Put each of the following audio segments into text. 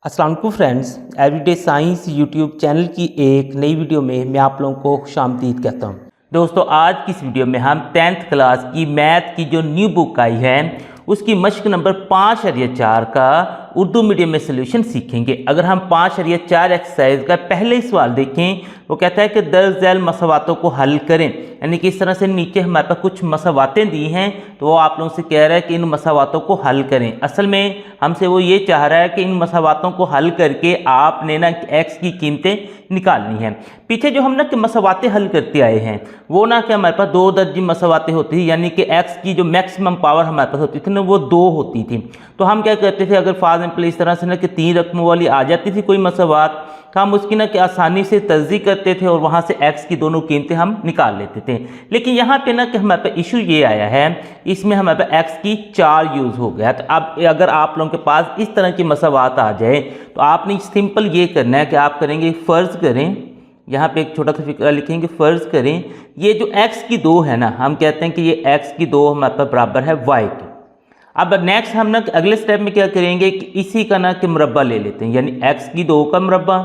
अस्सलाम वालेकुम friends, everyday science YouTube channel की एक नई वीडियो में मैं आप लोगों को खुशामदीद कहता हूं। दोस्तों, आज की इस वीडियो में हम 10th क्लास की मैथ की जो न्यू बुक आई है उसकी मश्क नंबर 5.4 का उर्दू मीडियम में सोल्यूशन सीखेंगे। अगर हम 5.4 एक्सरसाइज का पहले ही सवाल देखें, वो कहता है कि दर्ज झैल मसवातों को हल करें। यानी कि इस तरह से नीचे हमारे पास कुछ मसवातें दी हैं, तो वो आप लोगों से कह रहा है कि इन मसवातों को हल करें। असल में हमसे वो ये चाह रहा है कि इन मसवातों को हल करके आपने ना एक्स की कीमतें निकालनी है। पीछे जो हम ना कि मसवातें हल करते आए हैं वो ना कि हमारे पास 2 दर्जी मसवातें होती थी, यानी कि एक्स की जो मैक्सिमम पावर हमारे पास होती थी ना वो 2 होती थी। तो हम क्या करते थे, अगर फॉर एग्जाम्पल इस तरह से ना कि 3 रकमों वाली आ जाती थी कोई मसवात, तो हम उसकी ना कि आसानी से तर्जी करते थे और वहाँ से एक्स की दोनों कीमतें हम निकाल लेते थे। लेकिन यहाँ पे ना कि हमारे पास इशू ये आया है, इसमें हमारे पास एक्स की 4 यूज़ हो गया। तो अब अगर आप लोगों के पास इस तरह की मसवात आ जाए तो आपने सिंपल ये करना है कि आप करेंगे फ़र्ज़ करें, यहाँ पे एक छोटा सा फिक्रा लिखेंगे, फ़र्ज़ करें ये जो एक्स की 2 है ना, हम कहते हैं कि ये एक्स की 2 हमारे पास बराबर है वाई की। अब नेक्स्ट हम ना अगले स्टेप में क्या करेंगे कि इसी का ना कि मुरब्बा ले लेते हैं, यानी एक्स की 2 का मुरब्बा,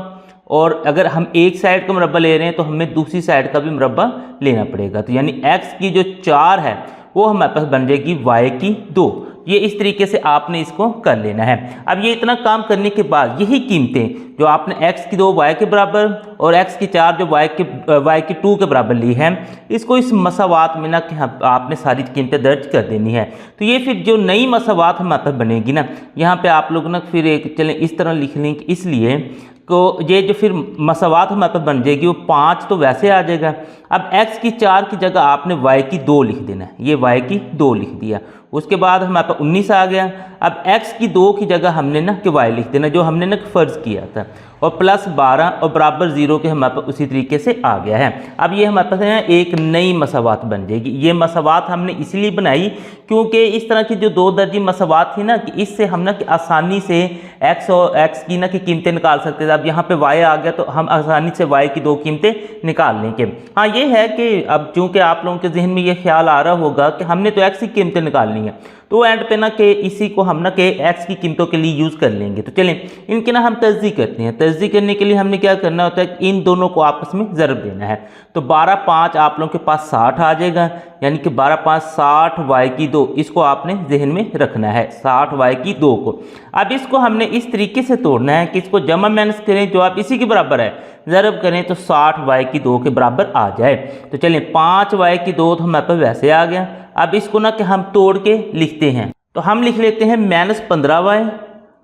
और अगर हम एक साइड का मुरब्बा ले रहे हैं तो हमें दूसरी साइड का भी मुरब्बा लेना पड़ेगा। तो यानी एक्स की जो 4 है वो हमारे पास बन जाएगी वाई की 2। ये इस तरीके से आपने इसको कर लेना है। अब ये इतना काम करने के बाद यही कीमतें जो आपने एक्स की 2 वाई के बराबर और एक्स की 4 जो वाई की 2 के बराबर ली है, इसको इस मसावात में ना कि आपने सारी कीमतें दर्ज कर देनी है। तो ये फिर जो नई मसावात हमारे पास बनेगी ना, यहाँ पे आप लोग ना फिर एक चलें इस तरह लिख लें कि इसलिए तो ये जो फिर मसावात हमारे पास बन जाएगी वो 5 तो वैसे आ जाएगा। अब x की 4 की जगह आपने y की 2 लिख देना है, ये y की 2 लिख दिया। उसके बाद हमारे पास 19 आ गया। अब x की 2 की जगह हमने ना कि y लिख देना जो हमने ना फ़र्ज़ किया था, और प्लस 12 और बराबर 0 के हमारे पास उसी तरीके से आ गया है। अब ये हमारे पास है एक नई मसावात बन जाएगी। ये मसावात हमने इसलिए बनाई क्योंकि इस तरह की जो 2 दर्जी मसावात थी ना कि इससे हम ना कि आसानी से x और x की ना की कीमतें निकाल सकते थे। अब यहाँ पे y आ गया तो हम आसानी से y की 2 कीमतें निकाल लेंगे। हाँ, ये है कि अब चूंकि आप लोगों के जहन में ये ख्याल आ रहा होगा कि हमने तो x की कीमतें निकालनी है, तो एंड पे ना कि इसी को हम ना कि x की कीमतों के लिए यूज़ कर लेंगे। तो चलें इनके ना हम तर्जी करते हैं। तर्जी करने के लिए हमने क्या करना होता है कि इन दोनों को आपस में ज़रब देना है। तो 12 5 आप लोगों के पास 60 आ जाएगा, यानी कि 12 5 60 वाई की 2, इसको आपने जहन में रखना है 60 वाई की 2 को। अब इसको हमने इस तरीके से तोड़ना है कि इसको जमा माइनस करें जो आप इसी के बराबर है, ज़रब करें तो 60 वाई की 2 के बराबर आ जाए। तो चलें 5 वाई की 2 तो हमारे पास वैसे आ गया। अब इसको ना कि हम तोड़ के लिखते हैं, तो हम लिख लेते हैं -15y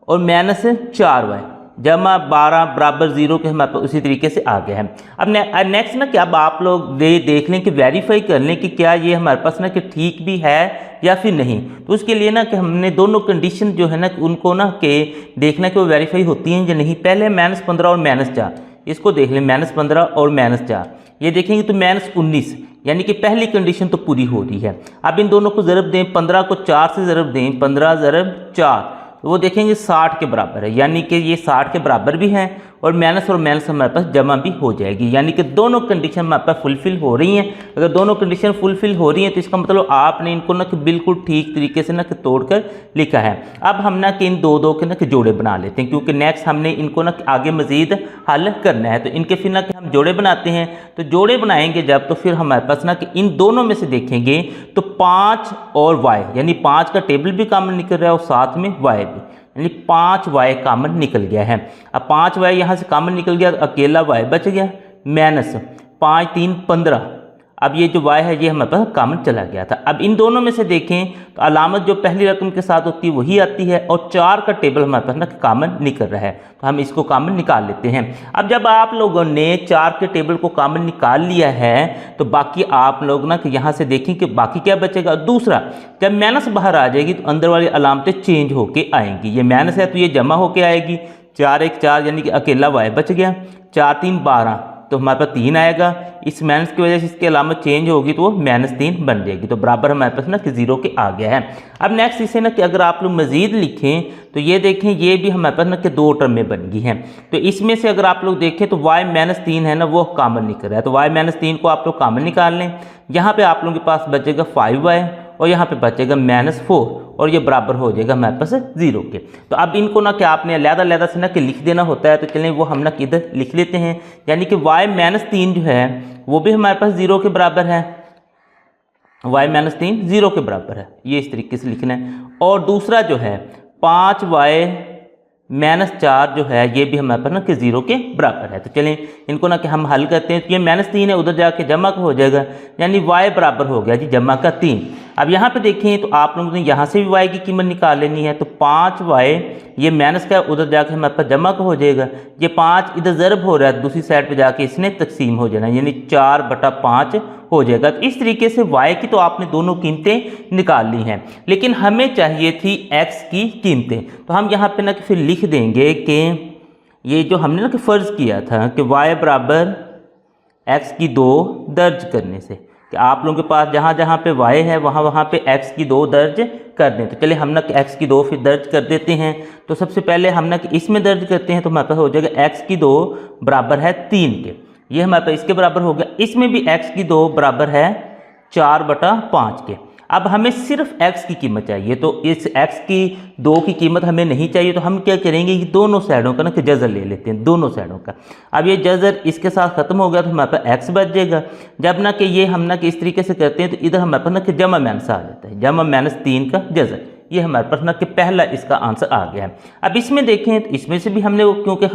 और -4y जमा 12 बराबर 0 के हमारे पास उसी तरीके से आ गया है। अब नेक्स्ट ना कि अब आप लोग देख लें कि वेरीफाई कर लें कि क्या ये हमारे पास ना कि ठीक भी है या फिर नहीं। तो उसके लिए ना कि हमने दोनों कंडीशन जो है ना उनको ना कि देखना कि वो वेरीफाई होती हैं या नहीं। पहले -15 और -4 इसको देख लें, -15 और -4 ये देखेंगे तो -19, यानी कि पहली कंडीशन तो पूरी हो रही है। अब इन दोनों को ज़रब दें, 15 को 4 से ज़रब दें, 15 ज़रब 4, तो वो देखेंगे 60 के बराबर है, यानी कि ये 60 के बराबर भी हैं और माइनस हमारे पास जमा भी हो जाएगी, यानी कि दोनों कंडीशन हमारे पास फुलफिल हो रही हैं। अगर दोनों कंडीशन फुलफिल हो रही हैं तो इसका मतलब आपने इनको ना कि बिल्कुल ठीक तरीके से ना कि तोड़कर लिखा है। अब हम ना कि इन दो के ना कि जोड़े बना लेते हैं, क्योंकि नेक्स्ट हमने इनको ना आगे मजीद हल करना है। तो इनके फिर ना कि हम जोड़े बनाते हैं। तो जोड़े बनाएंगे जब, तो फिर हमारे पास ना कि इन दोनों में से देखेंगे तो 5 और y, यानी 5 का टेबल भी कॉमन निकल रहा है और साथ में y भी, यानी 5y कॉमन निकल गया है। अब 5y यहाँ से कॉमन निकल गया तो अकेला y बच गया, माइनस 5 3 15। अब ये जो y है ये हमारे पास कॉमन चला गया था। अब इन दोनों में से देखें तो अलामत जो पहली रकम के साथ होती है वही आती है, और 4 का टेबल हमारे पास ना कॉमन निकल रहा है, तो हम इसको कॉमन निकाल लेते हैं। अब जब आप लोगों ने 4 के टेबल को कॉमन निकाल लिया है तो बाकी आप लोग ना कि यहाँ से देखें कि बाकी क्या बचेगा। दूसरा, जब माइनस बाहर आ जाएगी तो अंदर वाली अलामतें चेंज होके आएंगी। ये माइनस है तो ये जमा होके आएगी, 4 1 4, यानी कि अकेला y बच गया, 4 3 12, तो हमारे पास 3 आएगा। इस माइनस की वजह से इसकी अलामत चेंज होगी तो वो -3 बन जाएगी, तो बराबर हमारे पास ना कि 0 के आ गया है। अब नेक्स्ट इसे ना कि अगर आप लोग मजीद लिखें तो ये देखें ये भी हमारे पास ना कि 2 टर्म में बन गई हैं। तो इसमें से अगर आप लोग देखें तो y -3 है ना वो कॉमन निकल रहा है, तो y -3 को आप लोग कॉमन निकाल लें। यहाँ पे आप लोगों के पास बचेगा 5y और यहाँ पे बचेगा -4, और ये बराबर हो जाएगा हमारे पास 0 के। तो अब इनको ना क्या आपने अलग-अलग से ना कि लिख देना होता है, तो चलें वो हम ना इधर लिख लेते हैं। यानी कि y-3 जो है वो भी हमारे पास 0 के बराबर है, y-3 0 के बराबर है, ये इस तरीके से लिखना है। और दूसरा जो है 5y-4 जो है ये भी हमारे पास ना कि 0 के बराबर है। तो चलें इनको ना कि हम हल करते हैं। तो ये -3 है, उधर जाके जमा का हो जाएगा, यानी y बराबर हो गया जी जमा का 3। अब यहाँ पे देखें तो आप लोगों ने यहाँ से भी y की कीमत निकाल लेनी है। तो 5y ये माइनस का उधर जाके हमारे पास जमा का हो जाएगा, ये 5 इधर ज़रब हो रहा है, दूसरी साइड पे जाके इसने तकसीम हो जाना, यानी 4/5 हो जाएगा। तो इस तरीके से y की तो आपने दोनों कीमतें निकाल ली हैं, लेकिन हमें चाहिए थी x की कीमतें। तो हम यहाँ पे ना कि फिर लिख देंगे कि ये जो हमने ना कि फ़र्ज़ किया था कि y बराबर x की 2 दर्ज करने से, कि आप लोगों के पास जहाँ जहाँ पे y है वहाँ वहाँ पे x की 2 दर्ज कर दें। तो चलिए हम ना कि x की 2 फिर दर्ज कर देते हैं। तो सबसे पहले हम ना कि इसमें दर्ज करते हैं, तो हमारे पास हो जाएगा x की 2 बराबर है 3 के, ये हमारे पास इसके बराबर हो गया। इसमें भी x की 2 बराबर है 4/5 के। अब हमें सिर्फ x की कीमत चाहिए, तो इस x की 2 की कीमत हमें नहीं चाहिए, तो हम क्या करेंगे कि दोनों साइडों का ना कि जज़र ले लेते हैं, दोनों साइडों का। अब ये जज़र इसके साथ ख़त्म हो गया तो हमारे पास x बच जाएगा। जब ना कि ये हम ना कि इस तरीके से करते हैं तो इधर हमारे पास ना कि जमा -3 आ जाता है, जमा -3 का जज़र, ये हमारे पास ना कि पहला इसका आंसर आ गया है। अब इसमें देखें तो इसमें से भी हमने वो क्योंकि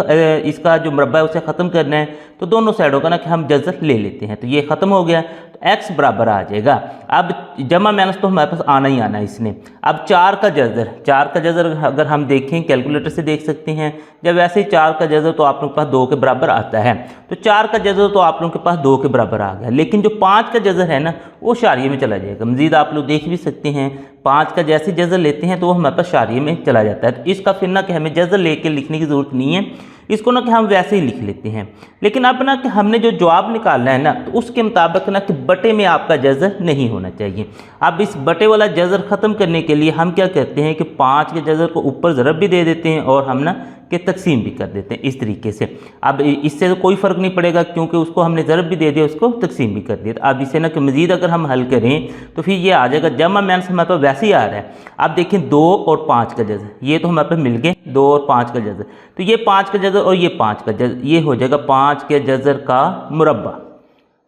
इसका जो मरबा है उसे ख़त्म करना है, तो दोनों साइडों का ना कि हम जज़र ले लेते हैं, तो ये ख़त्म हो गया, तो x बराबर आ जाएगा। अब जमा माइनस तो हमारे पास आना ही आना है इसने। अब 4 का जज़र अगर हम देखें कैलकुलेटर से देख सकते हैं, जब वैसे ही 4 का जज़र तो आप लोगों के पास 2 के बराबर आता है, तो 4 का जज़र तो आप लोगों के पास 2 के बराबर आ गया। लेकिन जो 5 का जज़र है ना वो शारिये में चला जाएगा। मज़ीद आप लोग देख भी सकते हैं 5 का जैसे जज़र लेते हैं तो वो हमारे पास शारिये में चला जाता है। तो इसका फिर ना कि हमें जज़र लेके लिखने की ज़रूरत नहीं है, इसको ना कि हम वैसे ही लिख लेते हैं। लेकिन अब ना कि हमने जो जवाब निकालना है ना, तो उसके मुताबिक ना कि बटे में आपका जज़र नहीं होना चाहिए। अब इस बटे वाला जज़र ख़त्म करने के लिए हम क्या करते हैं कि 5 के जज़र को ऊपर ज़रब भी दे देते हैं और हम ना कि तकसीम भी कर देते हैं इस तरीके से। अब इससे तो कोई फ़र्क नहीं पड़ेगा क्योंकि उसको हमने ज़रब भी दे दिया, उसको तकसीम भी कर दिया। अब इसे ना कि मज़ीद अगर हम हल करें तो फिर ये आ जाएगा, जमा माइनस हमारे पास वैसे ही आ रहा है। अब देखें 2 और 5 का जज़र, ये तो हमारे पास मिल गए 2 और 5 का जज़र, तो ये 5 का जज़र और ये 5 का जज़र, ये हो जाएगा 5 के जज़र का मुरब्बा।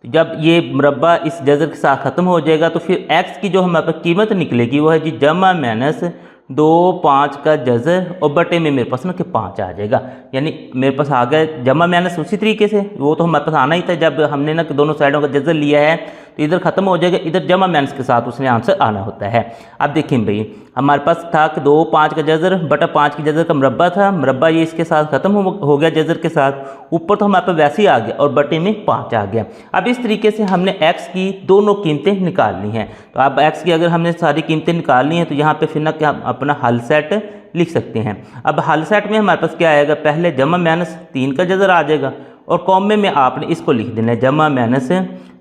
जब ये मुरब्बा इस जज़र के साथ ख़त्म हो जाएगा तो फिर x की जो हमारे पास कीमत निकलेगी वो है जी जमा माइनस 2 5 का जज़र और बटे में मेरे पास ना कि 5 आ जाएगा। यानी मेरे पास आ गया जमा माइनस, उसी तरीके से वो तो हमारे पास आना ही था, जब हमने ना कि दोनों साइडों का जज़र लिया है तो इधर ख़त्म हो जाएगा, इधर जमा माइनस के साथ उसने आंसर आना होता है। अब देखें भाई हमारे पास था कि 2 5 का जज़र बटा 5 की जज़र का मुरब्बा था, मुरब्बा ये इसके साथ ख़त्म हो गया जज़र के साथ, ऊपर तो हमारे पास वैसे ही आ गया और बटे में 5 आ गया। अब इस तरीके से हमने x की दोनों कीमतें निकाल ली हैं। तो अब x की अगर हमने सारी कीमतें निकाल ली हैं तो यहाँ पे फिर ना क्या अपना हल सेट लिख सकते हैं। अब हल सेट में हमारे पास क्या आएगा, पहले जमा माइनस 3 का जज़र आ जाएगा और कॉमे में आपने इसको लिख देना है जमा माइनस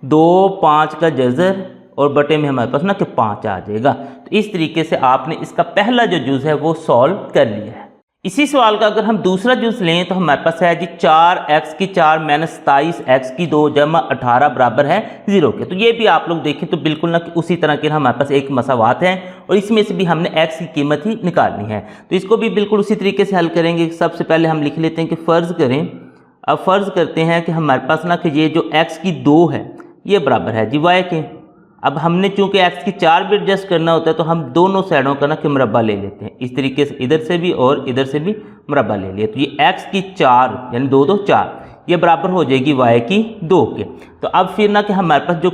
2 5 का जज़र और बटे में हमारे पास ना कि 5 आ जाएगा। तो इस तरीके से आपने इसका पहला जो जुज़ है वो सॉल्व कर लिया है। इसी सवाल का अगर हम दूसरा जुज़ लें तो हमारे पास है जी 4x की 4 माइनस 27x की 2 जमा 18 बराबर है 0 के। तो ये भी आप लोग देखें तो बिल्कुल ना कि उसी तरह के हमारे पास एक मसावात है और इसमें से भी हमने x की कीमत ही निकालनी है। तो इसको भी बिल्कुल उसी तरीके से हल करेंगे। सबसे पहले हम लिख लेते हैं कि फ़र्ज़ करें, अब फ़र्ज़ करते हैं कि हमारे पास ना कि ये जो x की 2 है ये बराबर है जी y के। अब हमने चूंकि x की 4 भी एडजस्ट करना होता है तो हम दोनों साइडों का ना कि मुरब्बा ले लेते हैं, इस तरीके से इधर से भी और इधर से भी मुरब्बा ले लिया। तो ये x की 4 यानी 2 2 4 ये बराबर हो जाएगी y की 2 के। तो अब फिर ना कि हमारे पास जो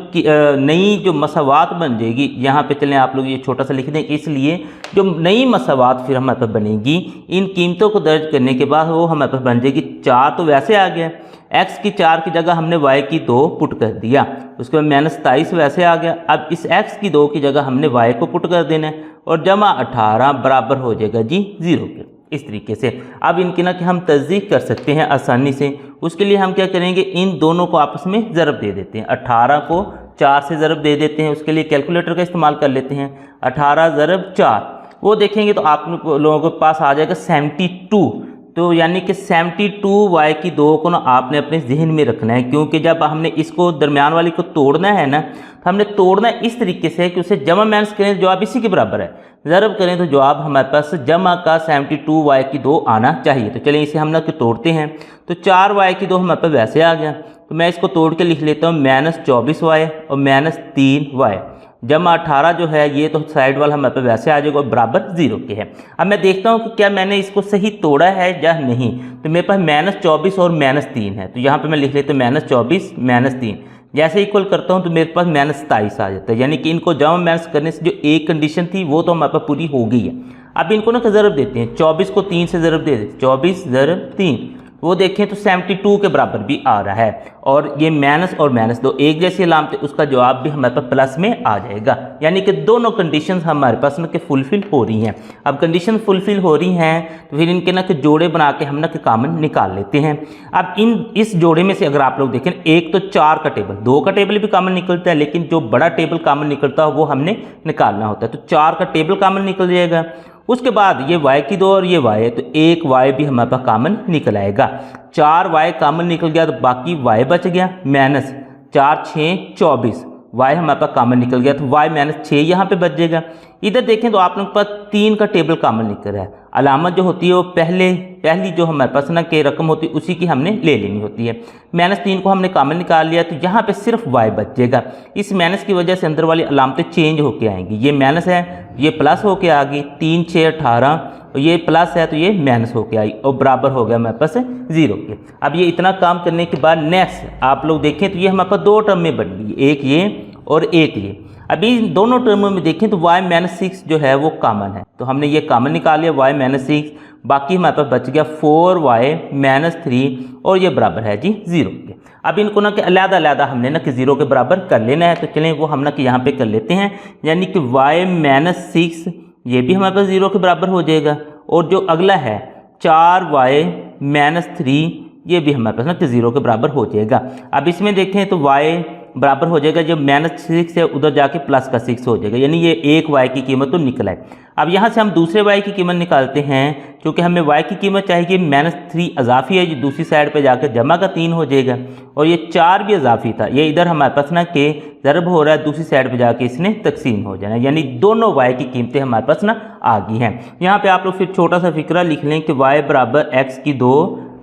नई जो मसावात बन जाएगी, यहाँ पे चलें आप लोग ये छोटा सा लिख दें, इसलिए जो नई मसावात फिर हमारे पास बनेगी इन कीमतों को दर्ज करने के बाद वो हमारे पास बन जाएगी 4 तो वैसे आ गया, x की 4 की जगह हमने y की 2 पुट कर दिया, उसके बाद माइनस 27 वैसे आ गया। अब इस x की 2 की जगह हमने y को पुट कर देना है और जमा 18 बराबर हो जाएगा जी 0 के। इस तरीके से अब इनकी ना कि हम तस्दीक कर सकते हैं आसानी से। उसके लिए हम क्या करेंगे, इन दोनों को आपस में ज़रब दे देते हैं, 18 को 4 से ज़रब दे देते हैं। उसके लिए कैलकुलेटर का इस्तेमाल कर लेते हैं, 18 ज़रब 4 वो देखेंगे तो आप लोगों के पास आ जाएगा 72। तो यानी कि 72 y की 2 को ना आपने अपने जहन में रखना है, क्योंकि जब हमने इसको दरमियान वाली को तोड़ना है ना तो हमने तोड़ना है इस तरीके से कि उसे जमा माइनस करें तो जवाब इसी के बराबर है। ज़रब करें तो जवाब हमारे पास जमा का 72y की 2 आना चाहिए। तो चलिए इसे हम ना तोड़ते हैं। तो 4y की 2 हमारे पास वैसे आ गया, तो मैं इसको तोड़ के लिख लेता हूँ -24y और -3y जमा 18 जो है ये तो साइड वाला हमारे पास वैसे आ जाएगा और बराबर 0 के है। अब मैं देखता हूँ कि क्या मैंने इसको सही तोड़ा है या नहीं। तो मेरे पास -24 और -3 है, तो यहाँ पे मैं लिख लेता हूँ -24 -3। जैसे इक्वल करता हूँ तो मेरे पास -27 आ जाता है, यानी कि इनको जमा माइनस करने से जो एक कंडीशन थी वो तो हमारे पास पूरी हो गई है। अब इनको ना ज़रब देते हैं, 24 को 3 से ज़रब दे देते, 24 ज़रब 3 वो देखें तो 72 के बराबर भी आ रहा है। और ये माइनस और माइनस दो एक जैसी अलामत है, उसका जवाब भी हमारे पास प्लस में आ जाएगा। यानी कि दोनों कंडीशंस हमारे पास ना कि फुलफिल हो रही हैं। अब कंडीशन फुलफिल हो रही हैं तो फिर इनके ना कि जोड़े बना के हम ना कि कॉमन निकाल लेते हैं। अब इस जोड़े में से अगर आप लोग देखें, एक तो 4 का टेबल, 2 का टेबल भी कॉमन निकलता है, लेकिन जो बड़ा टेबल कॉमन निकलता है वो हमने निकालना होता है। तो 4 का टेबल कॉमन निकल जाएगा। उसके बाद ये y की 2 और ये y है, तो एक y भी हमारे पास कॉमन निकल आएगा। 4y कॉमन निकल गया तो बाकी y बच गया, माइनस 4 6 24 y हमारे पास कॉमन निकल गया, तो y -6 यहाँ पे बच जाएगा। इधर देखें तो आप लोगों के पास 3 का टेबल कॉमन निकल रहा है। अलामत जो होती है वो पहली जो हमारे पास ना के रकम होती है उसी की हमने ले लेनी होती है। -3 को हमने कॉमन निकाल लिया, तो यहाँ पे सिर्फ y बच जाएगा। इस माइनस की वजह से अंदर वाली अलामतें चेंज होके आएंगी। ये माइनस है, ये प्लस होके आ गई, 3 6 18, और ये प्लस है तो ये माइनस होके आई और बराबर हो गया हमारे पास 0 के। अब ये इतना काम करने के बाद नेक्स्ट आप लोग देखें तो ये हमारे पास 2 टर्म में बन गई, एक ये और एक ये। अभी इन दोनों टर्मों में देखें तो y -6 जो है वो कॉमन है, तो हमने ये कॉमन निकाल लिया y -6, बाकी हमारे पास बच गया 4y -3 और ये बराबर है जी 0 के। अब इनको ना कि अलग-अलग हमने ना कि 0 के बराबर कर लेना है, तो चलें वो हम ना कि यहाँ पे कर लेते हैं। यानी कि y -6 ये भी हमारे पास 0 के बराबर हो जाएगा, और जो अगला है 4y -3 ये भी हमारे पास ना कि 0 के बराबर हो जाएगा। अब इसमें देखें तो y बराबर हो जाएगा, जब -6 है उधर जाके प्लस का 6 हो जाएगा, यानी ये एक y की कीमत तो निकल आए। अब यहाँ से हम दूसरे y की कीमत निकालते हैं, क्योंकि हमें y की कीमत चाहिए -3 अजाफी है, जो दूसरी साइड पे जाकर जमा का 3 हो जाएगा, और ये 4 भी अजाफी था, ये इधर हमारे पास ना के ज़रब हो रहा है, दूसरी साइड पे जाके इसने तकसीम हो जाना, यानी दोनों y की कीमतें हमारे पास ना आ गई हैं। यहाँ पे आप लोग फिर छोटा सा फिक्रा लिख लें कि y बराबर x की 2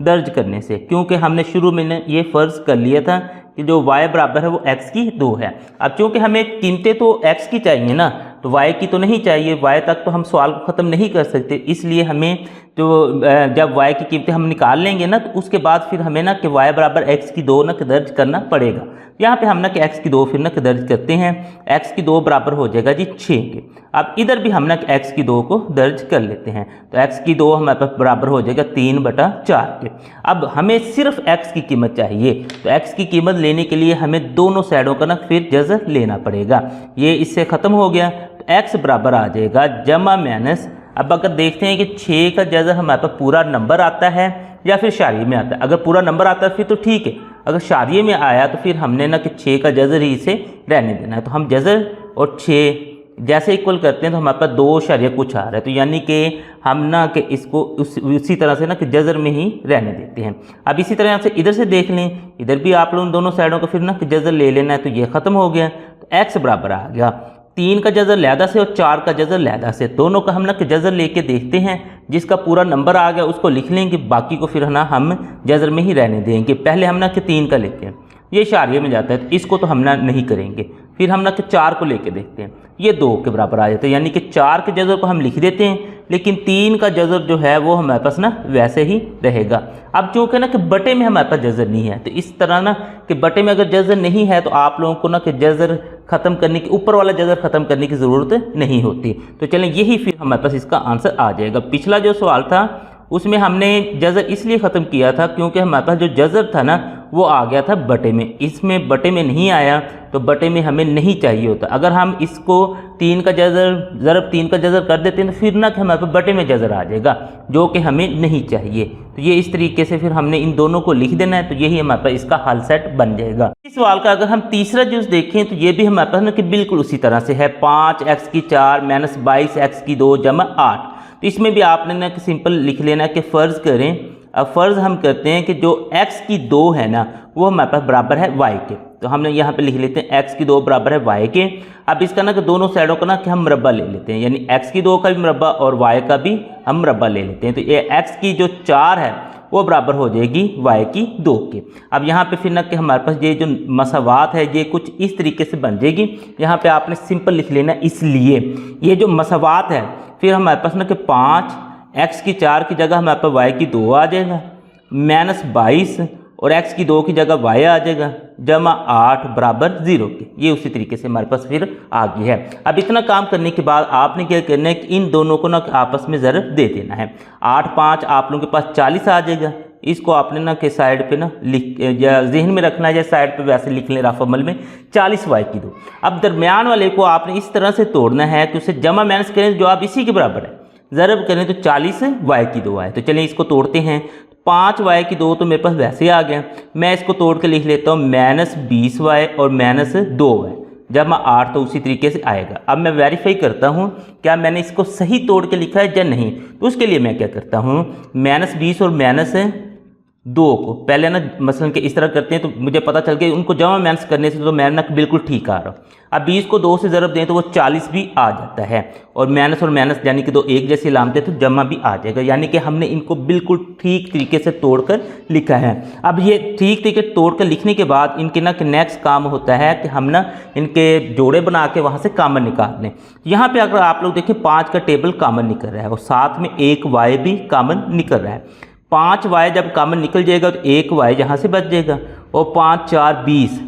दर्ज करने से, क्योंकि हमने शुरू में ये फ़र्ज़ कर लिया था कि जो y बराबर है वो x की 2 है। अब चूँकि हमें कीमतें तो x की चाहिए ना, तो y की तो नहीं चाहिए, y तक तो हम सवाल को ख़त्म नहीं कर सकते, इसलिए हमें जो जब y की कीमतें हम निकाल लेंगे ना, तो उसके बाद फिर हमें ना कि y बराबर x की 2 ना दर्ज करना पड़ेगा। यहाँ पे हम ना कि x की 2 फिर ना दर्ज करते हैं, x की 2 बराबर हो जाएगा जी 6 के। अब इधर भी हम ना कि x की 2 को दर्ज कर लेते हैं, तो x की 2 हमारे पास बराबर हो जाएगा 3/4 के। अब हमें सिर्फ x की कीमत चाहिए, तो x की कीमत लेने के लिए हमें दोनों साइडों का ना फिर जज़र लेना पड़ेगा। ये इससे ख़त्म हो गया, तो x बराबर आ जाएगा जमा माइनस। अब अगर देखते हैं कि 6 का जज़र हमारे पास पूरा नंबर आता है या फिर शारिये में आता है, अगर पूरा नंबर आता है फिर तो ठीक है, अगर शारिये में आया तो फिर हमने ना कि 6 का जज़र ही इसे रहने देना है। तो हम जज़र और 6 जैसे इक्वल करते हैं तो हमारे पास 2 शारिया कुछ आ रहा है, तो यानी कि हम ना कि इसको उसी तरह से ना कि जज़र में ही रहने देते हैं। अब इसी तरह से इधर से देख लें, इधर भी आप लोगों दोनों साइडों को फिर ना कि जज़र ले लेना है, तो ये ख़त्म हो गया। तो x बराबर आ गया 3 का जज़र लहदा से और 4 का जज़र लहदा से, दोनों का हम ना कि जज़र लेके देखते हैं, जिसका पूरा नंबर आ गया उसको लिख लेंगे, बाकी को फिर ना हम जज़र में ही रहने देंगे। पहले हम ना कि 3 का लेते हैं, ये शारिये में जाता है, तो इसको तो हम ना नहीं करेंगे। फिर हम ना कि 4 को लेके देखते हैं, ये 2 के बराबर आ जाता है, यानी कि 4 के जज़र को हम लिख देते हैं, लेकिन 3 का जज़र जो है वो हमारे पास ना वैसे ही रहेगा। अब चूँकि ना कि बटे में हमारे पास जज़र नहीं है, तो इस तरह ना कि बटे में अगर जज़र नहीं है तो आप लोगों को ना कि जज़र ख़त्म करने की, ऊपर वाला जज़र ख़त्म करने की ज़रूरत नहीं होती। तो चलें यही फिर हमारे पास इसका आंसर आ जाएगा। पिछला जो सवाल था उसमें हमने जज़र इसलिए ख़त्म किया था क्योंकि हमारे पास जो जज़र था ना वो आ गया था बटे में, इसमें बटे में नहीं आया, तो बटे में हमें नहीं चाहिए होता। अगर हम इसको 3 का जज़र ज़रब 3 का जज़र कर देते हैं तो फिर ना कि हमारे पास बटे में जज़र आ जाएगा, जो कि हमें नहीं चाहिए। तो ये इस तरीके से फिर हमने इन दोनों को लिख देना है, तो यही हमारे पास इसका हल सेट बन जाएगा। इस सवाल का अगर हम तीसरा जुज़ देखें तो ये भी हमारे पास ना कि बिल्कुल उसी तरह से है, 5x की 4 माइनस 22x की 2 जमा 8। तो इसमें भी आपने ना कि सिंपल लिख लेना है कि फ़र्ज़ करें। अब फ़र्ज़ हम करते हैं कि जो x की 2 है ना वो हमारे पास बराबर है y के। तो हमने यहाँ पे लिख लेते हैं x की 2 बराबर है y के। अब इसका ना कि दोनों साइडों का ना कि हम मरबा ले लेते हैं, यानी x की 2 का भी मरबा और y का भी हम मरबा ले लेते हैं। तो ये x की जो 4 है वो बराबर हो जाएगी y की 2 के। अब यहाँ पे फिर ना कि हमारे पास ये जो मसावात है ये कुछ इस तरीके से बन जाएगी। यहाँ पे आपने सिंपल लिख लेना, इसलिए ये जो मसावात है फिर हमारे पास ना कि 5 x की 4 की जगह हमारे पास y की 2 आ जाएगा, माइनस 22 और x की 2 की जगह y आ जाएगा, जमा 8 बराबर 0 के। ये उसी तरीके से हमारे पास फिर आ गई है। अब इतना काम करने के बाद आपने क्या करना है कि इन दोनों को ना आपस में ज़रब दे देना है। 8 5 आप लोगों के पास 40 आ जाएगा। इसको आपने ना कि साइड पे ना लिख या जहन में रखना है, या साइड पे वैसे लिख लें रफ अमल में 40 y की 2। अब दरमियान वाले को आपने इस तरह से तोड़ना है कि उसे जमा माइनस करें जो आप इसी के बराबर है, ज़रब करें तो 40 y की 2 आए। तो चलिए इसको तोड़ते हैं। 5 y की 2 तो मेरे पास वैसे आ गया, मैं इसको तोड़ के लिख लेता हूँ माइनस 20y और माइनस 2y जमा 8, तो उसी तरीके से आएगा। अब मैं वेरीफाई करता हूँ क्या मैंने इसको सही तोड़ के लिखा है या नहीं। तो उसके लिए मैं क्या करता हूँ, माइनस 20 और माइनस 2 को पहले ना मसलन के इस तरह करते हैं, तो मुझे पता चल गया उनको जमा माइनस करने से तो मैं ना बिल्कुल ठीक आ रहा हूँ। अब 20 को 2 से ज़रब दें तो वो 40 भी आ जाता है, और माइनस यानी कि 2 एक जैसी लामते तो जमा भी आ जाएगा, यानी कि हमने इनको बिल्कुल ठीक तरीके से तोड़कर लिखा है। अब ये ठीक तरीके तोड़कर लिखने के बाद इनके ना नेक्स्ट काम होता है कि हम ना इनके जोड़े बना के वहाँ से कॉमन निकाल लें। यहाँ पे अगर आप लोग देखें 5 का टेबल कॉमन निकल रहा है और साथ में 1 y भी कॉमन निकल रहा है। 5 y जब कॉमन निकल जाएगा तो 1 y यहाँ से बच जाएगा, और 5 4 20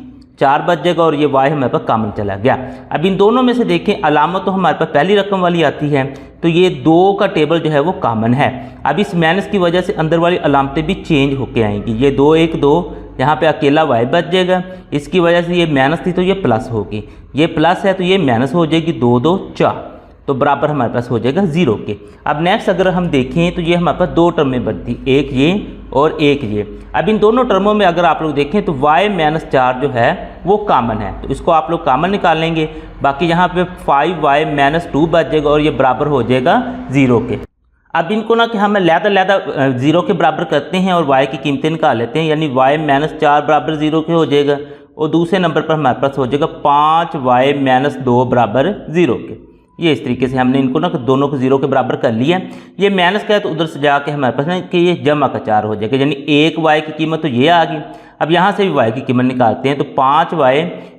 4 बच जाएगा, और ये y हमारे पास कॉमन चला गया। अब इन दोनों में से देखें अलामत तो हमारे पास पहली रकम वाली आती है, तो ये 2 का टेबल जो है वो कॉमन है। अब इस माइनस की वजह से अंदर वाली अलामतें भी चेंज होके आएंगी। ये 2 1 2 यहाँ पे अकेला y बच जाएगा, इसकी वजह से ये माइनस थी तो ये प्लस होगी, ये प्लस है तो ये माइनस हो जाएगी, 2 2 4 तो बराबर हमारे पास हो जाएगा 0 के। अब नेक्स्ट अगर हम देखें तो ये हमारे पास 2 टर्में बनती, एक ये और एक ये। अब इन दोनों टर्मों में अगर आप लोग देखें तो y माइनस 4 जो है वो कॉमन है, तो इसको आप लोग कॉमन निकाल लेंगे। बाकी यहाँ पे 5y माइनस 2 बच जाएगा और ये बराबर हो जाएगा 0 के। अब इनको ना कि हम लहदा 0 के बराबर करते हैं और y की कीमतें निकाल लेते हैं, यानी y माइनस 4 बराबर 0 के हो जाएगा, और दूसरे नंबर पर हमारे पास हो जाएगा 5y माइनस 2 बराबर 0 के। ये इस तरीके से हमने इनको ना दोनों को 0 के बराबर कर लिया। ये माइनस का है तो उधर से जाके हमारे पास ना कि ये जमा का 4 हो जाएगा, यानी 1 y की कीमत तो ये आ गई। अब यहाँ से भी y की कीमत निकालते हैं, तो 5y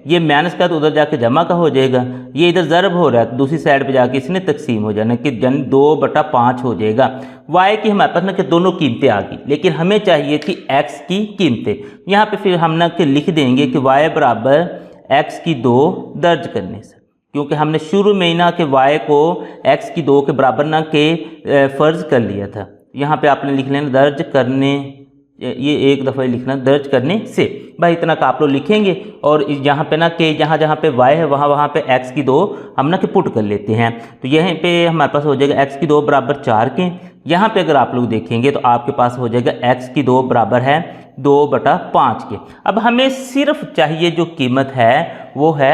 ये माइनस का है तो उधर जाके जमा का हो जाएगा, ये इधर ज़रब हो रहा है तो दूसरी साइड पे जाके इसने तकसीम हो जाना कि 2/5 हो जाएगा। y की हमारे पास ना कि दोनों कीमतें आ गई, लेकिन हमें चाहिए थी x की कीमतें। यहाँ पर फिर हम ना कि लिख देंगे कि y बराबर x की 2 दर्ज करने से, क्योंकि हमने शुरू में ही ना कि y को x की 2 के बराबर ना के फ़र्ज़ कर लिया था। यहाँ पे आपने लिख लेना दर्ज करने, ये एक दफ़ा लिखना दर्ज करने से, भाई इतना का आप लोग लिखेंगे। और यहाँ पे ना कि जहाँ पे y है वहाँ पे x की 2 हम ना कि पुट कर लेते हैं, तो यहाँ पे हमारे पास हो जाएगा x की 2 बराबर 4 के। यहाँ पे अगर आप लोग देखेंगे तो आपके पास हो जाएगा x की 2 बराबर है 2/5 के। अब हमें सिर्फ चाहिए जो कीमत है वो है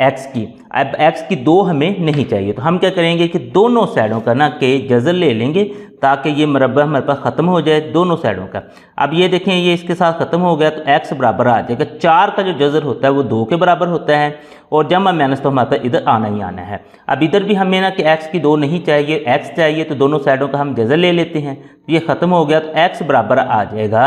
x की। अब x की 2 हमें नहीं चाहिए, तो हम क्या करेंगे कि दोनों साइडों का ना के जज़र ले लेंगे ताकि ये मरबा हमारे पास ख़त्म हो जाए दोनों साइडों का। अब ये देखें ये इसके साथ ख़त्म हो गया, तो x बराबर आ जाएगा 4 का जो जज़र होता है वो 2 के बराबर होता है, और जमा माइनस तो हमारे पास इधर आना ही आना है। अब इधर भी हमें ना कि x की 2 नहीं चाहिए, x चाहिए, तो दोनों साइडों का हम जज़र ले लेते हैं, तो ये ख़त्म हो गया, तो x बराबर आ जाएगा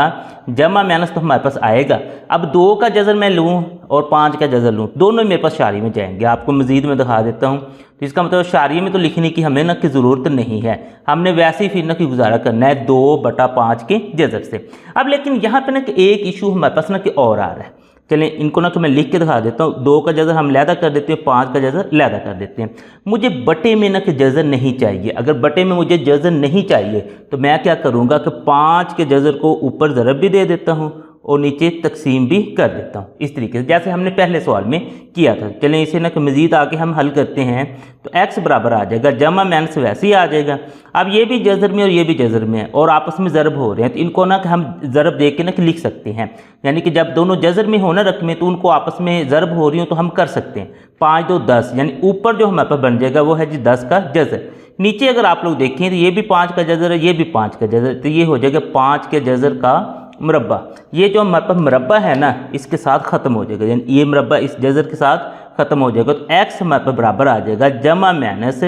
जमा माइनस तो हमारे पास आएगा। अब 2 का जज़र मैं लूँ और 5 का जज़र लूँ, दोनों मेरे पास शारी में जाएंगे। आपको मज़ीद में दिखा देता हूँ, तो इसका मतलब शारी में तो लिखने की हमें ना की ज़रूरत नहीं है, हमने वैसे ही फिर ना कि गुजारा करना है 2/5 के जज़र से। अब लेकिन यहाँ पे ना कि एक इशू हमारे पास ना कि और आ रहा है, चलें इनको ना कि मैं लिख के दिखा देता हूँ। 2 का जज़र हम लहदा कर देते हैं, 5 का जज़र लहदा कर देते हैं। मुझे बटे में ना कि जज़र नहीं चाहिए, अगर बटे में मुझे जज़र नहीं चाहिए तो मैं क्या करूँगा कि 5 के जज़र को ऊपर ज़रब भी दे देता हूँ और नीचे तकसीम भी कर देता हूँ, इस तरीके से जैसे हमने पहले सवाल में किया था। चलें इसे ना कि मज़ीद आगे हम हल करते हैं, तो x बराबर आ जाएगा जमा माइनस वैसे ही आ जाएगा। अब ये भी जज़र में और ये भी जज़र में है और आपस में ज़रब हो रहे हैं, तो इनको ना कि हम ज़रब दे के ना कि लिख सकते हैं, यानी कि जब दोनों जज़र में हो ना रकमें तो उनको आपस में ज़रब हो रही हो तो हम कर सकते हैं। 5 2 10, यानी ऊपर जो हमारे पास बन जाएगा वो है जी 10 का जज़र। नीचे अगर आप लोग देखें तो ये भी 5 का जज़र है, ये भी 5 का जज़र, तो ये हो जाएगा 5 के जज़र का मुरब्बा, ये जो हमारे पास मुरब्बा है ना इसके साथ ख़त्म हो जाएगा, यानी ये मुरब्बा इस जज़र के साथ ख़त्म हो जाएगा। तो x हमारे पास बराबर आ जाएगा जमा माइनस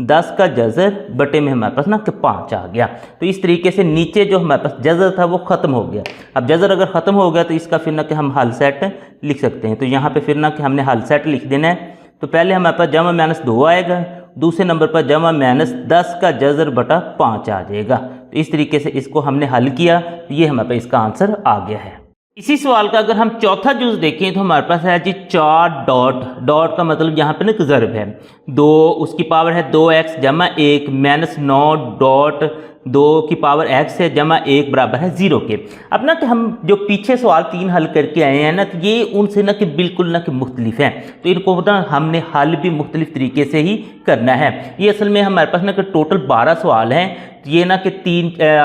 10 का जज़र बटे में हमारे पास ना कि 5 आ गया। तो इस तरीके से नीचे जो हमारे पास जज़र था वो ख़त्म हो गया। अब जज़र अगर ख़त्म हो गया तो इसका फिर ना कि हम हल सेट लिख सकते हैं। तो यहाँ पे फिर ना कि हमने हल सेट लिख देना है। तो पहले हमारे पास जमा माइनस 2 आएगा, दूसरे नंबर पर जमा माइनस 10 का जज़र बटा 5 आ जाएगा। तो इस तरीके से इसको हमने हल किया, तो ये हमारे पास इसका आंसर आ गया है। इसी सवाल का अगर हम चौथा जुज़ देखें तो हमारे पास है जी 4 डॉट, डॉट का मतलब यहाँ पे ना ज़रब है, 2 उसकी पावर है 2x जमा 1 माइनस 9 डॉट 2 की पावर x है जमा 1 बराबर है 0 के। अब ना कि हम जो पीछे सवाल 3 हल करके आए हैं ना, तो ये उनसे ना कि बिल्कुल ना कि मुख्तलिफ हैं, तो इनको ना हमने हल भी मुख्तलिफ तरीके से ही करना है। ये असल में हमारे पास ना कि टोटल 12 सवाल हैं। ये ना कि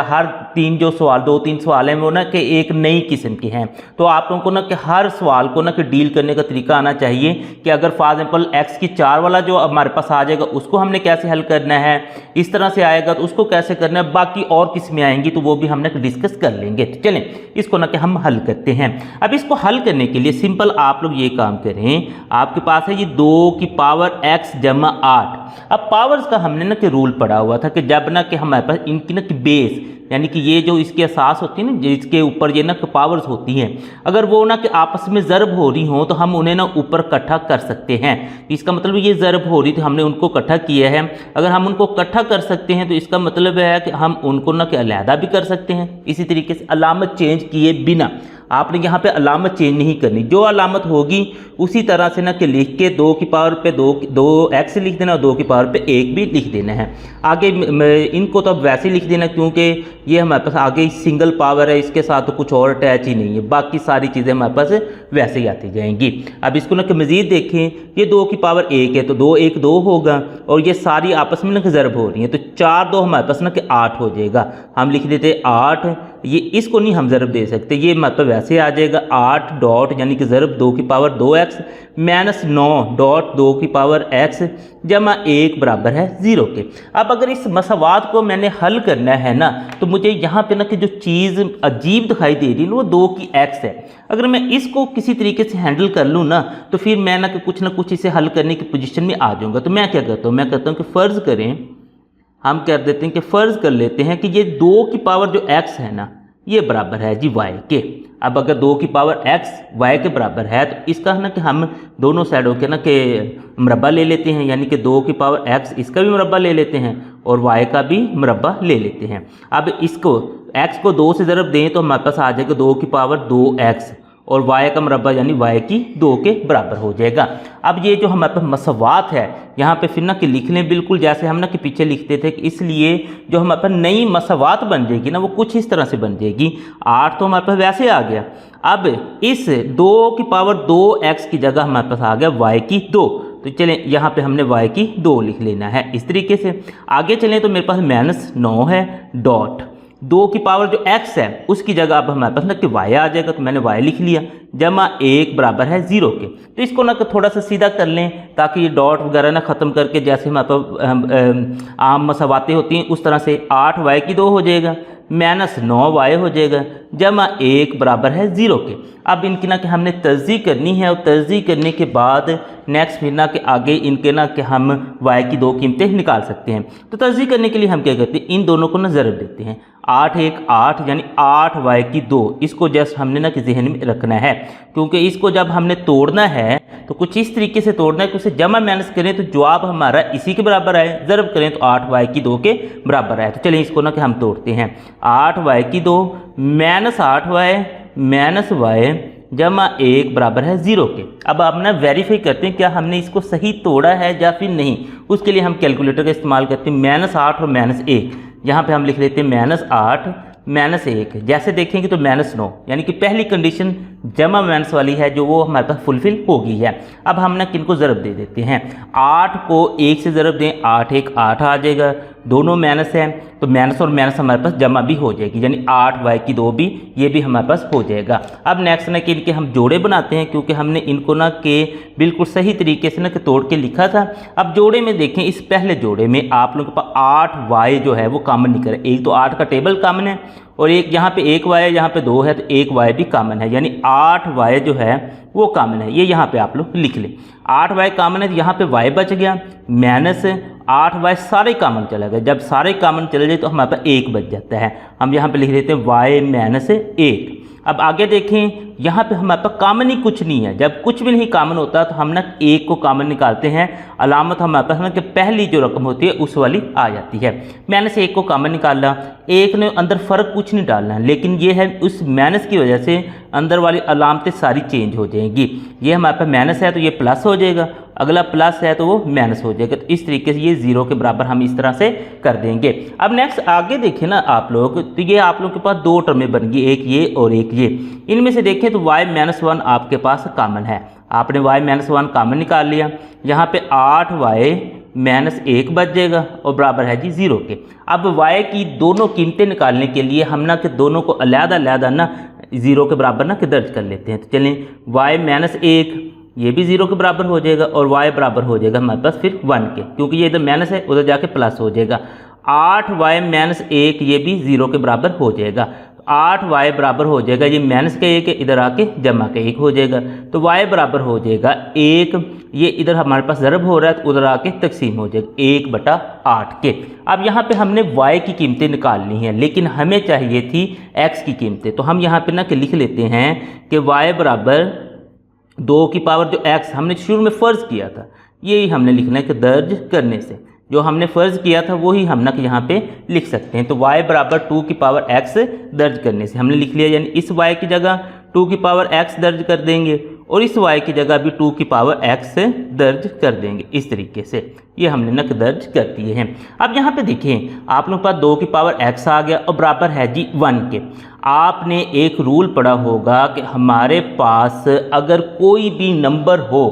हर 3 जो सवाल 2-3 सवाल हैं वो ना कि एक नई किस्म के हैं। तो आप लोगों को ना कि हर सवाल को ना कि डील करने का तरीका आना चाहिए कि अगर फॉर एग्जाम्पल x की 4 वाला जो हमारे पास आ जाएगा उसको हमने कैसे हल करना है, इस तरह से आएगा तो उसको कैसे करना है, बाकी और किस्में आएंगी तो वो भी हम ना डिस्कस कर लेंगे। तो चलें इसको ना कि हम हल करते हैं। अब इसको हल करने के लिए सिंपल आप लोग ये काम करें, आपके पास है ये 2 की पावर x जमा 8। अब पावर्स का हमने ना कि रूल पढ़ा हुआ था कि जब ना कि हमारे पास इनकी ना कि बेस यानी कि ये जो इसकी असास होती है ना जिसके ऊपर ये ना कि पावर्स होती हैं, अगर वो ना कि आपस में ज़रब हो रही हो तो हम उन्हें ना ऊपर इकट्ठा कर सकते हैं। इसका मतलब ये ज़रब हो रही थी, हमने उनको इकट्ठा किया है। अगर हम उनको इकट्ठा कर सकते हैं तो इसका मतलब है कि हम उनको ना कि अलहदा भी कर सकते हैं। इसी तरीके से अलामत चेंज किए बिना आपने यहाँ पे अलामत चेंज नहीं करनी, जो अलामत होगी उसी तरह से ना कि लिख के 2 की पावर पे 2x लिख देना और 2 की पावर पे 1 भी लिख देना है। आगे इनको तो अब वैसे लिख देना क्योंकि ये हमारे पास आगे सिंगल पावर है, इसके साथ तो कुछ और अटैच ही नहीं है, बाकी सारी चीज़ें हमारे पास वैसे ही आती जाएंगी। अब इसको ना कि मज़ीद देखें, ये 2 की पावर 1 है तो 2 1 2 होगा और ये सारी आपस में ना कि ज़रब हो रही है, तो 4 2 हमारे पास ना कि 8 हो जाएगा। हम लिख देते 8, ये इसको नहीं हम ज़रब दे सकते, ये मतलब वैसे आ जाएगा 8 डॉट यानी कि ज़रब 2 की पावर 2x माइनस 9 डॉट 2 की पावर x जमा 1 बराबर है 0 के। अब अगर इस मसावात को मैंने हल करना है ना तो मुझे यहाँ पे ना कि जो चीज़ अजीब दिखाई दे रही है वो 2 की x है। अगर मैं इसको किसी तरीके से हैंडल कर लूँ ना तो फिर मैं ना कि कुछ ना कुछ इसे हल करने की पोजीशन में आ जाऊँगा। तो मैं क्या करता हूँ, मैं कहता हूँ कि फ़र्ज़ करें, हम कर देते हैं कि फ़र्ज़ कर लेते हैं कि ये 2 की पावर जो x है ना ये बराबर है जी y के। अब अगर 2 की पावर x y के बराबर है तो इसका ना कि हम दोनों साइडों के ना कि मुरब्बा ले लेते हैं, यानी कि 2 की पावर x इसका भी मुरब्बा ले लेते हैं और y का भी मुरब्बा ले लेते हैं। अब इसको x को 2 से ज़रब दें तो हमारे पास आ जाएगा 2 की पावर 2x और y का मुरब्बा यानी y की 2 के बराबर हो जाएगा। अब ये जो हमारे पास मसावात है यहाँ पे फिर ना कि लिख लें बिल्कुल जैसे हम ना कि पीछे लिखते थे कि इसलिए जो हमारे पास नई मसावात बन जाएगी ना वो कुछ इस तरह से बन जाएगी। 8 तो हमारे पास वैसे आ गया, अब इस 2 की पावर 2x की जगह हमारे पास आ गया y की 2, तो चलें यहाँ पे हमने y की 2 लिख लेना है। इस तरीके से आगे चलें तो मेरे पास माइनस 9 है डॉट 2 की पावर जो x है उसकी जगह अब हमारे पास ना कि y आ जाएगा, तो मैंने y लिख लिया जमा 1 बराबर है 0 के। तो इसको ना थोड़ा सा सीधा कर लें ताकि ये डॉट वगैरह ना ख़त्म करके जैसे हमारे पास आम मसावातें होती हैं उस तरह से 8y की 2 हो जाएगा माइनस 9y हो जाएगा जमा 1 बराबर है 0 के। अब इनकी ना कि हमने तर्जीह करनी है और तर्जीह करने के बाद नेक्स्ट फिर ना कि आगे इनके ना कि हम y की 2 कीमतें निकाल सकते हैं। तो तर्जीह करने के लिए हम क्या करते हैं, इन दोनों को ना ज़रब देते हैं, 8 1 8 यानी 8y की 2, इसको जस्ट हमने ना कि जहन में रखना है क्योंकि इसको जब हमने तोड़ना है तो कुछ इस तरीके से तोड़ना है कि उसे जमा माइनस करें तो जवाब हमारा इसी के बराबर आए, ज़रब करें तो 8y की 2 के बराबर आए। तो चलिए इसको ना कि हम तोड़ते हैं, 8y की 2 माइनस 8y माइनस y जमा 1 बराबर है 0 के। अब आप ना वेरीफाई करते हैं क्या हमने इसको सही तोड़ा है या फिर नहीं। उसके लिए हम कैलकुलेटर का इस्तेमाल करते हैं, माइनस 8 और माइनस 1, यहाँ पे हम लिख लेते हैं माइनस 8 माइनस 1, जैसे देखेंगे तो माइनस 9 यानी कि पहली कंडीशन जमा माइनस वाली है जो वो हमारे पास फुलफिल हो गई है। अब हम ना किनको ज़रब दे देते हैं, 8 को 1 से ज़रब दें 8 1 8 आ जाएगा, दोनों माइनस है तो माइनस और माइनस हमारे पास जमा भी हो जाएगी, यानी 8y की 2 भी ये भी हमारे पास हो जाएगा। अब नेक्स्ट ना कि इनके हम जोड़े बनाते हैं, क्योंकि हमने इनको ना के बिल्कुल सही तरीके से ना कि तोड़ के लिखा था। अब जोड़े में देखें, इस पहले जोड़े में आप लोगों के पास 8y जो है वो कॉमन निकल रहा है। एक तो 8 का टेबल कॉमन है और एक यहाँ पे 1y है, यहाँ पे 2 है तो 1y भी कॉमन है, यानी 8y जो है वो कॉमन है। ये यहाँ पे आप लोग लिख लें, 8y कॉमन है तो यहाँ पे y बच गया, माइनस 8y सारे कॉमन चला गया। जब सारे कॉमन चले जाए तो हमारे पास 1 बच जाता है। हम यहाँ पे लिख देते हैं y माइनस 1। अब आगे देखें, यहाँ पे हमारे पास कॉमन ही कुछ नहीं है। जब कुछ भी नहीं कॉमन होता तो हम ना 1 को कॉमन निकालते हैं, अलामत हमारे पास ना कि पहली जो रकम होती है उस वाली आ जाती है। माइनस 1 को कॉमन निकालना, 1 ने अंदर फ़र्क कुछ नहीं डालना है, लेकिन ये है उस माइनस की वजह से अंदर वाली अलामतें सारी चेंज हो जाएंगी। ये हमारे पास माइनस है तो ये प्लस हो जाएगा, अगला प्लस है तो वो माइनस हो जाएगा। तो इस तरीके से ये 0 के बराबर हम इस तरह से कर देंगे। अब नेक्स्ट आगे देखें ना आप लोग, तो ये आप लोग के पास 2 टर्में बन गई, एक ये और एक ये। इनमें से देखें तो y माइनस 1 आपके पास कॉमन है, आपने y माइनस 1 कॉमन निकाल लिया। यहाँ पे 8y माइनस 1 बच जाएगा और बराबर है जी 0 के। अब y की दोनों कीमतें निकालने के लिए हम ना कि दोनों को अलग-अलग ना 0 के बराबर ना कि दर्ज कर लेते हैं। तो चलें, y माइनस 1 ये भी 0 के बराबर हो जाएगा और y बराबर हो जाएगा हमारे पास फिर 1 के, क्योंकि ये इधर माइनस है उधर जाके प्लस हो जाएगा। 8y माइनस 1 ये भी 0 के बराबर हो जाएगा, 8y बराबर हो जाएगा ये माइनस का 1 है, इधर आके जमा का 1 हो जाएगा, तो y बराबर हो जाएगा 1। ये इधर हमारे पास ज़रब हो रहा है तो उधर आके तकसीम हो जाएगा 1/8 के। अब यहाँ पे हमने y की कीमतें निकालनी है, लेकिन हमें चाहिए थी x की कीमतें, तो हम यहाँ पे ना कि लिख लेते हैं कि y बराबर 2 की पावर जो x हमने शुरू में फ़र्ज़ किया था, यही हमने लिखना है कि दर्ज करने से जो हमने फ़र्ज़ किया था वही हम ना कि यहाँ पे लिख सकते हैं। तो y बराबर 2 की पावर x दर्ज करने से हमने लिख लिया, यानी इस y की जगह 2 की पावर x दर्ज कर देंगे और इस y की जगह भी 2 की पावर x दर्ज कर देंगे। इस तरीके से ये हमने ना दर्ज कर दिए हैं। अब यहाँ पे देखें, आप लोगों के पास 2 की पावर x आ गया और बराबर है जी 1 के। आपने एक रूल पढ़ा होगा कि हमारे पास अगर कोई भी नंबर हो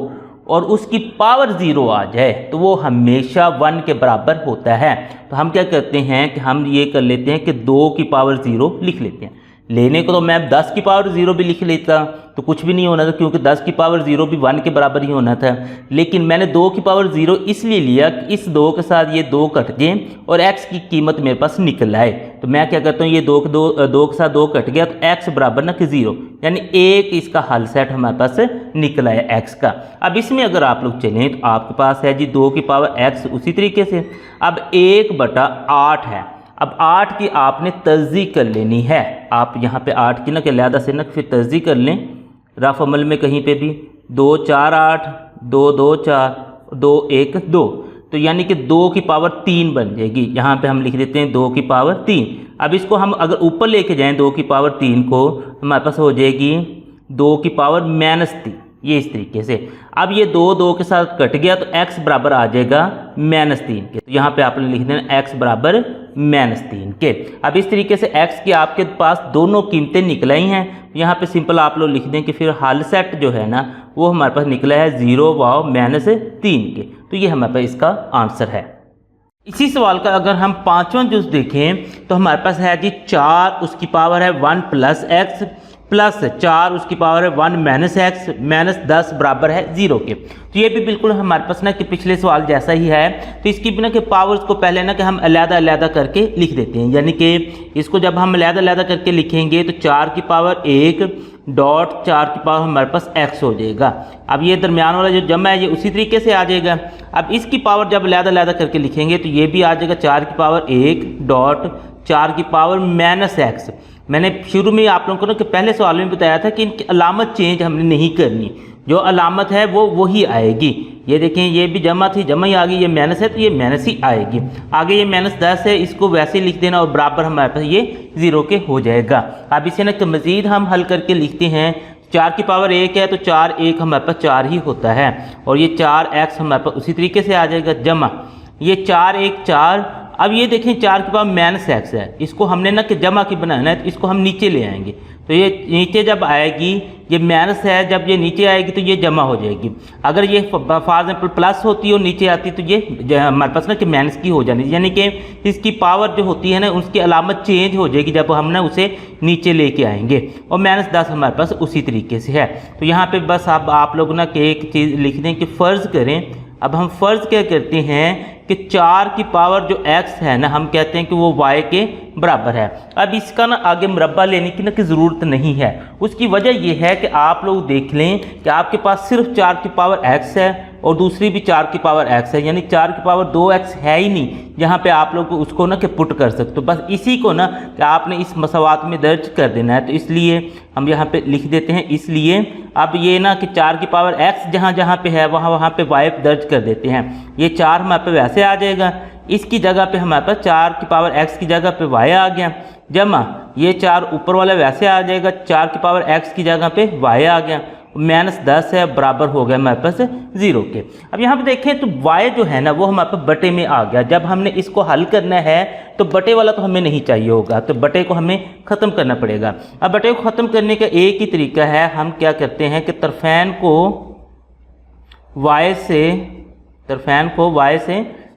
और उसकी पावर 0 आ जाए तो वो हमेशा 1 के बराबर होता है। तो हम क्या करते हैं कि हम ये कर लेते हैं कि 2 की पावर 0 लिख लेते हैं। लेने को तो मैं 10 की पावर 0 भी लिख लेता तो कुछ भी नहीं होना था, क्योंकि 10 की पावर 0 भी 1 के बराबर ही होना था। लेकिन मैंने 2 की पावर 0 इसलिए लिया कि इस 2 के साथ ये 2 कट गए और x की कीमत मेरे पास निकल आए। तो मैं क्या करता हूँ, ये 2 के साथ 2 कट गया तो x बराबर ना कि 0, यानी 1 इसका हल सेट हमारे पास निकल आया x का। अब इसमें अगर आप लोग चलें तो आपके पास है जी 2 की पावर x उसी तरीके से। अब 1/8 है, अब 8 की आपने तस्दीक कर लेनी है। आप यहाँ पे 8 की ना कि लिहाजा से ना फिर तस्दीक कर लें रफ अमल में कहीं पे भी, 2 4 8 2 2 4 2 1 2, तो यानी कि 2 की पावर 3 बन जाएगी। यहाँ पे हम लिख देते हैं 2 की पावर 3। अब इसको हम अगर ऊपर लेके जाएं 2 की पावर 3 को, हमारे पास हो जाएगी 2 की पावर -3, ये इस तरीके से। अब ये 2 के साथ कट गया तो x बराबर आ जाएगा -3 के। तो यहाँ पे आपने लिख देना x बराबर -3 के। अब इस तरीके से x की आपके पास दोनों कीमतें निकल आई हैं। यहाँ पे सिंपल आप लोग लिख दें कि फिर हल सेट जो है ना वो हमारे पास निकला है 0 व -3 के। तो ये हमारे पास इसका आंसर है। इसी सवाल का अगर हम 5वां जुज़ देखें तो हमारे पास है जी 4 उसकी पावर है 1 + x प्लस 4 उसकी पावर है 1 - x -10 बराबर है 0 के। तो ये भी बिल्कुल हमारे पास ना कि पिछले सवाल जैसा ही है। तो इसकी भी ना कि पावर्स को पहले ना कि हम अलग-अलग करके लिख देते हैं, यानी कि इसको जब हम अलग-अलग करके लिखेंगे तो 4 की पावर 1 डॉट 4 की पावर हमारे पास x हो जाएगा। अब ये दरमियान वाला जो जमा है ये उसी तरीके से आ जाएगा। अब इसकी पावर जब अलग-अलग करके लिखेंगे तो ये भी आ जाएगा 4 की पावर 1 डॉट 4 की पावर -x। मैंने शुरू में आप लोगों को ना कि पहले सवाल में बताया था कि इनकी अलामत चेंज हमने नहीं करनी, जो अलामत है वो वही आएगी। ये देखें ये भी जमा थी, जमा ही आ गई, ये माइनस है तो ये माइनस ही आएगी। आगे ये -10 है, इसको वैसे ही लिख देना और बराबर हमारे पास ये 0 के हो जाएगा। अब इसे ना कि मज़ीद हम हल करके लिखते हैं। 4 की पावर 1 है तो 4 1 हमारे पास 4 ही होता है और ये 4x हमारे पास उसी तरीके से आ जाएगा जमा। ये 4 1 4 अब ये देखें 4 की पावर माइनस एक्स है, इसको हमने ना कि जमा की बनाना है, तो इसको हम नीचे ले आएंगे। तो ये नीचे जब आएगी, ये माइनस है, जब ये नीचे आएगी तो ये जमा हो जाएगी। अगर ये फॉर एग्जाम्पल प्लस होती और नीचे आती तो ये हमारे पास ना कि माइनस की हो जानी, यानी कि इसकी पावर जो होती है ना उसकी अलामत चेंज हो जाएगी जब हम ना उसे नीचे लेके आएंगे। और -10 हमारे पास उसी तरीके से है। तो यहाँ पे बस अब आप लोग ना कि एक चीज़ लिख दें कि फ़र्ज़ करें। अब हम फ़र्ज़ क्या करते हैं कि 4 की पावर जो x है ना, हम कहते हैं कि वो y के बराबर है। अब इसका ना आगे मुरब्बा लेने की ना की ज़रूरत नहीं है। उसकी वजह यह है कि आप लोग देख लें कि आपके पास सिर्फ 4 की पावर x है और दूसरी भी 4 की पावर x है, यानी 4 की पावर 2x है ही नहीं जहाँ पे आप लोग उसको ना कि पुट कर सकते हो। बस इसी को ना कि आपने इस मसवात में दर्ज कर देना है। तो इसलिए हम यहाँ पे लिख देते हैं, इसलिए अब ये ना कि 4 की पावर x जहाँ जहाँ पे है वहाँ पे y दर्ज कर देते हैं। ये 4 हमारे पे वैसे आ जाएगा, इसकी जगह पे हमारे पास 4 की पावर x की जगह पे y आ गया, जमा ये 4 ऊपर वाला वैसे आ जाएगा, 4 की पावर x की जगह पे y आ गया, -10 है, बराबर हो गया हमारे पास 0 के। अब यहाँ पे देखें तो y जो है ना वो हमारे पास बटे में आ गया। जब हमने इसको हल करना है तो बटे वाला तो हमें नहीं चाहिए होगा, तो बटे को हमें ख़त्म करना पड़ेगा। अब बटे को ख़त्म करने का एक ही तरीका है, हम क्या करते हैं कि तरफैन को y से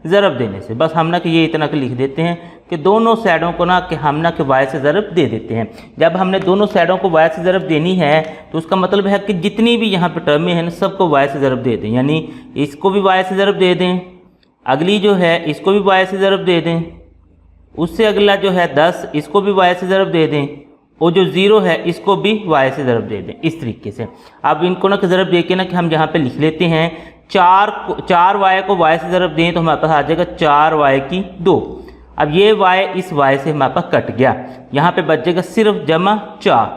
ज़रब देने से, बस हम ना कि ये इतना लिख देते हैं कि दोनों साइडों को ना कि हम ना कि y से ज़रब दे देते हैं। जब हमने दोनों साइडों को y से ज़रब देनी है तो उसका मतलब है कि जितनी भी यहाँ पे टर्में हैं ना सबको y से ज़रब दे दें, यानी इसको भी y से ज़रब दे दें, अगली जो है इसको भी y से ज़रब दे दें, उससे अगला जो है 10 इसको भी y से ज़रब दे दें, और जो 0 है इसको भी y से ज़रब दे दें। इस तरीके से अब इनको ना ज़रब दे के ना कि हम यहाँ पे लिख लेते हैं 4y को y से ज़रब दें तो हमारे पास आ जाएगा 4y की 2। अब ये y इस y से हमारे पास कट गया, यहाँ पे बच जाएगा सिर्फ जमा 4।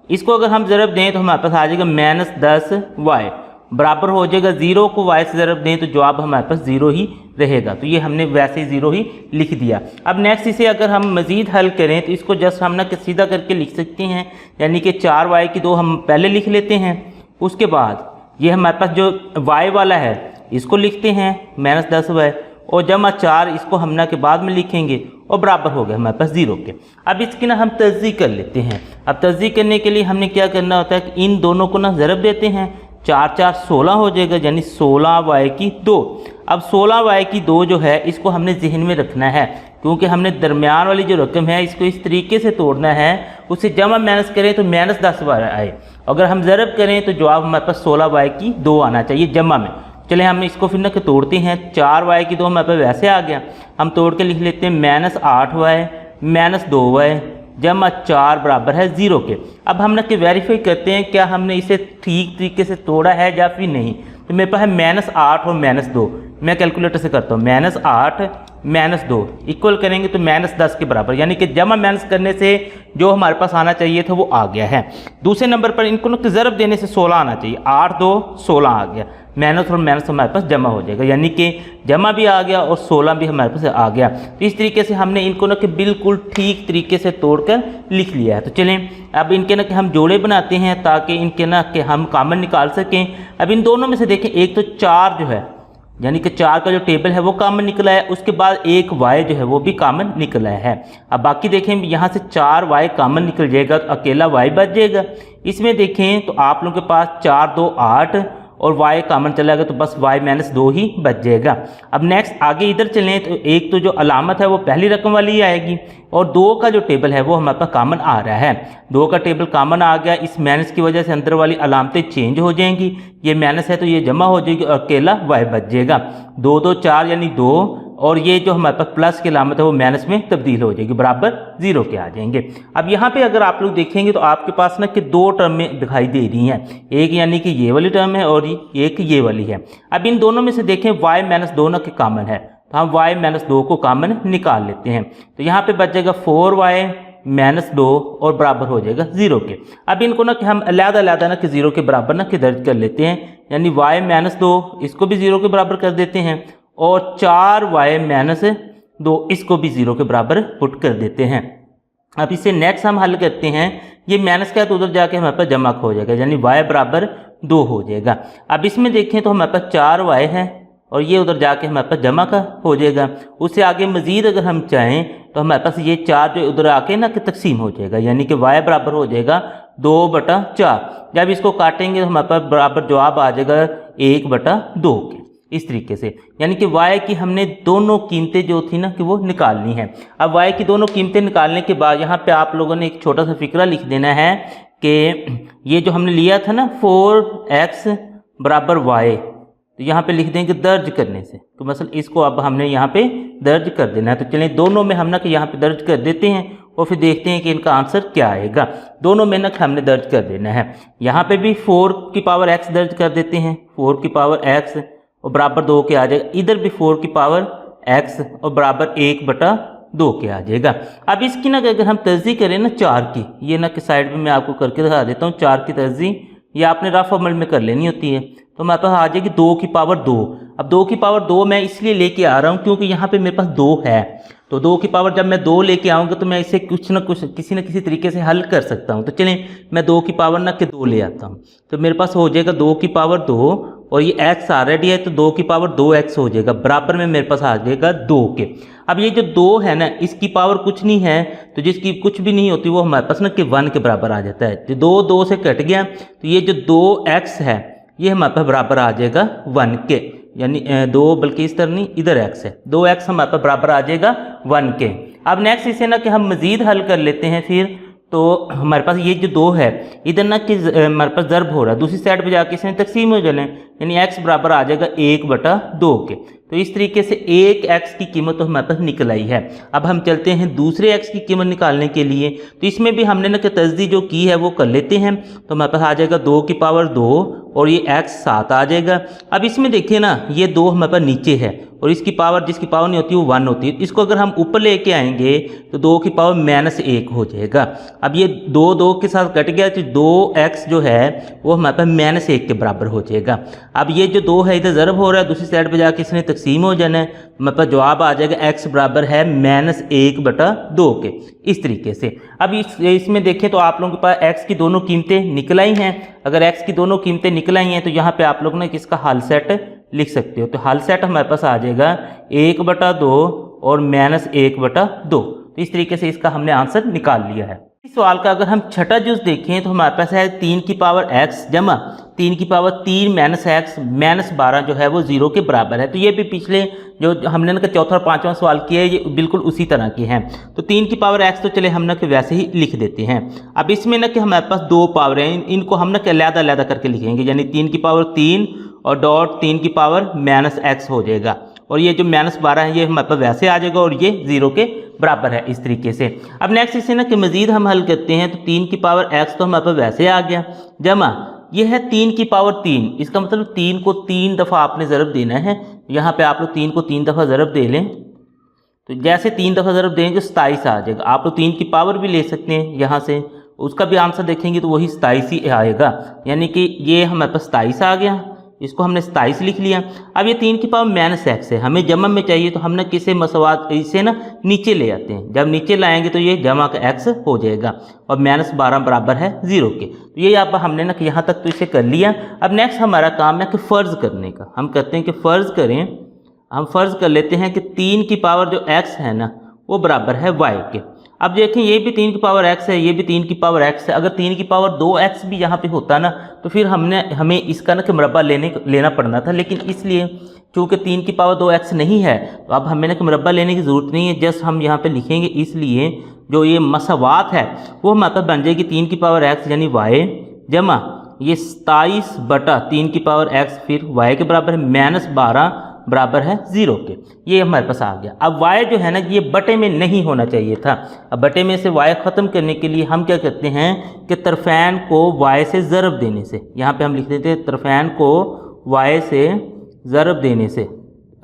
इसको अगर हम ज़रब दें तो हमारे पास आ जाएगा -10y, बराबर हो जाएगा 0 को y से ज़रब दें तो जवाब हमारे पास 0 ही रहेगा। तो ये हमने वैसे ही 0 ही लिख दिया। अब नेक्स्ट इसे अगर हम मज़ीद हल करें तो इसको जस्ट हम ना सीधा करके लिख सकते हैं, यानी कि 4y की 2 हम पहले लिख लेते हैं, उसके बाद ये हमारे पास जो y वाला है इसको लिखते हैं -10y, और जमा 4 इसको हम ना के बाद में लिखेंगे और बराबर हो गया हमारे पास 0 के। अब इसकी ना हम तज़्ज़ी कर लेते हैं। अब तज़्ज़ी करने के लिए हमने क्या करना होता है कि इन दोनों को ना ज़रब देते हैं, 4 4 16 हो जाएगा, यानी 16y की 2। अब 16y की 2 जो है इसको हमने जहन में रखना है, क्योंकि हमने दरमियान वाली जो रकम है इसको इस तरीके से तोड़ना है, उसे जमा माइनस करें तो -10y आए, अगर हम ज़रब करें तो जवाब हमारे पास 16y की 2 आना चाहिए जमा में। चले हम इसको फिर ना तोड़ते हैं, 4y की 2 हमारे पास वैसे आ गया, हम तोड़ के लिख लेते हैं -8y -2y जमा 4 बराबर है 0 के। अब हम ना कि वेरीफाई करते हैं क्या हमने इसे ठीक तरीके से तोड़ा है या फिर नहीं। तो मेरे पास है -8 और -2, मैं कैलकुलेटर से करता हूँ, -8 -2 इक्वल करेंगे तो -10 के बराबर, यानी कि जमा माइनस करने से जो हमारे पास आना चाहिए था वो आ गया है। दूसरे नंबर पर इनको ना ज़रब देने से 16 आना चाहिए, 8 2 16 आ गया, माइनस और माइनस हमारे पास जमा हो जाएगा, यानी कि जमा भी आ गया और 16 भी हमारे पास आ गया। तो इस तरीके से हमने इनको ना कि बिल्कुल ठीक तरीके से तोड़कर लिख लिया है। तो चलें अब इनके ना कि हम जोड़े बनाते हैं ताकि इनके ना कि हम कॉमन निकाल सकें। अब इन दोनों में से देखें, एक तो 4 जो है यानी कि 4 का जो टेबल है वो कॉमन निकला है, उसके बाद एक y जो है वो भी कॉमन निकला है। अब बाकी देखें यहाँ से 4y कॉमन निकल जाएगा तो अकेला y बच जाएगा। इसमें देखें तो आप लोगों के पास 4 2 8 और y कॉमन चला गया तो बस y -2 ही बच जाएगा। अब नेक्स्ट आगे इधर चलें तो एक तो जो अलामत है वो पहली रकम वाली ही आएगी, और 2 का जो टेबल है वो हमारे पास कॉमन आ रहा है। 2 का टेबल कॉमन आ गया, इस माइनस की वजह से अंदर वाली अलामतें चेंज हो जाएंगी, ये माइनस है तो ये जमा हो जाएगी और अकेला y बच जाएगा। 2 2 4 यानी 2, और ये जो हमारे पास प्लस की अलामत है वो माइनस में तब्दील हो जाएगी, बराबर 0 के आ जाएंगे। अब यहाँ पे अगर आप लोग देखेंगे तो आपके पास ना कि 2 टर्में दिखाई दे रही हैं, एक यानी कि ये वाली टर्म है और एक ये वाली है। अब इन दोनों में से देखें y -2 ना कि कॉमन है, तो हम y -2 को कॉमन निकाल लेते हैं। तो यहाँ पे बच जाएगा 4y -2 और बराबर हो जाएगा 0 के। अब इनको ना कि हम अलग-अलग ना कि 0 के बराबर ना कि दर्ज कर लेते हैं, यानी y -2 इसको भी 0 के बराबर कर देते हैं, और 4y -2 इसको भी 0 के बराबर पुट कर देते हैं। अब इसे नेक्स्ट हम हल करते हैं, ये माइनस का तो उधर जाके हमारे पास जमा हो जाएगा, यानी y बराबर 2 हो जाएगा। अब इसमें देखें तो हमारे पास 4y है और ये उधर जाके हमारे पास जमा का हो जाएगा। उससे आगे मज़ीद अगर हम चाहें तो हमारे पास ये 4 जो उधर आके ना कि तकसीम हो जाएगा, यानी कि y बराबर हो जाएगा 2/4। जब इसको काटेंगे तो हमारे पास बराबर जवाब आ जाएगा 1/2 के। इस तरीके से यानी कि y की हमने दोनों कीमतें जो थी ना कि वो निकालनी है। अब y की दोनों कीमतें निकालने के बाद यहाँ पे आप लोगों ने एक छोटा सा फिक्रा लिख देना है कि ये जो हमने लिया था ना 4x बराबर y, तो यहाँ पे लिख देंगे दर्ज करने से। तो मसलन इसको अब हमने यहाँ पे दर्ज कर देना है। तो चलें दोनों में हम ना कि यहाँ पे दर्ज कर देते हैं और फिर देखते हैं कि इनका आंसर क्या आएगा। दोनों में ना हमने दर्ज कर देना है। यहाँ पे भी 4 की पावर x दर्ज कर देते हैं, 4 की पावर x और बराबर 2 के आ जाएगा। इधर भी 4 की पावर x और बराबर 1/2 के आ जाएगा। अब इसकी ना अगर हम तर्जी करें ना 4 की, ये ना कि साइड में मैं आपको करके दिखा देता हूँ। 4 की तर्जी ये आपने रफ अमल में कर लेनी होती है। तो हमारे पास आ जाएगी 2 की पावर 2। अब 2 की पावर 2 मैं इसलिए लेके आ रहा हूँ क्योंकि यहाँ पे मेरे पास 2 है। तो 2 की पावर जब मैं 2 लेके आऊँगा तो मैं इसे कुछ ना कुछ किसी न किसी तरीके से हल कर सकता हूँ। तो चलें मैं 2 की पावर ना कि 2 ले आता हूँ। तो मेरे पास हो जाएगा 2 की पावर 2 और ये x ऑलरेडी है तो 2 की पावर 2x हो जाएगा, बराबर में मेरे पास आ जाएगा 2 के। अब ये जो 2 है ना इसकी पावर कुछ नहीं है, तो जिसकी कुछ भी नहीं होती वो हमारे पास ना कि 1 के बराबर आ जाता है। तो 2 से कट गया तो ये जो 2x है ये हमारे पास बराबर आ जाएगा 1 के, यानी 2 बल्कि इस तरह नहीं इधर x है, 2x हमारे पास बराबर आ जाएगा 1 के। अब नेक्स्ट इसे ना कि हम मज़ीद हल कर लेते हैं फिर। तो हमारे पास ये जो 2 है इधर ना कि हमारे पास ज़र्ब हो रहा है, दूसरी साइड पे जाके इसमें तकसीम हो जाना है, यानी x बराबर आ जाएगा 1/2 के। तो इस तरीके से एक x की कीमत तो हमारे पास निकल आई है। अब हम चलते हैं दूसरे x की कीमत निकालने के लिए। तो इसमें भी हमने ना कि तजदी जो की है वो कर लेते हैं। तो हमारे पास आ जाएगा 2 की पावर 2 और ये x 7 आ जाएगा। अब इसमें देखिए ना ये 2 हमारे पास नीचे है और इसकी पावर जिसकी पावर नहीं होती वो 1 होती है। इसको अगर हम ऊपर लेके आएंगे तो 2 की पावर -1 हो जाएगा। अब ये 2 के साथ कट गया तो 2x जो है वो हमारे पास -1 के बराबर हो जाएगा। अब ये जो 2 है इधर ज़रब हो रहा है, दूसरी साइड पे जाके इसने तकसीम हो जाना है। हमारे पास जवाब आ जाएगा x बराबर है -1/2 के। इस तरीके से अब इसमें देखें तो आप लोगों के पास x की दोनों कीमतें निकल आई हैं। अगर x की दोनों कीमतें निकल आई हैं तो यहाँ पे आप लोग ना किसका हल सेट लिख सकते हो। तो हल सेट हमारे पास आ जाएगा 1/2 और -1/2। तो इस तरीके से इसका हमने आंसर निकाल लिया है। इस सवाल का अगर हम छठा जुज़ देखें तो हमारे पास है 3 की पावर x जमा 3 की पावर 3 -x -12 जो है वो 0 के बराबर है। तो ये भी पिछले जो हमने ना चौथा और पांचवा सवाल किया है ये बिल्कुल उसी तरह के हैं। तो 3 की पावर x तो चले हम ना कि वैसे ही लिख देते हैं। अब इसमें ना कि हमारे पास 2 पावर हैं, इनको हम ना कि अलग-अलग करके लिखेंगे, यानी 3 की पावर 3 और डॉट 3 की पावर -x हो जाएगा और ये जो -12 है ये हमारे पास वैसे आ जाएगा और ये 0 के बराबर है। इस तरीके से अब नेक्स्ट इसे ना कि मज़ीद हम हल करते हैं। तो 3 की पावर x तो हमारे पास वैसे आ गया जमा ये है 3 की पावर 3, इसका मतलब 3 को 3 दफ़ा आपने ज़रब देना है। यहाँ पे आप लोग 3 को 3 दफ़ा ज़रब दे लें तो जैसे 3 दफ़ा ज़रब देंगे 27 आ जाएगा। आप लोग 3 की पावर भी ले सकते हैं यहाँ से, उसका भी आंसर देखेंगे तो वही 27 ही आएगा, यानी कि ये हमारे पास 27 आ गया, इसको हमने 27 लिख लिया। अब ये 3 की पावर -x है, हमें जमा में चाहिए तो हम ना किसे मसवात इसे ना नीचे ले आते हैं। जब नीचे लाएंगे तो ये जमा का x हो जाएगा और -12 बराबर है 0 के। तो ये अब हमने ना कि यहाँ तक तो इसे कर लिया। अब नेक्स्ट हमारा काम है कि फ़र्ज़ करने का। हम कहते हैं कि फ़र्ज़ करें, हम फ़र्ज़ कर लेते हैं कि 3 की पावर जो x है ना वो बराबर है y के। अब देखें ये भी 3 की पावर x है, ये भी 3 की पावर x है। अगर 3 की पावर 2x भी यहाँ पे होता ना तो फिर हमें इसका ना कि मुरब्बा लेना पड़ना था, लेकिन इसलिए चूँकि 3 की पावर 2x नहीं है तो अब हमें ना कि मुरब्बा लेने की ज़रूरत नहीं है, जस्ट हम यहाँ पे लिखेंगे। इसलिए जो ये मसावात है वो हमारे पास बन जाएगी 3 की पावर x यानी y जमा ये 27/3 की पावर x फिर y के बराबर है -12 बराबर है 0 के। ये हमारे पास आ गया। अब y जो है ना ये बटे में नहीं होना चाहिए था। अब बटे में से y ख़त्म करने के लिए हम क्या करते हैं कि तरफ़ैन को y से ज़रब देने से, यहाँ पे हम लिख देते हैं तरफ़ैन को y से ज़रब देने से,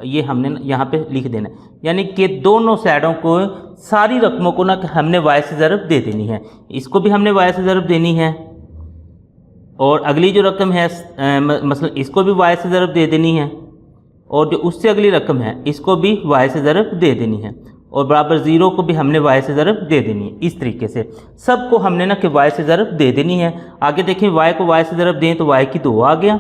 ये हमने यहाँ पे लिख देना है, यानी कि दोनों साइडों को सारी रकमों को ना हमने y से ज़रब दे देनी है। इसको भी हमने y से ज़रब देनी है और अगली जो रकम है मसलन इसको भी y से ज़रब दे देनी है और जो उससे अगली रकम है इसको भी y से ज़रब दे देनी है और बराबर 0 को भी हमने y से ज़रब दे देनी है। इस तरीके से सबको हमने ना कि y से ज़रब दे देनी है। आगे देखें y को y से ज़रब दें तो y की 2 आ गया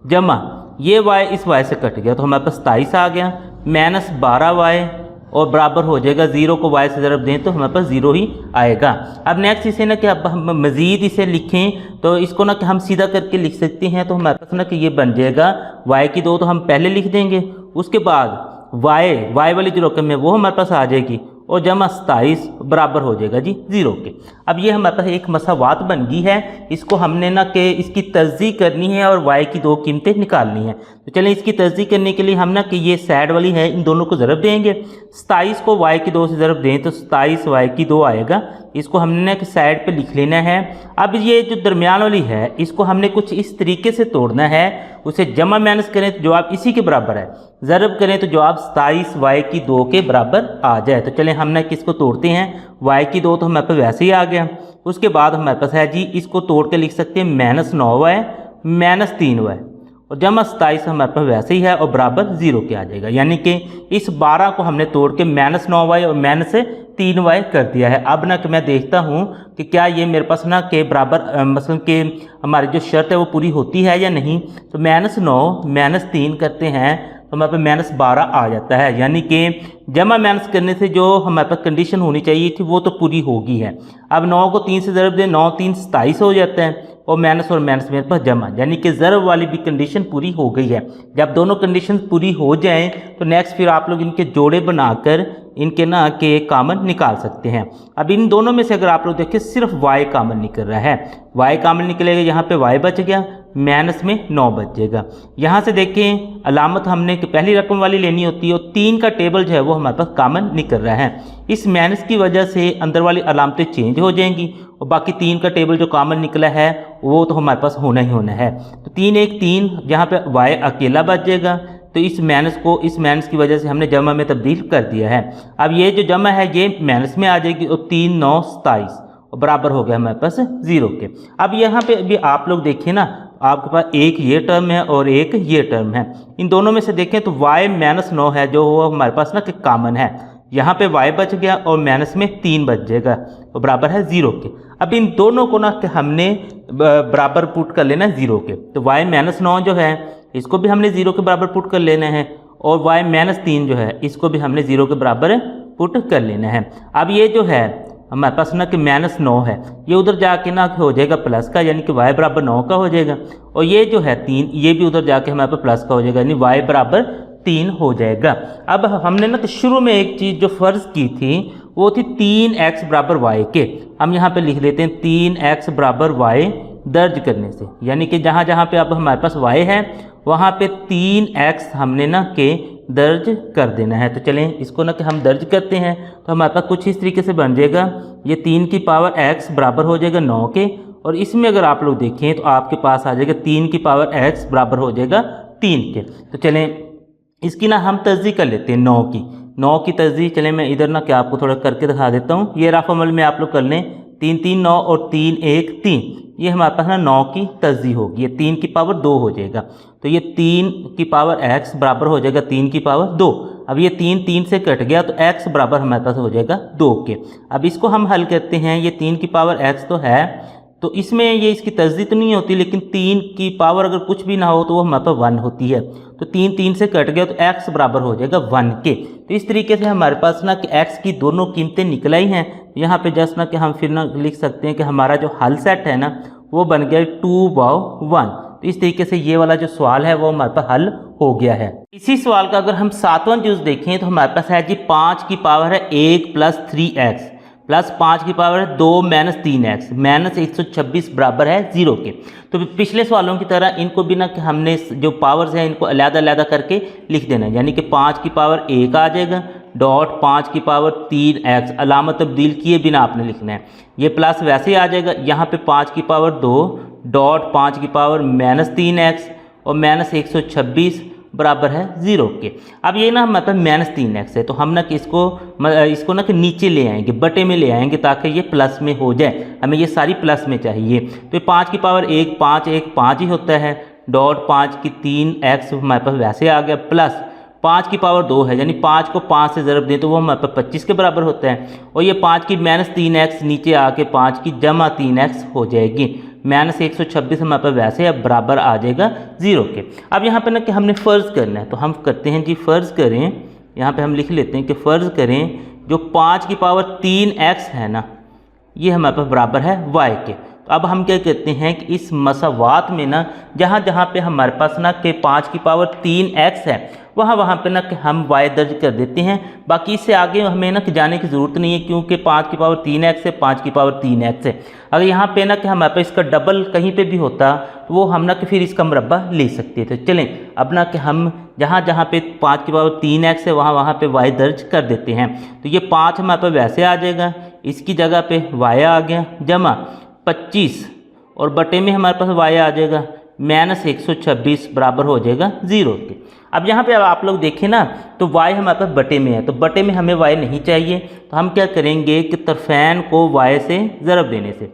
जमा ये y इस y से कट गया तो हमारे पास 27 आ गया, माइनस 12y और बराबर हो जाएगा 0 को y से ज़रब दें तो हमारे पास 0 ही आएगा। अब नेक्स्ट इसे ना कि अब हम मज़ीद इसे लिखें तो इसको ना कि हम सीधा करके लिख सकते हैं। तो हमारे पास ना कि ये बन जाएगा y की 2 तो हम पहले लिख देंगे, उसके बाद y वाली जो रकम है वो हमारे पास आ जाएगी और जमा 27 बराबर हो जाएगा जी 0 के। अब ये हमारे पास एक मसावात बन गई है, इसको हमने ना कि इसकी तस्दीक करनी है और y की 2 कीमतें निकालनी है। तो चलें इसकी तस्दीक करने के लिए हम ना कि ये साइड वाली है इन दोनों को ज़रब देंगे, 27 को y की 2 से ज़रब दें तो 27 y की 2 आएगा, इसको हमने कि साइड पे लिख लेना है। अब ये जो दरमियान वाली है इसको हमने कुछ इस तरीके से तोड़ना है, उसे जमा माइनस करें तो जवाब इसी के बराबर है, ज़रब करें तो जवाब 27 y की 2 के बराबर आ जाए। तो चलें हमने किसको तोड़ते हैं, y की 2 तो हमारे पास वैसे ही आ गया, उसके बाद हमारे पास है जी इसको तोड़ के लिख सकते हैं माइनस 9y माइनस 3y और जमा 27 हमारे पास वैसे ही है और बराबर 0 के आ जाएगा। यानी कि इस 12 को हमने तोड़ के माइनस 9y और माइनस 3y कर दिया है। अब ना कि मैं देखता हूँ कि क्या ये मेरे पास ना के बराबर मसलन के हमारी जो शर्त है वो पूरी होती है या नहीं। तो माइनस 9 माइनस 3 करते हैं तो हमारे पास माइनस 12 आ जाता है, यानी कि जमा माइनस करने से जो हमारे पास कंडीशन होनी चाहिए थी वो तो पूरी होगी है। अब 9 को 3 से ज़रब दें, 9 3 27 हो जाता है और माइनस मेरे पास जमा, यानी कि ज़रब वाली भी कंडीशन पूरी हो गई है। जब दोनों कंडीशन पूरी हो जाएं तो नेक्स्ट फिर आप लोग इनके जोड़े बनाकर इनके ना के कामन निकाल सकते हैं। अब इन दोनों में से अगर आप लोग देखें सिर्फ y कामन निकल रहा है, y कामन निकलेगा, यहाँ पे y बच गया, माइनस में 9 बच जाएगा। यहाँ से देखें अलामत हमने कि पहली रकम वाली लेनी होती है और 3 का टेबल जो है वो हमारे पास कामन निकल रहा है, इस माइनस की वजह से अंदर वाली अलामतें चेंज हो जाएंगी और बाकी 3 का टेबल जो कामन निकला है वो तो हमारे पास होना ही होना है। तो 3 1 3, यहाँ पे y अकेला बच जाएगा, तो इस माइनस को इस माइनस की वजह से हमने जमा में तब्दील कर दिया है। अब ये जो जमा है ये माइनस में आ जाएगी और 3 9 27 और बराबर हो गया हमारे पास 0 के। अब यहाँ पे भी आप लोग देखिए ना, आपके पास एक ये टर्म है और एक ये टर्म है, इन दोनों में से देखें तो y माइनस 9 है जो वो हमारे पास ना कि कामन है, यहाँ पे y बच गया और माइनस में 3 बच जाएगा और बराबर है 0 के। अब इन दोनों को ना कि हमने बराबर पुट कर लेना है 0 के, तो y माइनस 9 जो है इसको भी हमने 0 के बराबर पुट कर लेना है और y माइनस 3 जो है इसको भी हमने 0 के बराबर पुट कर लेना है। अब ये जो है हमारे पास ना कि माइनस 9 है ये उधर जाके ना हो जाएगा प्लस का, यानी कि y बराबर 9 का हो जाएगा और ये जो है 3 ये भी उधर जाके हमारे पास प्लस का हो जाएगा, यानी y बराबर 3 हो जाएगा। अब हमने ना तो शुरू में एक चीज़ जो फ़र्ज़ की थी वो थी 3x बराबर y के, हम यहाँ पे लिख देते हैं 3x बराबर y दर्ज करने से, यानी कि जहाँ जहाँ पे अब हमारे पास y है वहाँ पे 3x हमने ना के दर्ज कर देना है। तो चलें इसको ना कि हम दर्ज करते हैं तो हमारे पास कुछ इस तरीके से बन जाएगा, ये 3 की पावर x बराबर हो जाएगा 9 के और इसमें अगर आप लोग देखें तो आपके पास आ जाएगा 3 की पावर x बराबर हो जाएगा 3 के। तो चलें इसकी ना हम तस्दीक कर लेते हैं 9 की तस्दीक। चलें मैं इधर ना क्या आपको थोड़ा करके दिखा देता हूँ, ये रफ अमल में आप लोग कर लें 3 3 9 और 3 1 3, ये हमारे पास ना 9 की तस्दीक होगी, ये 3 की पावर 2 हो जाएगा, तो ये 3 की पावर x बराबर हो जाएगा 3 की पावर 2। अब ये 3 3 से कट गया तो x बराबर हमारे पास हो जाएगा 2 के। अब इसको हम हल करते हैं, ये 3 की पावर x तो है तो इसमें ये इसकी तस्दीक तो नहीं होती, लेकिन 3 की पावर अगर कुछ भी ना हो तो वो हमारे पास 1 होती है, तो 3 3 से कट गया तो x बराबर हो जाएगा 1 के। तो इस तरीके से हमारे पास ना कि x की दोनों कीमतें निकल आई हैं। यहाँ पे जस्ट ना कि हम फिर ना लिख सकते हैं कि हमारा जो हल सेट है ना वो बन गया 2/1। तो इस तरीके से ये वाला जो सवाल है वो हमारे पास हल हो गया है। इसी सवाल का अगर हम 7वां जुज़ देखें तो हमारे पास है जी 5 की पावर है 1 प्लस 3x प्लस 5 की पावर है 2 माइनस 3x माइनस 126 बराबर है 0 के। तो पिछले सवालों की तरह इनको भी ना कि हमने जो पावर्स हैं इनको अलग-अलग करके लिख देना है, यानी कि 5 की पावर 1 आ जाएगा डॉट 5 की पावर 3x, अलामत तब्दील किए बिना आपने लिखना है, ये प्लस वैसे ही आ जाएगा, यहाँ पे 5 की पावर 2 डॉट 5 की पावर माइनस 3x और माइनस 126 बराबर है 0 के। अब ये ना मतलब माइनस 3x है तो हम ना कि इसको ना कि नीचे ले आएंगे, बटे में ले आएंगे ताकि ये प्लस में हो जाए, हमें ये सारी प्लस में चाहिए। तो ये 5 की पावर 1 5 ही होता है डॉट 5 की 3x हमारे पास वैसे आ गया, प्लस 5 की पावर 2 है, यानी 5 को 5 से ज़रब दें तो वो हमारे पास 25 के बराबर होता है और ये 5 की माइनस 3x नीचे आके 5 की जमा 3x हो जाएगी। -126 हमारे पास वैसे अब बराबर आ जाएगा 0 के। अब यहाँ पे ना कि हमने फ़र्ज़ करना है, तो हम करते हैं जी, फ़र्ज़ करें, यहाँ पे हम लिख लेते हैं कि फ़र्ज़ करें जो 5 की पावर 3x है ना, ये हमारे पास बराबर है y के। तो अब हम क्या करते हैं कि इस मसावात में ना जहाँ जहाँ पे हमारे पास ना कि 5 की पावर 3x है वहाँ पे ना कि हम y दर्ज कर देते हैं। बाकी इससे आगे हमें ना कि जाने की ज़रूरत नहीं है, क्योंकि 5 की पावर 3x है, 5 की पावर 3x है। अगर यहाँ पे ना कि हमारे पास इसका डबल कहीं पे भी होता तो वो हम ना कि फिर इसका मुरब्बा ले सकते थे। चलें अब ना कि हम जहाँ जहाँ पे 5 की पावर 3x है वहाँ पे y दर्ज कर देते हैं। तो ये 5 हमारे पास वैसे आ जाएगा, इसकी जगह पे y आ गया, जमा 25 और बटे में हमारे पास y आ जाएगा -126 बराबर हो जाएगा 0 के। अब यहाँ पे अब आप लोग देखें ना तो y हमारे पास बटे में है, तो बटे में हमें y नहीं चाहिए, तो हम क्या करेंगे कि तरफ़ैन को y से ज़रब देने से,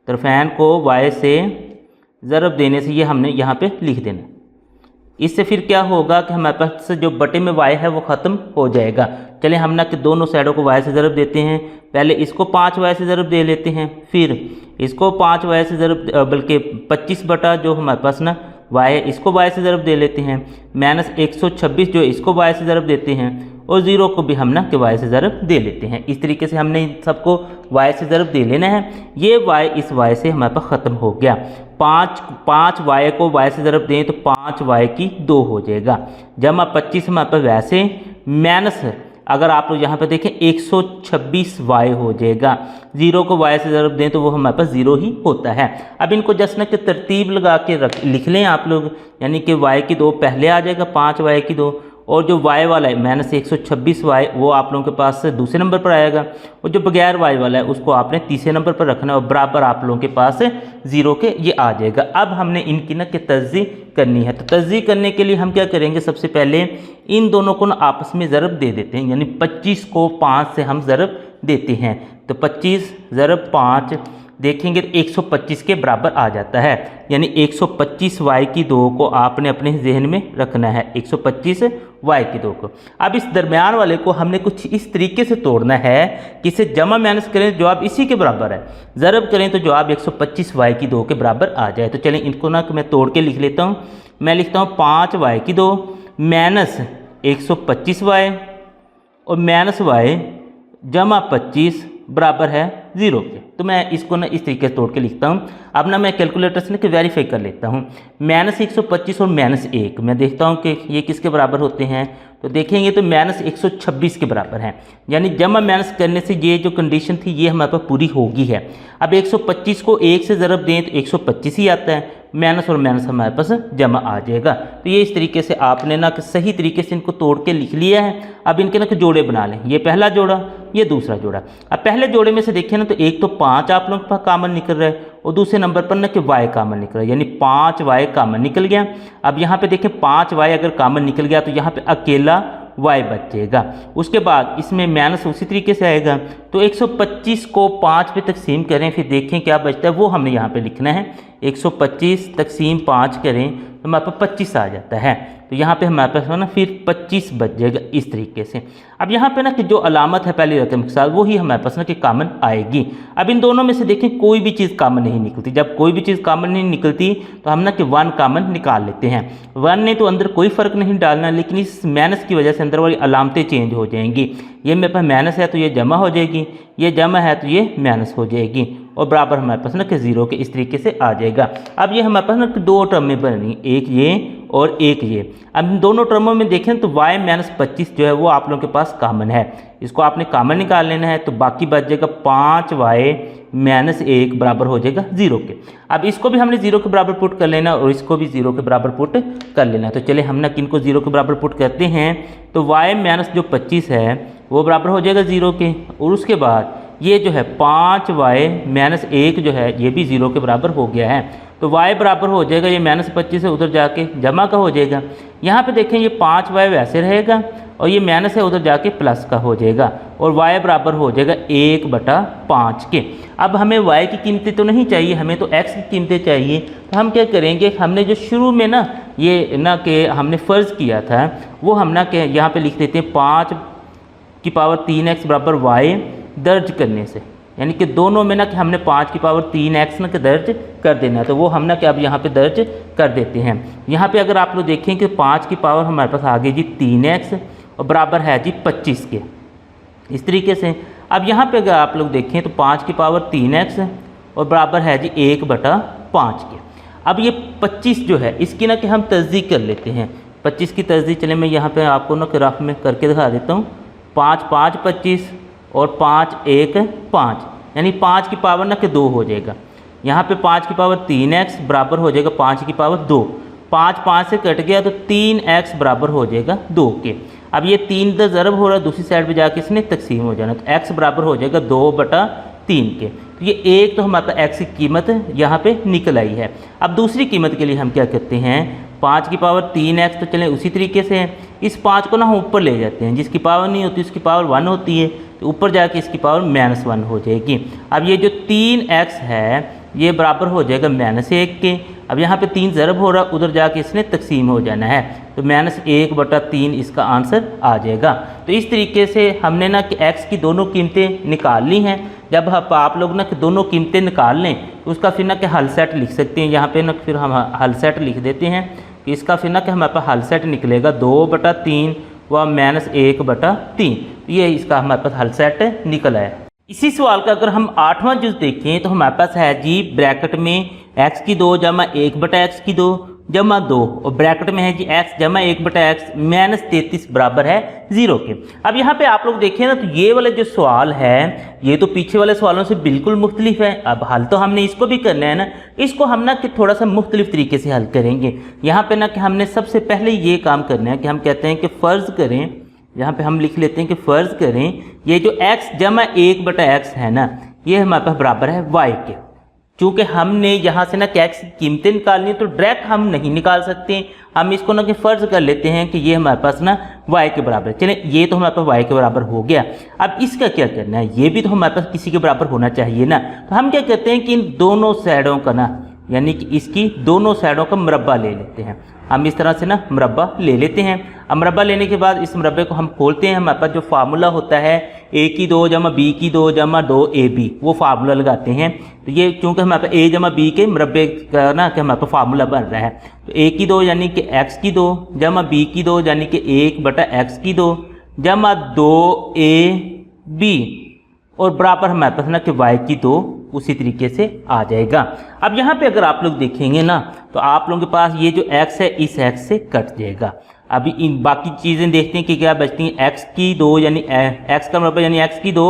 तरफ़ैन को y से ज़रब देने से ये हमने यहाँ पे लिख देना। इससे फिर क्या होगा कि हमारे पास जो बटे में y है वो ख़त्म हो जाएगा। चलें हम ना कि दोनों साइडों को y से ज़रब देते हैं। पहले इसको 5y से ज़रब दे लेते हैं, फिर इसको 5y से ज़रब बल्कि 25 बटा जो हमारे पास ना y है इसको y से ज़रब दे लेते हैं, -126 जो इसको y से ज़रब देते हैं और 0 को भी हम ना कि y से ज़रब दे लेते हैं। इस तरीके से हमने सबको y से ज़रब दे लेना है। ये y इस y से हमारे पास ख़त्म हो गया। 5y को y से ज़रब दें तो 5y की 2 हो जाएगा, जमा 25 हमारे पास वैसे माइनस अगर आप लोग यहाँ पर देखें 126y हो जाएगा। 0 को y से ज़रब दें तो वो हमारे पास 0 ही होता है। अब इनको जस्ट ना कि तरतीब लगा के लिख लें आप लोग, यानी कि y की 2 पहले आ जाएगा, 5y की 2, और जो y वाला है -126y वो आप लोगों के पास दूसरे नंबर पर आएगा, और जो बगैर y वाला है उसको आपने तीसरे नंबर पर रखना है और बराबर आप लोगों के पास 0 के ये आ जाएगा। अब हमने इनकी ना कि तज़्ज़ी करनी है, तो तज़्ज़ी करने के लिए हम क्या करेंगे, सबसे पहले इन दोनों को ना आपस में ज़रब दे देते हैं, यानी 25 को 5 से हम ज़रब देते हैं। तो 25 ज़रब 5 देखेंगे तो 125 के बराबर आ जाता है, यानी 125y की 2 को आपने अपने जहन में रखना है, 125y की 2 को। अब इस दरमियान वाले को हमने कुछ इस तरीके से तोड़ना है कि इसे जमा माइनस करें तो जवाब इसी के बराबर है, ज़रब करें तो जवाब 125y की 2 के बराबर आ जाए। तो चलें इनको ना मैं तोड़ के लिख लेता हूँ। मैं लिखता हूँ 5y की 2 माइनस 125y और माइनस y जमा 25 बराबर है 0 के। तो मैं इसको ना इस तरीके से तोड़ के लिखता हूँ। अब ना मैं कैलकुलेटर से ना वेरीफाई कर लेता हूँ, -125 और -1 मैं देखता हूँ कि ये किसके बराबर होते हैं। तो देखेंगे तो -126 के बराबर हैं, यानी जमा माइनस करने से ये जो कंडीशन थी ये हमारे पास पूरी होगी है। अब 125 को 1 से ज़रब दें तो 125 ही आता है, माइनस और माइनस हमारे पास जमा आ जाएगा। तो ये इस तरीके से आपने ना कि सही तरीके से इनको तोड़ के लिख लिया है। अब इनके ना कि जोड़े बना लें, ये पहला जोड़ा ये दूसरा जोड़ा। अब पहले जोड़े में से देखिए ना तो एक तो 5 आप लोगों के पास कामन निकल रहा है और दूसरे नंबर पर ना कि y कामन निकल रहा है, यानी 5y कामन निकल गया। अब यहाँ पे देखें 5y अगर कामन निकल गया तो यहाँ पे अकेला y बचेगा। उसके बाद इसमें माइनस उसी तरीके से आएगा, तो 125 को 5 पे तकसीम करें, फिर देखें क्या बचता है वो हमने यहाँ पे लिखना है। 125 तकसीम 5 करें तो हमारे पास 25 आ जाता है, तो यहाँ पे हमारे पास है ना फिर 25 बच जाएगा इस तरीके से। अब यहाँ पे ना कि जो अलामत है पहली रकम के साथ वही हमारे पास ना कि कामन आएगी। अब इन दोनों में से देखें कोई भी चीज़ कामन नहीं निकलती। जब कोई भी चीज़ कामन नहीं निकलती तो हम ना कि 1 कामन निकाल लेते हैं। 1 ने तो अंदर कोई फ़र्क नहीं डालना, लेकिन इस माइनस की वजह से अंदर वाली अलामतें चेंज हो जाएंगी। ये मेरे पास माइनस है तो ये जमा हो जाएगी, ये जमा है तो ये माइनस हो जाएगी और बराबर हमारे पास ना कि 0 के इस तरीके से आ जाएगा। अब ये हमारे पास ना कि 2 टर्म में बनी, एक ये और एक ये। अब इन दोनों टर्मों में देखें तो y माइनस 25 जो है वो आप लोगों के पास कामन है, इसको आपने कामन निकाल लेना है। तो बाकी बच जाएगा 5y माइनस 1 बराबर हो जाएगा 0 के। अब इसको भी हमने 0 के बराबर पुट कर लेना और इसको भी 0 के बराबर पुट कर लेना। तो चले हम ना किनको 0 के बराबर पुट करते हैं, तो y माइनस जो 25 है वो बराबर हो जाएगा 0 के, और उसके बाद ये जो है 5y माइनस 1 जो है ये भी 0 के बराबर हो गया है। तो y बराबर हो जाएगा ये माइनस 25 से उधर जाके जमा का हो जाएगा। यहाँ पे देखें ये 5y वैसे रहेगा और ये माइनस है उधर जाके प्लस का हो जाएगा और y बराबर हो जाएगा 1/5 के। अब हमें y की कीमतें तो नहीं चाहिए, हमें तो x की कीमतें चाहिए। तो हम क्या करेंगे, हमने जो शुरू में ना ये ना कि हमने फ़र्ज़ किया था वो हम ना कि यहाँ पे लिख देते हैं 5 की पावर 3x बराबर y दर्ज करने से। यानी कि दोनों में ना कि हमने 5 की पावर 3x ना कि दर्ज कर देना है, तो वो हम ना कि अब यहाँ पे दर्ज कर देते हैं। यहाँ पे अगर आप लोग देखें कि 5 की पावर हमारे पास आ गई जी 3x और बराबर है जी 25 के, इस तरीके से। अब यहाँ पे अगर आप लोग देखें तो 5 की पावर 3x और बराबर है जी 1/5 के। अब ये 25 जो है इसकी ना कि हम तस्दीक कर लेते हैं। 25 की तस्दीक चले मैं यहाँ पे आपको ना रफ में करके दिखा देता हूँ। 5 5 25 और 5 1 5, यानी 5 की पावर ना कि 2 हो जाएगा। यहाँ पे 5 की पावर 3x बराबर हो जाएगा 5 की पावर 2। 5 5 से कट गया तो 3x बराबर हो जाएगा 2 के। अब ये 3 इधर ज़रब हो रहा है, दूसरी साइड पे जाके इसने तकसीम हो जाना, तो x बराबर हो जाएगा 2/3 के। तो ये एक तो हमारे पास x की कीमत यहाँ पे निकल आई है। अब दूसरी कीमत के लिए हम क्या करते हैं, 5 की पावर 3x तो चलें उसी तरीके से इस 5 को ना हम ऊपर ले जाते हैं, जिसकी पावर नहीं होती उसकी पावर 1 होती है, तो ऊपर जाके इसकी पावर -1 हो जाएगी। अब ये जो 3x है ये बराबर हो जाएगा -1 के। अब यहाँ पे 3 ज़रब हो रहा, उधर जाके इसने तकसीम हो जाना है, तो -1/3 इसका आंसर आ जाएगा। तो इस तरीके से हमने ना कि x की दोनों कीमतें निकाल ली हैं। जब आप लोग ना कि दोनों कीमतें निकाल लें तो उसका फिर ना कि हल सेट लिख सकते हैं। यहाँ पे ना फिर हम हल सेट लिख देते हैं कि इसका फिर ना कि हमारे पास हल सेट निकलेगा 2/3 व -1/3। ये इसका हमारे पास हल सेट निकल आया। इसी सवाल का अगर हम 8वां जुज़ देखें तो हमारे पास है जी ब्रैकेट में x की 2 जमा 1/x की 2 जमा 2 और ब्रैकेट में है जी x जमा 1/x -33 बराबर है 0 के। अब यहाँ पे आप लोग देखें ना तो ये वाला जो सवाल है ये तो पीछे वाले सवालों से बिल्कुल मुख्तलिफ है। अब हल तो हमने इसको भी करना है ना, इसको हम ना कि थोड़ा सा मुख्तलिफ तरीके से हल करेंगे। यहाँ पे ना कि हमने सबसे पहले ये काम करना है कि हम कहते हैं कि फ़र्ज़ करें, यहाँ पे हम लिख लेते हैं कि फ़र्ज़ करें ये जो x जमा 1/x है ना ये हमारे पास बराबर है y के। चूँकि हमने यहाँ से ना कि x की कीमतें निकालनी है तो डायरेक्ट हम नहीं निकाल सकते, हम इसको ना कि फ़र्ज़ कर लेते हैं कि ये हमारे पास ना y के बराबर है। चलें ये तो हमारे पास y के बराबर हो गया। अब इसका क्या करना है, ये भी तो हमारे पास किसी के बराबर होना चाहिए ना। तो हम क्या करते हैं कि इन दोनों साइडों का ना यानी कि इसकी दोनों साइडों का मुरब्बा ले लेते हैं। हम इस तरह से ना मुरब्बा ले लेते हैं। अब मुरब्बा लेने के बाद इस मुरब्बे को हम खोलते हैं। हमारे पास जो फार्मूला होता है a की 2 जमा b की 2 जमा 2ab, वो फार्मूला लगाते हैं। तो ये चूँकि हमारे पास a जमा b के मुरब्बे का ना कि हमारे पास फार्मूला बन रहा है, तो a की 2 यानी कि x की 2 जमा b की 2 यानी कि 1/x की 2 जमा 2ab और बराबर हमारे पास ना कि y की 2 उसी तरीके से आ जाएगा। अब यहाँ पे अगर आप लोग देखेंगे ना तो आप लोगों के पास ये जो x है इस x से कट जाएगा। अभी इन बाकी चीज़ें देखते हैं कि क्या बचती हैं। x की 2 यानी x का मुरब्बा यानी x की 2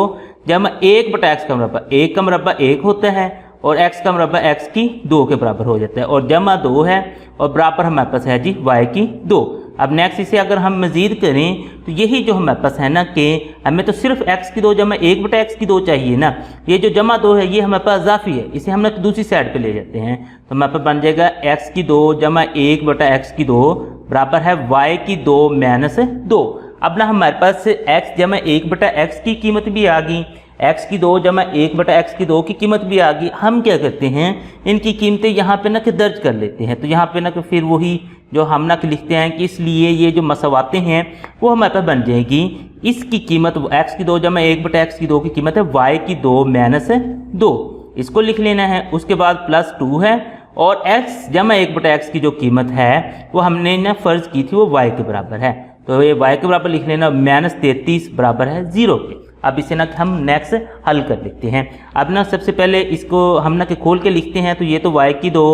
जमा 1/x का मुरब्बा, 1 का मुरब्बा 1 होता है और x का मुरब्बा x की 2 के बराबर हो जाता है और जमा 2 है और बराबर हमारे पास है जी y की 2। अब नेक्स्ट इसे अगर हम मज़ीद करें तो यही जो हमारे पास है ना कि हमें तो सिर्फ x की 2 जमा 1/x की 2 चाहिए ना। ये जो जमा 2 है ये हमारे पास इजाफी है, इसे हम ना दूसरी साइड पे ले जाते हैं तो हमारे पास बन जाएगा x की 2 जमा 1/x की 2 बराबर है y की 2 -2। अब ना हमारे पास x जमा 1/x की कीमत भी आ गई, x की 2 जमा 1/x की 2 की कीमत भी आ गई। हम क्या करते हैं इनकी कीमतें यहाँ पे ना कि दर्ज कर लेते हैं। तो यहाँ पे ना कि फिर वही जो हम ना कि लिखते हैं कि इसलिए ये जो मसवाते हैं वो हमारे पास बन जाएगी। इसकी कीमत x की 2 जमा 1/x की 2 की कीमत है y की 2 -2, इसको लिख लेना है। उसके बाद +2 है और x जमा 1/x की जो कीमत है वो हमने ना फ़र्ज़ की थी वो y के बराबर है, तो ये y के बराबर लिख लेना -33 बराबर है 0 के। अब इसे ना हम नेक्स्ट हल कर लेते हैं। अब ना सबसे पहले इसको हम ना कि खोल के लिखते हैं तो ये तो y की 2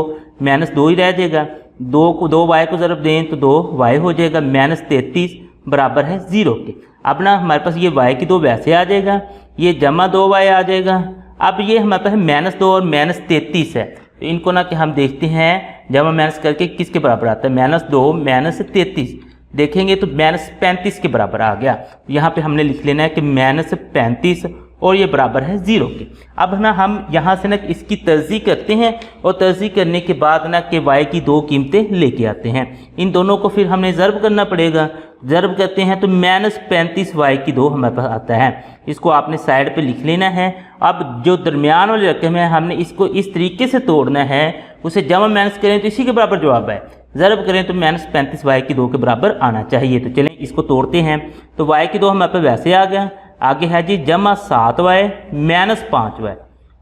-2 ही रह जाएगा, 2 y को ज़रब दें तो 2 y हो जाएगा, -33 बराबर है 0 के। अब ना हमारे पास ये y की 2 वैसे आ जाएगा, ये जमा 2y आ जाएगा। अब ये हमारे पास -2 और -33 है, तो इनको ना कि हम देखते हैं जमा माइनस करके किसके बराबर आता है, -2 -33 देखेंगे तो -35 के बराबर आ गया। यहाँ पे हमने लिख लेना है कि -35 और ये बराबर है 0 के। अब ना हम यहाँ से ना इसकी तरजीह करते हैं और तरजीह करने के बाद ना कि y की 2 कीमतें लेके आते हैं। इन दोनों को फिर हमने ज़र्ब करना पड़ेगा, ज़र्ब करते हैं तो -35 y की 2 हमारे पास आता है। इसको आपने साइड पे लिख लेना है। अब जो दरमियान वाली रकम है हमने इसको इस तरीके से तोड़ना है, उसे जमा माइनस करें तो इसी के बराबर जवाब है, ज़रब करें तो -35 y की 2 के बराबर आना चाहिए। तो चलें इसको तोड़ते हैं। तो y की 2 हमारे पास वैसे आ गया। आगे है जी जमा 7y माइनस 5y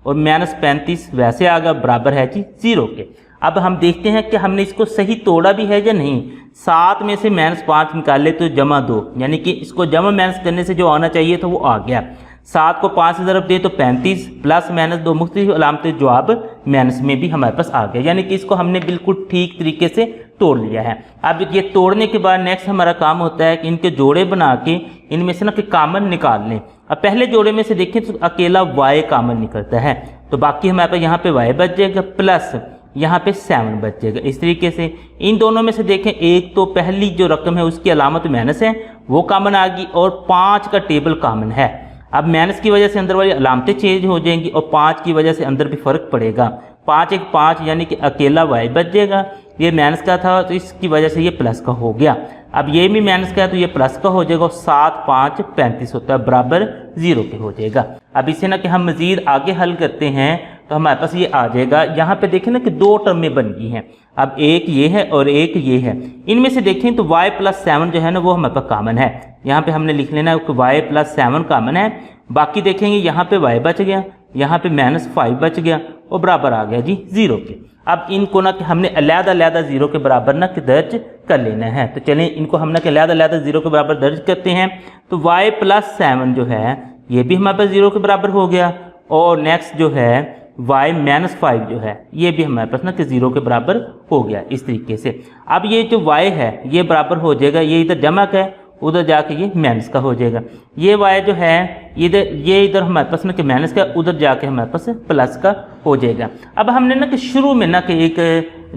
और माइनस 35 वैसे आ गया बराबर है जी 0 के। अब हम देखते हैं कि हमने इसको सही तोड़ा भी है या नहीं। 7 में से माइनस 5 निकाल ले तो जमा 2, यानी कि इसको जमा माइनस करने से जो आना चाहिए था वो आ गया। 7 को 5 से ज़रब दे तो 35 प्लस माइनस 2 मुख्तलिफ अलामतें जवाब माइनस में भी हमारे पास आ गया, यानी कि इसको हमने बिल्कुल ठीक तरीके से तोड़ लिया है। अब ये तोड़ने के बाद नेक्स्ट हमारा काम होता है कि इनके जोड़े बना के इनमें से ना कि कामन निकाल लें। अब पहले जोड़े में से देखें तो अकेला y कामन निकलता है, तो बाकी हमारे पास यहाँ पे y बच जाएगा प्लस यहाँ पे 7 बच जाएगा। इस तरीके से इन दोनों में से देखें, एक तो पहली जो रकम है उसकी अलामत माइनस है वो कामन आ गई और 5 का टेबल कामन है। अब माइनस की वजह से अंदर वाली अलामतें चेंज हो जाएंगी और 5 की वजह से अंदर भी फ़र्क पड़ेगा। 5 एक 5 यानी कि अकेला y बच जाएगा, ये माइनस का था तो इसकी वजह से ये प्लस का हो गया। अब ये भी माइनस का है तो ये प्लस का हो जाएगा और 7 5 35 होता है बराबर 0 के हो जाएगा। अब इसे ना कि हम मज़ीद आगे हल करते हैं तो हमारे पास ये आ जाएगा। यहाँ पे देखें ना कि 2 टर्में बन गई हैं, अब एक ये है और एक ये है। इनमें से देखें तो y प्लस 7 जो है ना वो हमारे पास कामन है, यहाँ पे हमने लिख लेना है कि y प्लस 7 कामन है। बाकी देखेंगे यहाँ पे y बच गया, यहाँ पे माइनस 5 बच गया और बराबर आ गया जी 0 के। अब इनको ना कि हमने अलग-अलग 0 के बराबर ना कि दर्ज कर लेना है, तो चलें इनको हम ना कि अलग-अलग 0 के बराबर दर्ज करते हैं। तो y प्लस 7 जो है ये भी हमारे पास 0 के बराबर हो गया और नेक्स्ट जो है y माइनस 5 जो है ये भी हमारे पास ना कि 0 के बराबर हो गया। इस तरीके से अब ये जो y है ये बराबर हो जाएगा, ये इधर जमा का है उधर जाके ये माइनस का हो जाएगा। ये y जो है ये इधर हमारे पास ना कि माइनस का, उधर जाके हमारे पास प्लस का हो जाएगा। अब हमने ना कि शुरू में ना कि एक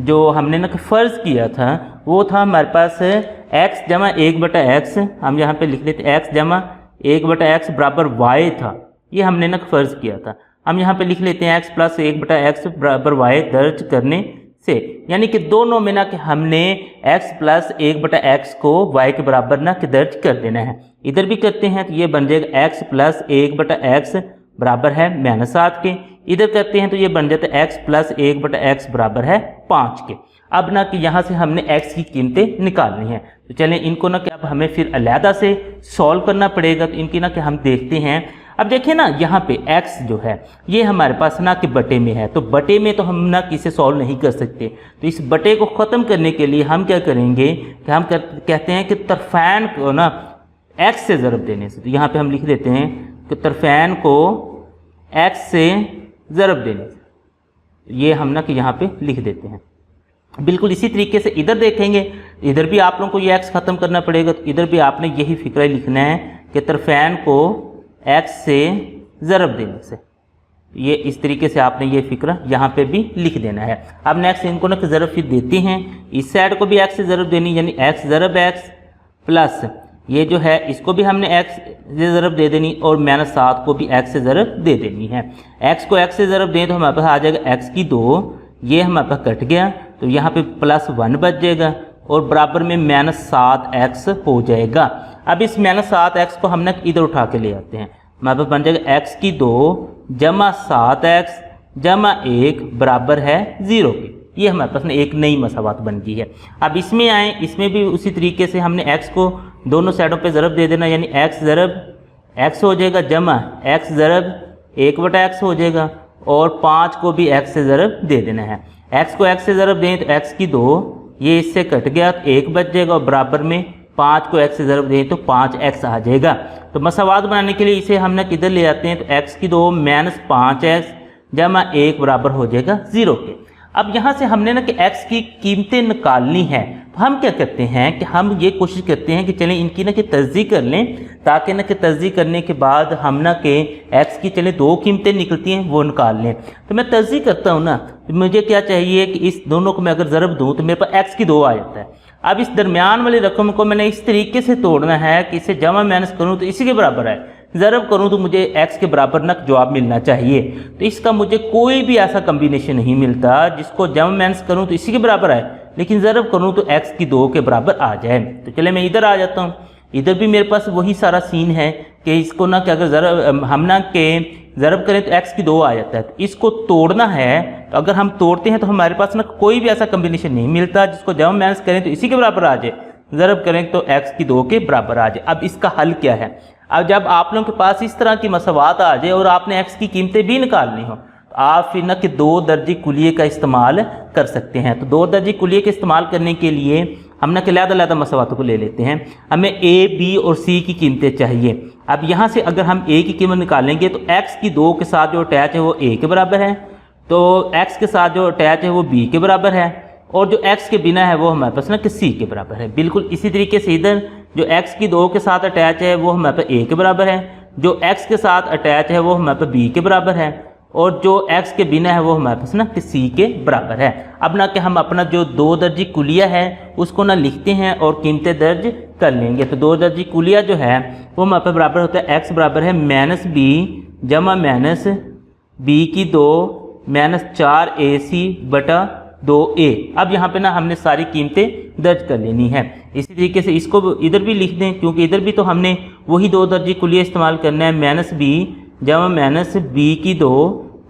जो हमने ना कि फ़र्ज़ किया था वो था हमारे पास x जमा 1/x, हम यहाँ पे लिख लेते x जमा 1/x बराबर y था, ये हमने ना फ़र्ज़ किया था। हम यहाँ पे लिख लेते हैं x प्लस 1/x बराबर y दर्ज करने से, यानी कि दोनों में ना कि हमने x प्लस 1/x को y के बराबर ना कि दर्ज कर देना है। इधर भी करते हैं तो ये बन जाएगा x प्लस 1/x बराबर है माइनस 7 के, इधर करते हैं तो ये बन जाता है x प्लस 1/x बराबर है 5 के। अब ना कि यहाँ से हमने x की कीमतें निकालनी है, तो चलें इनको ना कि अब हमें फिर अलहदा से सॉल्व करना पड़ेगा। तो इनकी ना कि हम देखते हैं। अब देखिए ना यहाँ पे x जो है ये हमारे पास ना कि बटे में है, तो बटे में तो हम ना किसे सॉल्व नहीं कर सकते। तो इस बटे को ख़त्म करने के लिए हम क्या करेंगे कि हम कहते हैं कि तरफ़ैन को ना x से ज़रब देने से, तो यहाँ पे हम लिख देते हैं कि तरफ़ैन को x से ज़रब देने से, ये हम ना कि यहाँ पे लिख देते हैं। बिल्कुल इसी तरीके से इधर देखेंगे, इधर भी आप लोगों को ये x ख़त्म करना पड़ेगा, तो इधर भी आपने यही फ़िक्रा लिखना है कि तरफ़ैन को x से ज़रब देने से, ये इस तरीके से आपने ये फ़िक्रा यहाँ पे भी लिख देना है। अब नेक्स्ट इनको ना ज़रब फिर देते हैं, इस साइड को भी x से ज़रब देनी, यानी x ज़रब x प्लस ये जो है इसको भी हमने x से ज़रब दे देनी और माइनस 7 को भी x से ज़रब दे देनी है। x को x से ज़रब दें तो हमारे पास आ जाएगा x की 2, ये हमारे पास कट गया तो यहाँ पे प्लस 1 बच जाएगा और बराबर में माइनस 7x हो जाएगा। अब इस माइनस 7x को हमने इधर उठा के ले आते हैं, हमारे पास बन जाएगा x की 2 जमा 7x जमा 1 बराबर है 0 के। ये हमारे पास ना एक नई मसावात बन गई है। अब इसमें आए, इसमें भी उसी तरीके से हमने x को दोनों साइडों पे ज़रब दे देना, यानी x ज़रब x हो जाएगा जमा x ज़रब 1/x हो जाएगा और 5 को भी x से ज़रब दे देना है। x को x से ज़रब दें तो x की 2, ये इससे कट गया तो 1 बच जाएगा और बराबर में 5 को x से ज़रब दें तो 5x आ जाएगा। तो मसावात बनाने के लिए इसे हम ना किधर ले आते हैं, तो x की 2 माइनस 5x जमा 1 बराबर हो जाएगा 0 के। अब यहाँ से हमने ना कि x की कीमतें निकालनी है, तो हम क्या करते हैं कि हम ये कोशिश करते हैं कि चलें इनकी ना कि तस्दीक कर लें, ताकि ना कि तस्दीक करने के बाद हम ना कि x की चलें 2 कीमतें निकलती हैं वो निकाल लें। तो मैं तस्दीक करता हूँ ना, तो मुझे क्या चाहिए कि इस दोनों को मैं अगर ज़रब दूँ तो मेरे पास x की 2 आ जाता है। अब इस दरमियान वाली रकम को मैंने इस तरीके से तोड़ना है कि इसे जमा माइनस करूँ तो इसी के बराबर है, ज़रब करूँ तो मुझे x के बराबर ना जवाब मिलना चाहिए। तो इसका मुझे कोई भी ऐसा कम्बिनेशन नहीं मिलता जिसको जमा माइनस करूँ तो इसी के बराबर है, लेकिन ज़रब करूँ तो x की 2 के बराबर आ जाए। तो चले मैं इधर आ जाता हूँ, इधर भी मेरे पास वही सारा सीन है कि इसको ना कि अगर ज़रब हम ना के ज़रब करें तो x की 2 आ जाता है। तो इसको तोड़ना है, तो अगर हम तोड़ते हैं तो हमारे पास ना कोई भी ऐसा कम्बिनेशन नहीं मिलता जिसको जमा माइनस करें तो इसी के बराबर आ जाए, ज़रब करें तो x की 2 के बराबर आ जाए। अब इसका हल क्या है, अब जब आप लोगों के पास इस तरह की मसवात आ जाए और आपने एक्स की कीमतें भी निकालनी हो तो आप फिर ना कि दो दर्जी कुलिये का इस्तेमाल कर सकते हैं। तो दो दर्जी कुलिये के इस्तेमाल करने के लिए हम ना कि अलग-अलग मसवातों को ले लेते हैं। हमें ए, बी और सी की कीमतें चाहिए। अब यहाँ से अगर हम ए की कीमत निकालेंगे तो एक्स की 2 के साथ जो अटैच है वो ए के बराबर है, तो एक्स के साथ जो अटैच है वो बी के बराबर है, और जो एक्स के बिना है वो हमारे पास ना कि सी के बराबर है। बिल्कुल इसी तरीके से इधर जो एक्स की 2 के साथ अटैच है वो हमारे पास ए के बराबर है, जो एक्स के साथ अटैच है वो हमारे पास बी के बराबर है, और जो एक्स के बिना है वो हमारे पास ना कि सी के बराबर है। अब ना कि हम अपना जो दो दर्जी कुलिया है उसको ना लिखते हैं और कीमतें दर्ज कर लेंगे। तो दो दर्जी कुलिया जो है वो हमारे पास बराबर होता है एक्स बराबर है माइनस बी जमा माइनस बी की 2 माइनस 4ac बटा 2a। अब यहाँ पे ना हमने सारी कीमतें दर्ज कर लेनी है। इसी तरीके से इसको इधर भी लिख दें, क्योंकि इधर भी तो हमने वही दो दर्जी कुलिया इस्तेमाल करना है, माइनस बी जमा माइनस बी की 2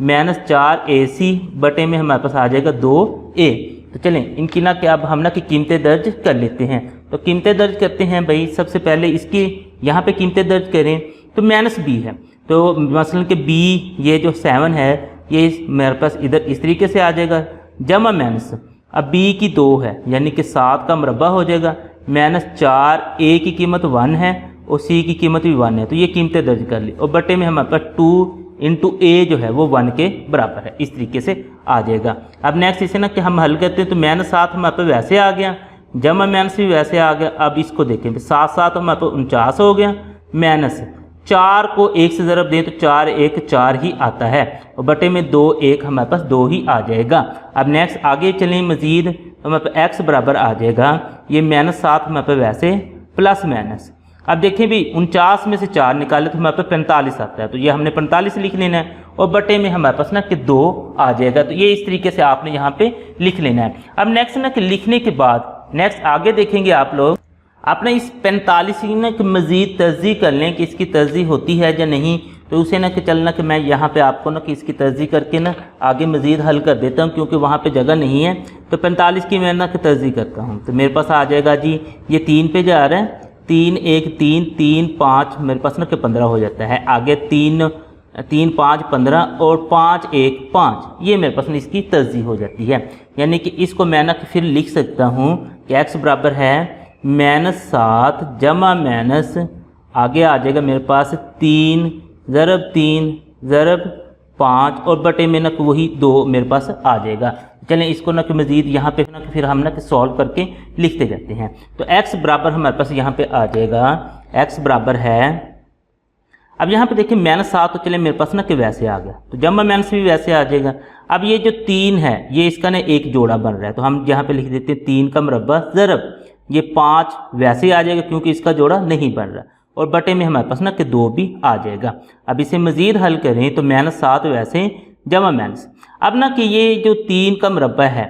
माइनस 4ac बटे में हमारे पास आ जाएगा 2a। तो चलें इनकी ना कि अब हम ना कि कीमतें दर्ज कर लेते हैं। तो कीमतें दर्ज करते हैं भाई। सबसे पहले इसकी यहाँ पे कीमतें दर्ज करें तो माइनस बी है, तो मसलन कि बी ये जो 7 है ये मेरे पास इधर इस तरीके से आ जाएगा, जमा माइनस अब बी की 2 है यानी कि 7 का मुरब्बा हो जाएगा, माइनस 4a की कीमत 1 है और सी की कीमत भी 1 है। तो ये कीमतें दर्ज कर ली और बटे में हमारे पास 2 इंटू ए जो है वो 1 के बराबर है। इस तरीके से आ जाएगा। अब नेक्स्ट इसे ना कि हम हल करते हैं तो माइनस 7 हमारे पास वैसे आ गया, जमा माइनस भी वैसे आ गया। अब इसको देखें 7 हमारे पास 49 हो गया, माइनस 4 को 1 से ज़रब दें तो 4 1 4 ही आता है और बटे में 2 1 हमारे पास 2 ही आ जाएगा। अब नेक्स्ट आगे चलें मज़ीद तो हमारे पास एक्स बराबर आ जाएगा ये माइनस 7 हमारे पास वैसे प्लस माइनस। अब देखें भी 49 में से 4 निकाले तो हमारे पास 45 आता है, तो ये हमने 45 लिख लेना है और बटे में हमारे पास ना कि 2 आ जाएगा। तो ये इस तरीके से आपने यहाँ पे लिख लेना है। अब नेक्स्ट ना कि लिखने के बाद नेक्स्ट आगे देखेंगे आप लोग आपने इस 45 की ना कि मज़ीद तर्जीह कर लें कि इसकी तर्जीह होती है या नहीं। तो उसे ना कि चलना कि मैं यहाँ पे आपको ना कि इसकी तर्जीह करके ना आगे मज़ीद हल कर देता हूँ, क्योंकि वहाँ पे जगह नहीं है। तो 45 की मैं ना कि तर्जीह करता हूँ तो मेरे पास आ जाएगा जी ये 3 पे जा रहा है, 3 1 3 3 5 मेरे पास ना कि 15 हो जाता है। आगे 3 3 5 15 और 5 1 5 ये मेरे पास ना इसकी तर्जीह हो जाती है। यानी कि इसको मैं ना कि फिर लिख सकता हूँ कि एक्स बराबर है -7 जमा माइनस आगे आ जाएगा मेरे पास 3 ज़रब 5 और बटे में ना कि वही 2 मेरे पास आ जाएगा। चलें इसको ना कि मज़ीद यहाँ पे ना कि फिर हम ना कि सॉल्व करके लिखते जाते हैं। तो x बराबर हमारे पास यहाँ पे आ जाएगा, x बराबर है अब यहाँ पे देखिए -7 तो चले मेरे पास ना कि वैसे आ गया, तो जमा माइनस भी वैसे आ जाएगा। अब ये जो 3 है ये इसका ना एक जोड़ा बन रहा है, तो हम यहाँ पे लिख देते हैं 3 का मुरब्बा ज़रब ये 5 वैसे आ जाएगा क्योंकि इसका जोड़ा नहीं बन रहा और बटे में हमारे पास ना कि 2 भी आ जाएगा। अब इसे मज़ीद हल करें तो -7 वैसे जमा माइनस अब ना कि ये जो 3 का मुरब्बा है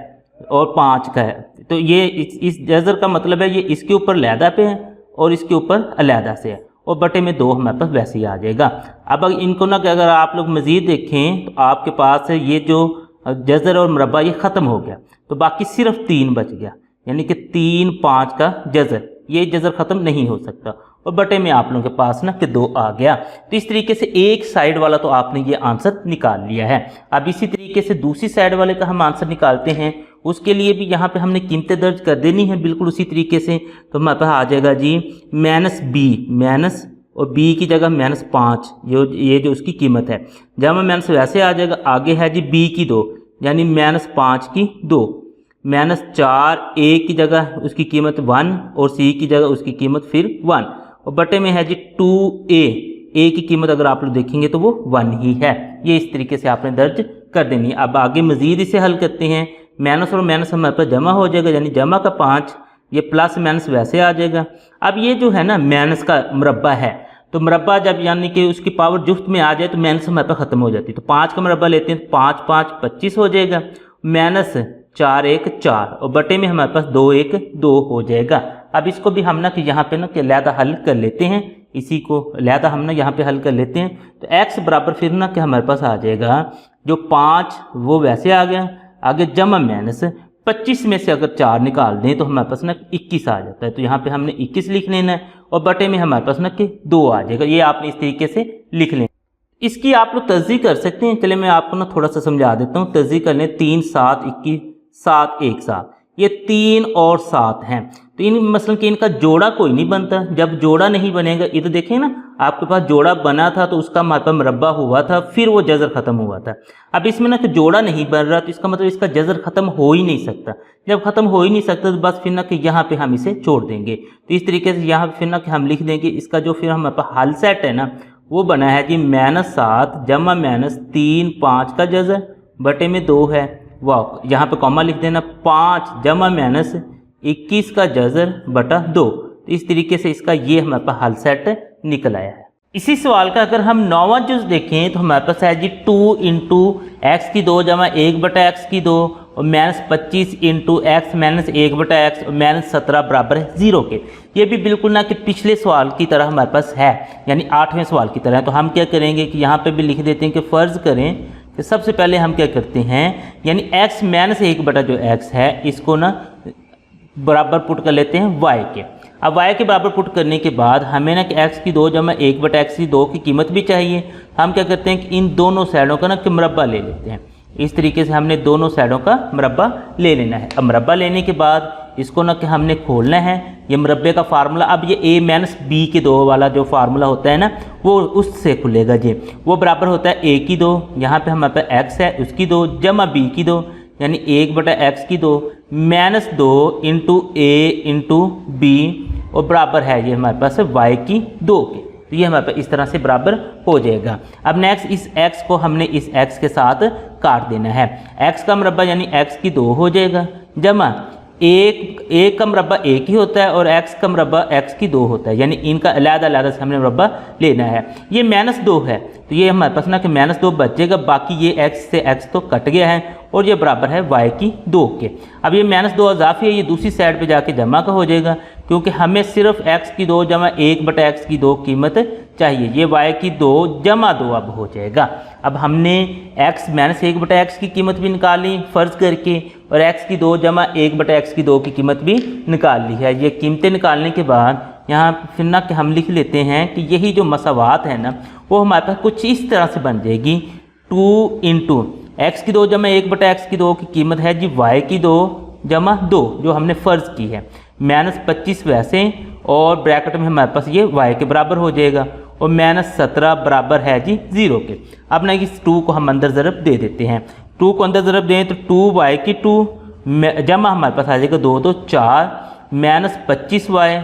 और 5 का है, तो ये इस जज़र का मतलब है ये इसके ऊपर लैदा पे है और इसके ऊपर अलहदा से है और बटे में 2 हमारे पास वैसे ही आ जाएगा। अब इनको ना कि अगर आप लोग मज़ीद देखें तो आपके पास ये जो जज़र और मुरब्बा ये ख़त्म हो गया, तो बाकी सिर्फ 3 बच गया, यानी कि 3 5 का जज़र, ये जज़र ख़त्म नहीं हो सकता और बटे में आप लोगों के पास ना कि 2 आ गया। तो इस तरीके से एक साइड वाला तो आपने ये आंसर निकाल लिया है। अब इसी तरीके से दूसरी साइड वाले का हम आंसर निकालते हैं, उसके लिए भी यहाँ पे हमने कीमतें दर्ज कर देनी है बिल्कुल उसी तरीके से। तो हमारे पास आ जाएगा जी -b माइनस और b की जगह -5 ये जो उसकी कीमत है, जमा माइनस वैसे आ जाएगा। आगे है जी b की 2 यानी -5 की 2 -4 a की जगह उसकी कीमत 1 और c की जगह उसकी कीमत फिर 1 और बटे में है जी 2a की कीमत अगर आप लोग देखेंगे तो वो 1 ही है। ये इस तरीके से आपने दर्ज कर देनी है। अब आगे मज़ीद इसे हल करते हैं, माइनस और माइनस हमारे पास जमा हो जाएगा यानी जमा का 5 ये प्लस माइनस वैसे आ जाएगा। अब ये जो है ना माइनस का मुरब्बा है, तो मुरब्बा जब यानी कि उसकी पावर जुफ्त में आ जाए तो माइनस हमारे पास ख़त्म हो जाती है। तो 5 का मुरब्बा लेते हैं तो 5 5 25 हो जाएगा, माइनस 4 1 4 और बटे में हमारे पास 2 1 2 हो जाएगा। अब इसको भी हम ना कि यहाँ पे ना कि अलहदा हल कर लेते हैं, इसी को अलहदा हम ना यहाँ पे हल कर लेते हैं। तो x बराबर फिर ना कि हमारे पास आ जाएगा जो 5 वो वैसे आ गया, आगे जमा माइनस 25 में से अगर 4 निकाल दें तो हमारे पास ना 21 आ जाता है। तो यहाँ पे हमने 21 लिख लेना है और बटे में हमारे पास ना कि 2 आ जाएगा। ये आपने इस तरीके से लिख लें। इसकी आप लोग तस्दीक कर सकते हैं। चले मैं आपको ना थोड़ा सा समझा देता हूँ। तस्दीक कर लें 3 7 21 7 1 7, ये 3 और 7 हैं। तो इन मसलन कि इनका जोड़ा कोई नहीं बनता। जब जोड़ा नहीं बनेगा, ये तो देखें ना, आपके पास जोड़ा बना था तो उसका मतलब मुरब्बा हुआ था, फिर वो जज़र ख़त्म हुआ था। अब इसमें ना कि जोड़ा नहीं बन रहा तो इसका मतलब इसका जज़र ख़त्म हो ही नहीं सकता। जब ख़त्म हो ही नहीं सकता तो बस फिर ना कि यहाँ पे हम इसे छोड़ देंगे। तो इस तरीके से यहाँ फिर ना कि हम लिख देंगे इसका जो फिर हमारे पास हल सेट है ना, वो बना है जी -7 जमा -3 5 का जज़र बटे में 2 है। वाह, यहाँ पे कॉमा लिख देना 5 जमा -21 का जज़र बटा 2। तो इस तरीके से इसका ये हमारे पास हल सेट निकल आया है। इसी सवाल का अगर हम 9वां जुज़ देखें तो हमारे पास है जी 2 इंटू एक्स की 2 जमा 1 बटा एक्स की 2 और -25 इंटू एक्स माइनस 1 बटा एक्स और -17 बराबर है 0 के। ये भी बिल्कुल ना कि पिछले सवाल की तरह हमारे पास है, यानी 8वें सवाल की तरह। तो हम क्या करेंगे कि यहाँ पे भी लिख देते हैं कि फ़र्ज़ करें कि सबसे पहले हम क्या करते हैं, यानी x माइनस 1 बटा जो x है इसको ना बराबर पुट कर लेते हैं y के। अब y के बराबर पुट करने के बाद हमें ना कि x की 2 जमा 1 बटा x की 2 की कीमत भी चाहिए। हम क्या करते हैं कि इन दोनों साइडों का ना कि मुरब्बा ले लेते हैं। इस तरीके से हमने दोनों साइडों का मुरब्बा ले लेना है। अब मुरब्बा लेने के बाद इसको ना कि हमने खोलना है। ये मुरब्बे का फार्मूला, अब ये a माइनस b के 2 वाला जो फार्मूला होता है ना, वो उससे खुलेगा जी। वो बराबर होता है a की 2, यहाँ पे हमारे पास x है उसकी 2 जमा b की 2, यानी 1 बटा x की 2 minus 2 into a into b और बराबर है ये हमारे पास y की 2 के। तो ये हमारे पास इस तरह से बराबर हो जाएगा। अब नेक्स्ट इस x को हमने इस x के साथ काट देना है। x का मुरब्बा यानी x की 2 हो जाएगा जमा एक का मुरब्बा एक ही होता है और x का मुरब्बा x की 2 होता है, यानी इनका अलग-अलग से हमने मुरब्बा लेना है। ये -2 है तो ये हमारे पास ना कि -2 बचेगा, बाकी ये x से x तो कट गया है और ये बराबर है y की 2 के। अब ये -2 इजाफी है, ये दूसरी साइड पे जाके जमा का हो जाएगा क्योंकि हमें सिर्फ x की 2 जमा 1 बटा x की 2 कीमत चाहिए। ये y की 2 जमा 2 अब हो जाएगा। अब हमने x माइनस 1 बटा x की कीमत भी निकाली फ़र्ज़ करके और x की 2 जमा 1 बटा x की 2 की कीमत भी निकाल ली है। ये कीमतें निकालने के बाद यहाँ फिर ना कि हम लिख लेते हैं कि यही जो मसावात है ना, वो हमारे पास कुछ इस तरह से बन जाएगी। 2 इंटू एक्स की 2 जमा 1 बटा एक्स की 2 की कीमत है जी y की 2 जमा 2 जो हमने फ़र्ज़ की है, -25 वैसे और ब्रैकेट में हमारे पास ये y के बराबर हो जाएगा और -17 बराबर है जी 0 के। अब ना इस 2 को हम अंदर ज़रब दे देते हैं। 2 को अंदर ज़रब दें तो 2y की 2 जमा हमारे पास आ जाएगा 2 2 4 -25y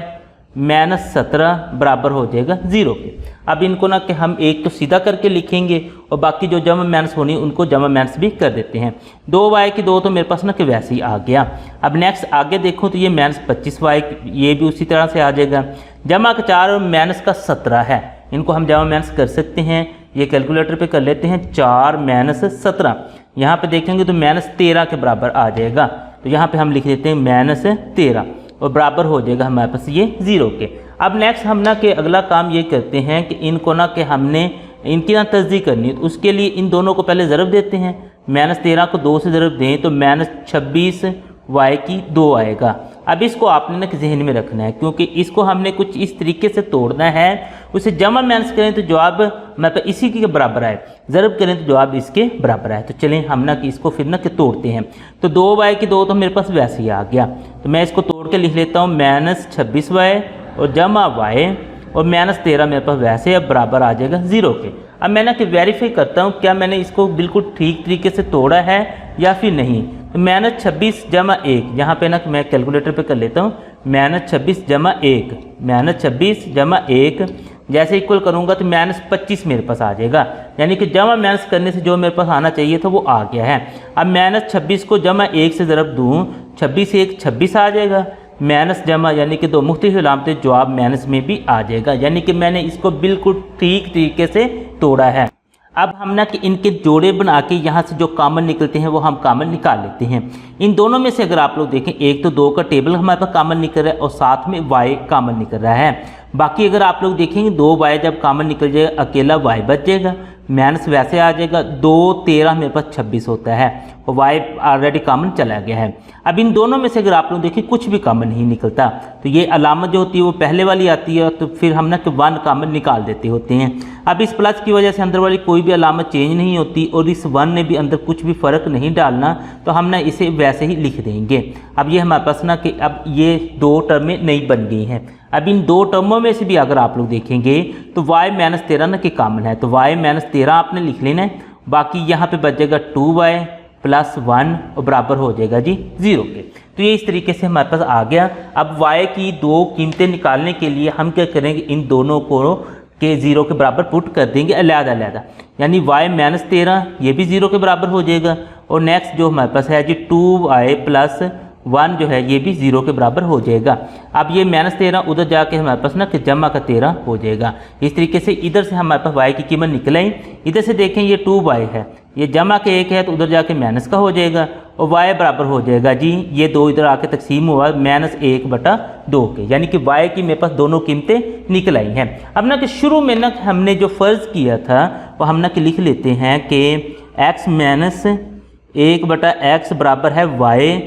-17 बराबर हो जाएगा 0 के। अब इनको ना कि हम एक तो सीधा करके लिखेंगे और बाकी जो जमा माइनस होनी उनको जमा माइनस भी कर देते हैं। 2y की 2 तो मेरे पास ना कि वैसे ही आ गया। अब नेक्स्ट आगे देखो तो ये -25y ये भी उसी तरह से आ जाएगा। जमा का 4 और माइनस का 17 है, इनको हम जमा माइनस कर सकते हैं। ये कैलकुलेटर पे कर लेते हैं। 4 - 17 यहाँ पे देखेंगे तो -13 के बराबर आ जाएगा। तो यहाँ पे हम लिख देते हैं -13 और बराबर हो जाएगा हमारे पास ये 0 के। अब नेक्स्ट हम ना कि अगला काम ये करते हैं कि इनको ना कि हमने इनकी ना तस्दीक करनी है। तो उसके लिए इन दोनों को पहले ज़रब देते हैं। -13 को 2 से ज़रब दें तो -26y की 2 आएगा। अब इसको आपने ना कि जहन में रखना है क्योंकि इसको हमने कुछ इस तरीके से तोड़ना है। उसे जमा माइनस करें तो जवाब मतलब इसी के बराबर आए, ज़रब करें तो जवाब इसके बराबर आए। तो चलें हम ना कि इसको फिर ना कि तोड़ते हैं। तो 2y की 2 तो मेरे पास वैसे ही आ गया, तो मैं इसको तोड़ के लिख लेता हूँ -26y और जमा y और -13 मेरे पास वैसे अब बराबर आ जाएगा 0 के। अब मैं ना कि वेरीफाई करता हूँ क्या मैंने इसको बिल्कुल ठीक तरीके से तोड़ा है या फिर नहीं। तो -26 जमा 1 यहाँ पे ना कि मैं कैलकुलेटर पे कर लेता हूँ। -26 जमा 1 -26 जमा 1 जैसे इक्वल करूँगा तो -25 मेरे पास आ जाएगा, यानी कि जमा माइनस करने से जो मेरे पास आना चाहिए था वो आ गया है। अब -26 को जमा 1 से ज़रब दूँ 26 1 26 आ जाएगा। माइनस जमा यानी कि 2 मुख्तलिफ अलामतें, जवाब माइनस में भी आ जाएगा, यानी कि मैंने इसको बिल्कुल ठीक तरीके से तोड़ा है। अब हम ना कि इनके जोड़े बना के यहाँ से जो कॉमन निकलते हैं वो हम कॉमन निकाल लेते हैं। इन दोनों में से अगर आप लोग देखें, एक तो 2 का टेबल हमारे पास कॉमन निकल रहा है और साथ में y कॉमन निकल रहा है। बाकी अगर आप लोग देखेंगे 2y जब कॉमन निकल जाएगा अकेला y बच जाएगा, माइनस वैसे आ जाएगा। 2 13 मेरे पास 26 होता है और y ऑलरेडी कॉमन चला गया है। अब इन दोनों में से अगर आप लोग देखें कुछ भी कॉमन नहीं निकलता, तो ये अलामत जो होती है वो पहले वाली आती है, तो फिर हम ना कि 1 कॉमन निकाल देते होते हैं। अब इस प्लस की वजह से अंदर वाली कोई भी अलामत चेंज नहीं होती और इस 1 ने भी अंदर कुछ भी फ़र्क नहीं डालना, तो हम ना इसे वैसे ही लिख देंगे। अब ये हमारे पास ना कि अब ये 2 टर्में नहीं बन गई हैं। अब इन 2 टर्मों में से भी अगर आप लोग देखेंगे तो y-13 ना कि कॉमन है, तो y-13 आपने लिख लेना है। बाकी यहाँ पे बचेगा 2y + 1 और बराबर हो जाएगा जी 0 के। तो ये इस तरीके से हमारे पास आ गया। अब y की 2 कीमतें निकालने के लिए हम क्या करेंगे, इन दोनों को के 0 के बराबर पुट कर देंगे अलग-अलग, यानी y-13 ये भी 0 के बराबर हो जाएगा। और नेक्स्ट जो हमारे पास है जी 2y + 1 जो है ये भी 0 के बराबर हो जाएगा। अब ये -13 उधर जाके हमारे पास ना कि जमा का 13 हो जाएगा। इस तरीके से इधर से हमारे पास y की कीमत निकल आई। इधर से देखें ये 2y है, ये जमा के 1 है तो उधर जाके माइनस का हो जाएगा और y बराबर हो जाएगा जी ये 2 इधर आके तकसीम हुआ -1/2 के, यानी कि y की मेरे पास दोनों कीमतें निकल आई हैं। अब ना कि शुरू में ना हमने जो फ़र्ज़ किया था वो हम ना कि लिख लेते हैं कि x - 1/x बराबर है y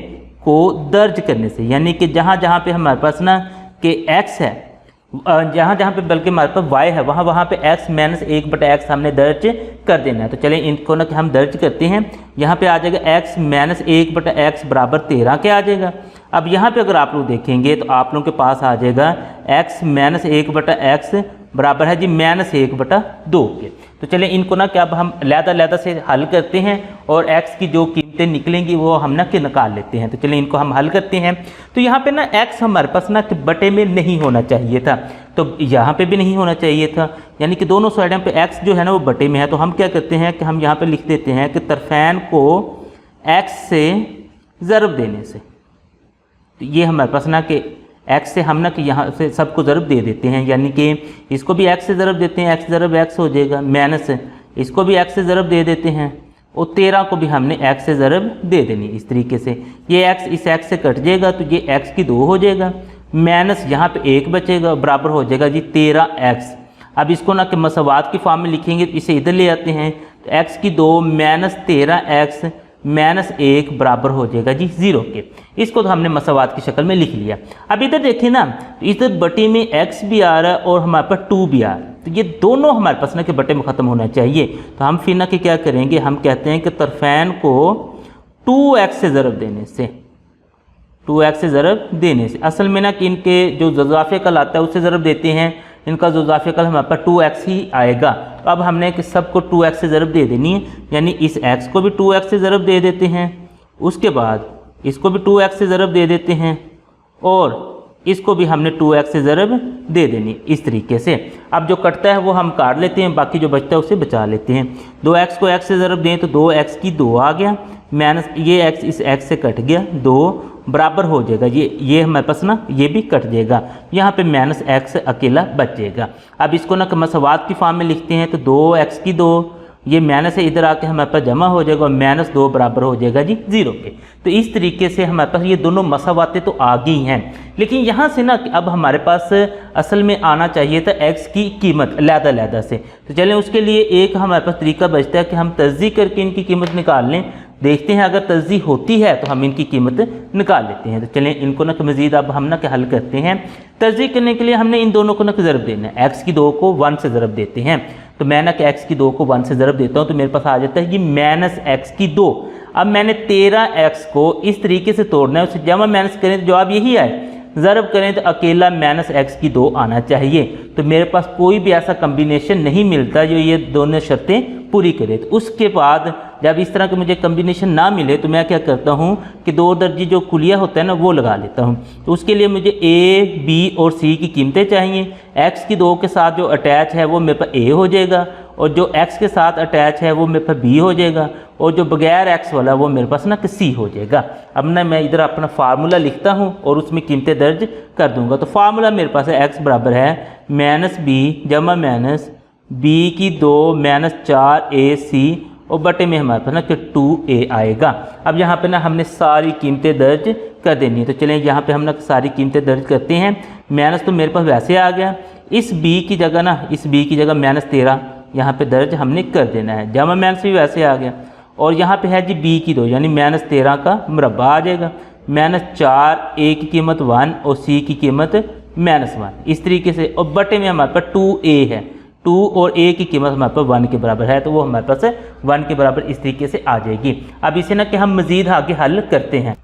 को दर्ज करने से, यानी कि जहाँ जहाँ पे हमारे पास ना कि x है, जहाँ जहाँ पे बल्कि हमारे पास y है वहाँ वहाँ पे x - 1/x हमने दर्ज कर देना है। तो चलें इनको ना कि हम दर्ज करते हैं। यहाँ पे आ जाएगा x - 1/x बराबर 13 के आ जाएगा। अब यहाँ पे अगर आप लोग देखेंगे तो आप लोगों के पास आ जाएगा x - 1/x बराबर है जी -1/2 के। तो चलें इनको ना कि अब हम अलग-अलग से हल करते हैं और x की जो कीमतें निकलेंगी वो हम ना कि निकाल लेते हैं। तो चलें इनको हम हल करते हैं। तो यहाँ पे ना x हमारे पास ना कि बटे में नहीं होना चाहिए था, तो यहाँ पे भी नहीं होना चाहिए था, यानी कि दोनों साइड पे x जो है ना वो बटे में है। तो हम क्या करते हैं कि हम यहाँ पे लिख देते हैं कि तरफैन को x से ज़रब देने से, तो ये हमारे पास ना कि x से हम ना कि यहाँ से सबको ज़रब दे देते हैं, यानी कि इसको भी x से ज़रब देते हैं, x ज़रब x हो जाएगा, माइनस इसको भी x से ज़रब दे देते हैं और 13 को भी हमने x से ज़रब दे देनी। इस तरीके से ये x इस x से कट जाएगा तो ये x की 2 हो जाएगा, माइनस यहाँ पे 1 बचेगा, बराबर हो जाएगा जी 13x। अब इसको ना कि मसवात की फॉर्म में लिखेंगे तो इसे इधर ले आते हैं, तो x की 2 - 13x -1 बराबर हो जाएगा जी 0 के। इसको तो हमने मसवात की शक्ल में लिख लिया। अब इधर देखिए ना, तो इधर बटे में x भी आ रहा है और हमारे पास 2 भी आ रहा है, तो ये दोनों हमारे पास ना कि बटे में ख़त्म होना चाहिए। तो हम फिर ना कि क्या करेंगे, हम कहते हैं कि तरफैन को 2x से ज़रब देने से, 2x से ज़रब देने से, असल में ना कि इनके जो ज़ाफ़े कल आता है उससे ज़रब देते हैं, इनका जो ज़ाफ़े कल हमारे पास 2x ही आएगा। तो अब हमने कि सबको 2x से ज़रब दे देनी है, यानी इस x को भी 2x से ज़रब दे देते हैं, उसके बाद इसको भी 2x से ज़रब दे देते हैं और इसको भी हमने 2x से ज़रब दे देनी। इस तरीके से अब जो कटता है वो हम काट लेते हैं, बाकी जो बचता है उसे बचा लेते हैं। 2x को x से ज़रब दें तो 2x की 2 आ गया, माइनस ये x इस x से कट गया, 2 बराबर हो जाएगा, ये हमारे पास ना ये भी कट जाएगा, यहाँ पे -x अकेला बच जाएगा। अब इसको ना मसवात की फॉर्म में लिखते हैं तो 2x की 2, ये माइनस है इधर आके हमारे पास जमा हो जाएगा और -2 बराबर हो जाएगा जी 0 के। तो इस तरीके से हमारे पास ये दोनों मसवातें तो आ गई हैं, लेकिन यहाँ से ना अब हमारे पास असल में आना चाहिए था x की कीमत अलग-अलग से। तो चलें उसके लिए एक हमारे पास तरीका बचता है कि हम तर्जीह करके इनकी कीमत निकाल लें, देखते हैं अगर तर्जीह होती है तो हम इनकी कीमत निकाल लेते हैं। तो चलें इनको ना मज़ीद अब हम ना हल करते हैं। तर्जीह करने के लिए हमने इन दोनों को ना ज़रब देना है, x की 2 को 1 से ज़रब देते हैं, तो मैं ना कि x की 2 को 1 से ज़रब देता हूँ तो मेरे पास आ जाता है ये -x की 2। अब मैंने 13x को इस तरीके से तोड़ना है, उसे जमा माइनस करें तो जवाब यही आए, ज़रब करें तो अकेला -x की 2 आना चाहिए। तो मेरे पास कोई भी ऐसा कम्बिनेशन नहीं मिलता जो ये दोनों शर्तें पूरी करे। तो उसके बाद जब इस तरह के मुझे कम्बिनेशन ना मिले तो मैं क्या करता हूँ कि 2 दर्जी जो कुलिया होता है ना वो लगा लेता हूँ। तो उसके लिए मुझे a, b और c की कीमतें चाहिए। x की 2 के साथ जो अटैच है वो मेरे पास a हो जाएगा और जो x के साथ अटैच है वो मेरे पास b हो जाएगा और जो बगैर x वाला वो मेरे पास ना कि c हो जाएगा। अब ना मैं इधर अपना फार्मूला लिखता हूँ और उसमें कीमतें दर्ज कर दूँगा। तो फार्मूला मेरे पास है x बराबर है -b जमा माइनस b की 2 -4ac और बटे में हमारे पास ना कि 2a आएगा। अब यहाँ पे ना हमने सारी कीमतें दर्ज कर देनी है। तो चलें यहाँ पे हम ना सारी कीमतें दर्ज करते हैं। माइनस तो मेरे पास वैसे आ गया, इस b की जगह ना इस b की जगह -13 यहाँ पे दर्ज हमने कर देना है, जमा माइनस भी वैसे आ गया और यहाँ पे है जी b की 2 यानी -13 का मुरब्बा आ जाएगा। -4 A की कीमत 1 और C की कीमत -1, इस तरीके से। और बटे में हमारे पास 2A है, 2 और A की कीमत हमारे पास 1 के बराबर है, तो वो हमारे पास 1 के बराबर इस तरीके से आ जाएगी। अब इसे ना कि हम मज़ीद आगे हल करते हैं,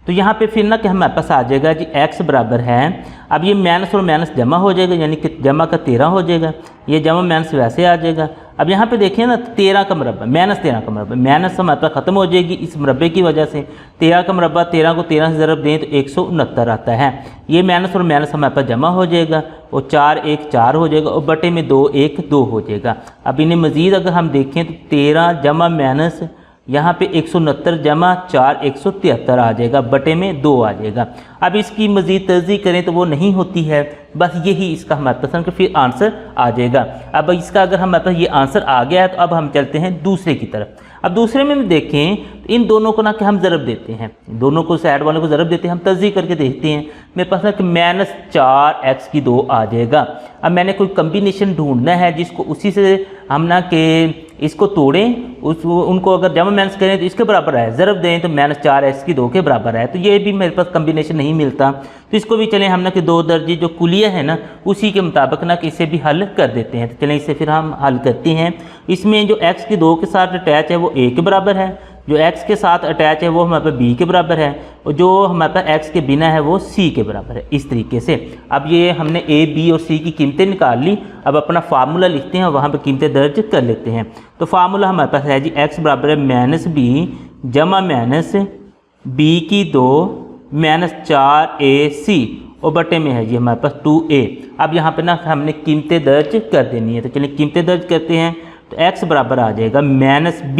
तो यहाँ पे फिर ना कि हमारे पास आ जाएगा जी x बराबर है, अब ये माइनस और माइनस जमा हो जाएगा, यानी कि जमा का 13 हो जाएगा, ये जमा माइनस वैसे आ जाएगा। अब यहाँ पे देखिए ना 13 का मरबा -13 का मरबा, माइनस हमारे पास ख़त्म हो जाएगी इस मरबे की वजह से। 13 का मरबा 13 को 13 से ज़रब दें तो 169 आता है। ये माइनस और माइनस हमारे पास जमा हो जाएगा और 4 1 4 हो जाएगा और बटे में 2 1 2 हो जाएगा। अब इन्हें मज़ीद अगर हम देखें तो 13 जमा माइनस यहाँ पे 169 जमा 4 173 आ जाएगा, बटे में 2 आ जाएगा। अब इसकी मज़ीद तर्जीह करें तो वो नहीं होती है, बस यही इसका हमारे पास कि फिर आंसर आ जाएगा। अब इसका अगर हमारे पास ये आंसर आ गया है तो अब हम चलते हैं दूसरे की तरफ। अब दूसरे में देखें तो इन दोनों को ना कि हम ज़रब देते हैं, दोनों को साइड वाले को ज़रब देते हैं, हम तर्जीह करके देखते हैं। मेरे पास ना कि -4x की 2 आ जाएगा। अब मैंने कोई कम्बिनेशन ढूंढना है जिसको उसी से हम ना कि इसको तोड़ें, उनको अगर जमा माइनस करें तो इसके बराबर है, ज़रब दें तो -4x की 2 के बराबर है, तो ये भी मेरे पास कम्बिनेशन नहीं मिलता। तो इसको भी चलें हम ना कि 2 दर्जे जो कुलिया है ना उसी के मुताबिक ना कि इसे भी हल कर देते हैं। तो चलें इसे फिर हम हल करते हैं। इसमें जो x की 2 के साथ अटैच है वो a के बराबर है, जो x के साथ अटैच है वो हमारे पास b के बराबर है, और जो हमारे पास x के बिना है वो c के बराबर है, इस तरीके से। अब ये हमने a b और c की कीमतें निकाल ली। अब अपना फार्मूला लिखते हैं, वहाँ पे कीमतें दर्ज कर लेते हैं। तो फार्मूला हमारे पास है जी x बराबर है -b जमा माइनस b की 2 -4ac और बटे में है जी हमारे पास 2a। अब यहाँ पे ना हमने कीमतें दर्ज कर देनी है, तो चलिए कीमतें दर्ज करते हैं। तो x बराबर आ जाएगा -b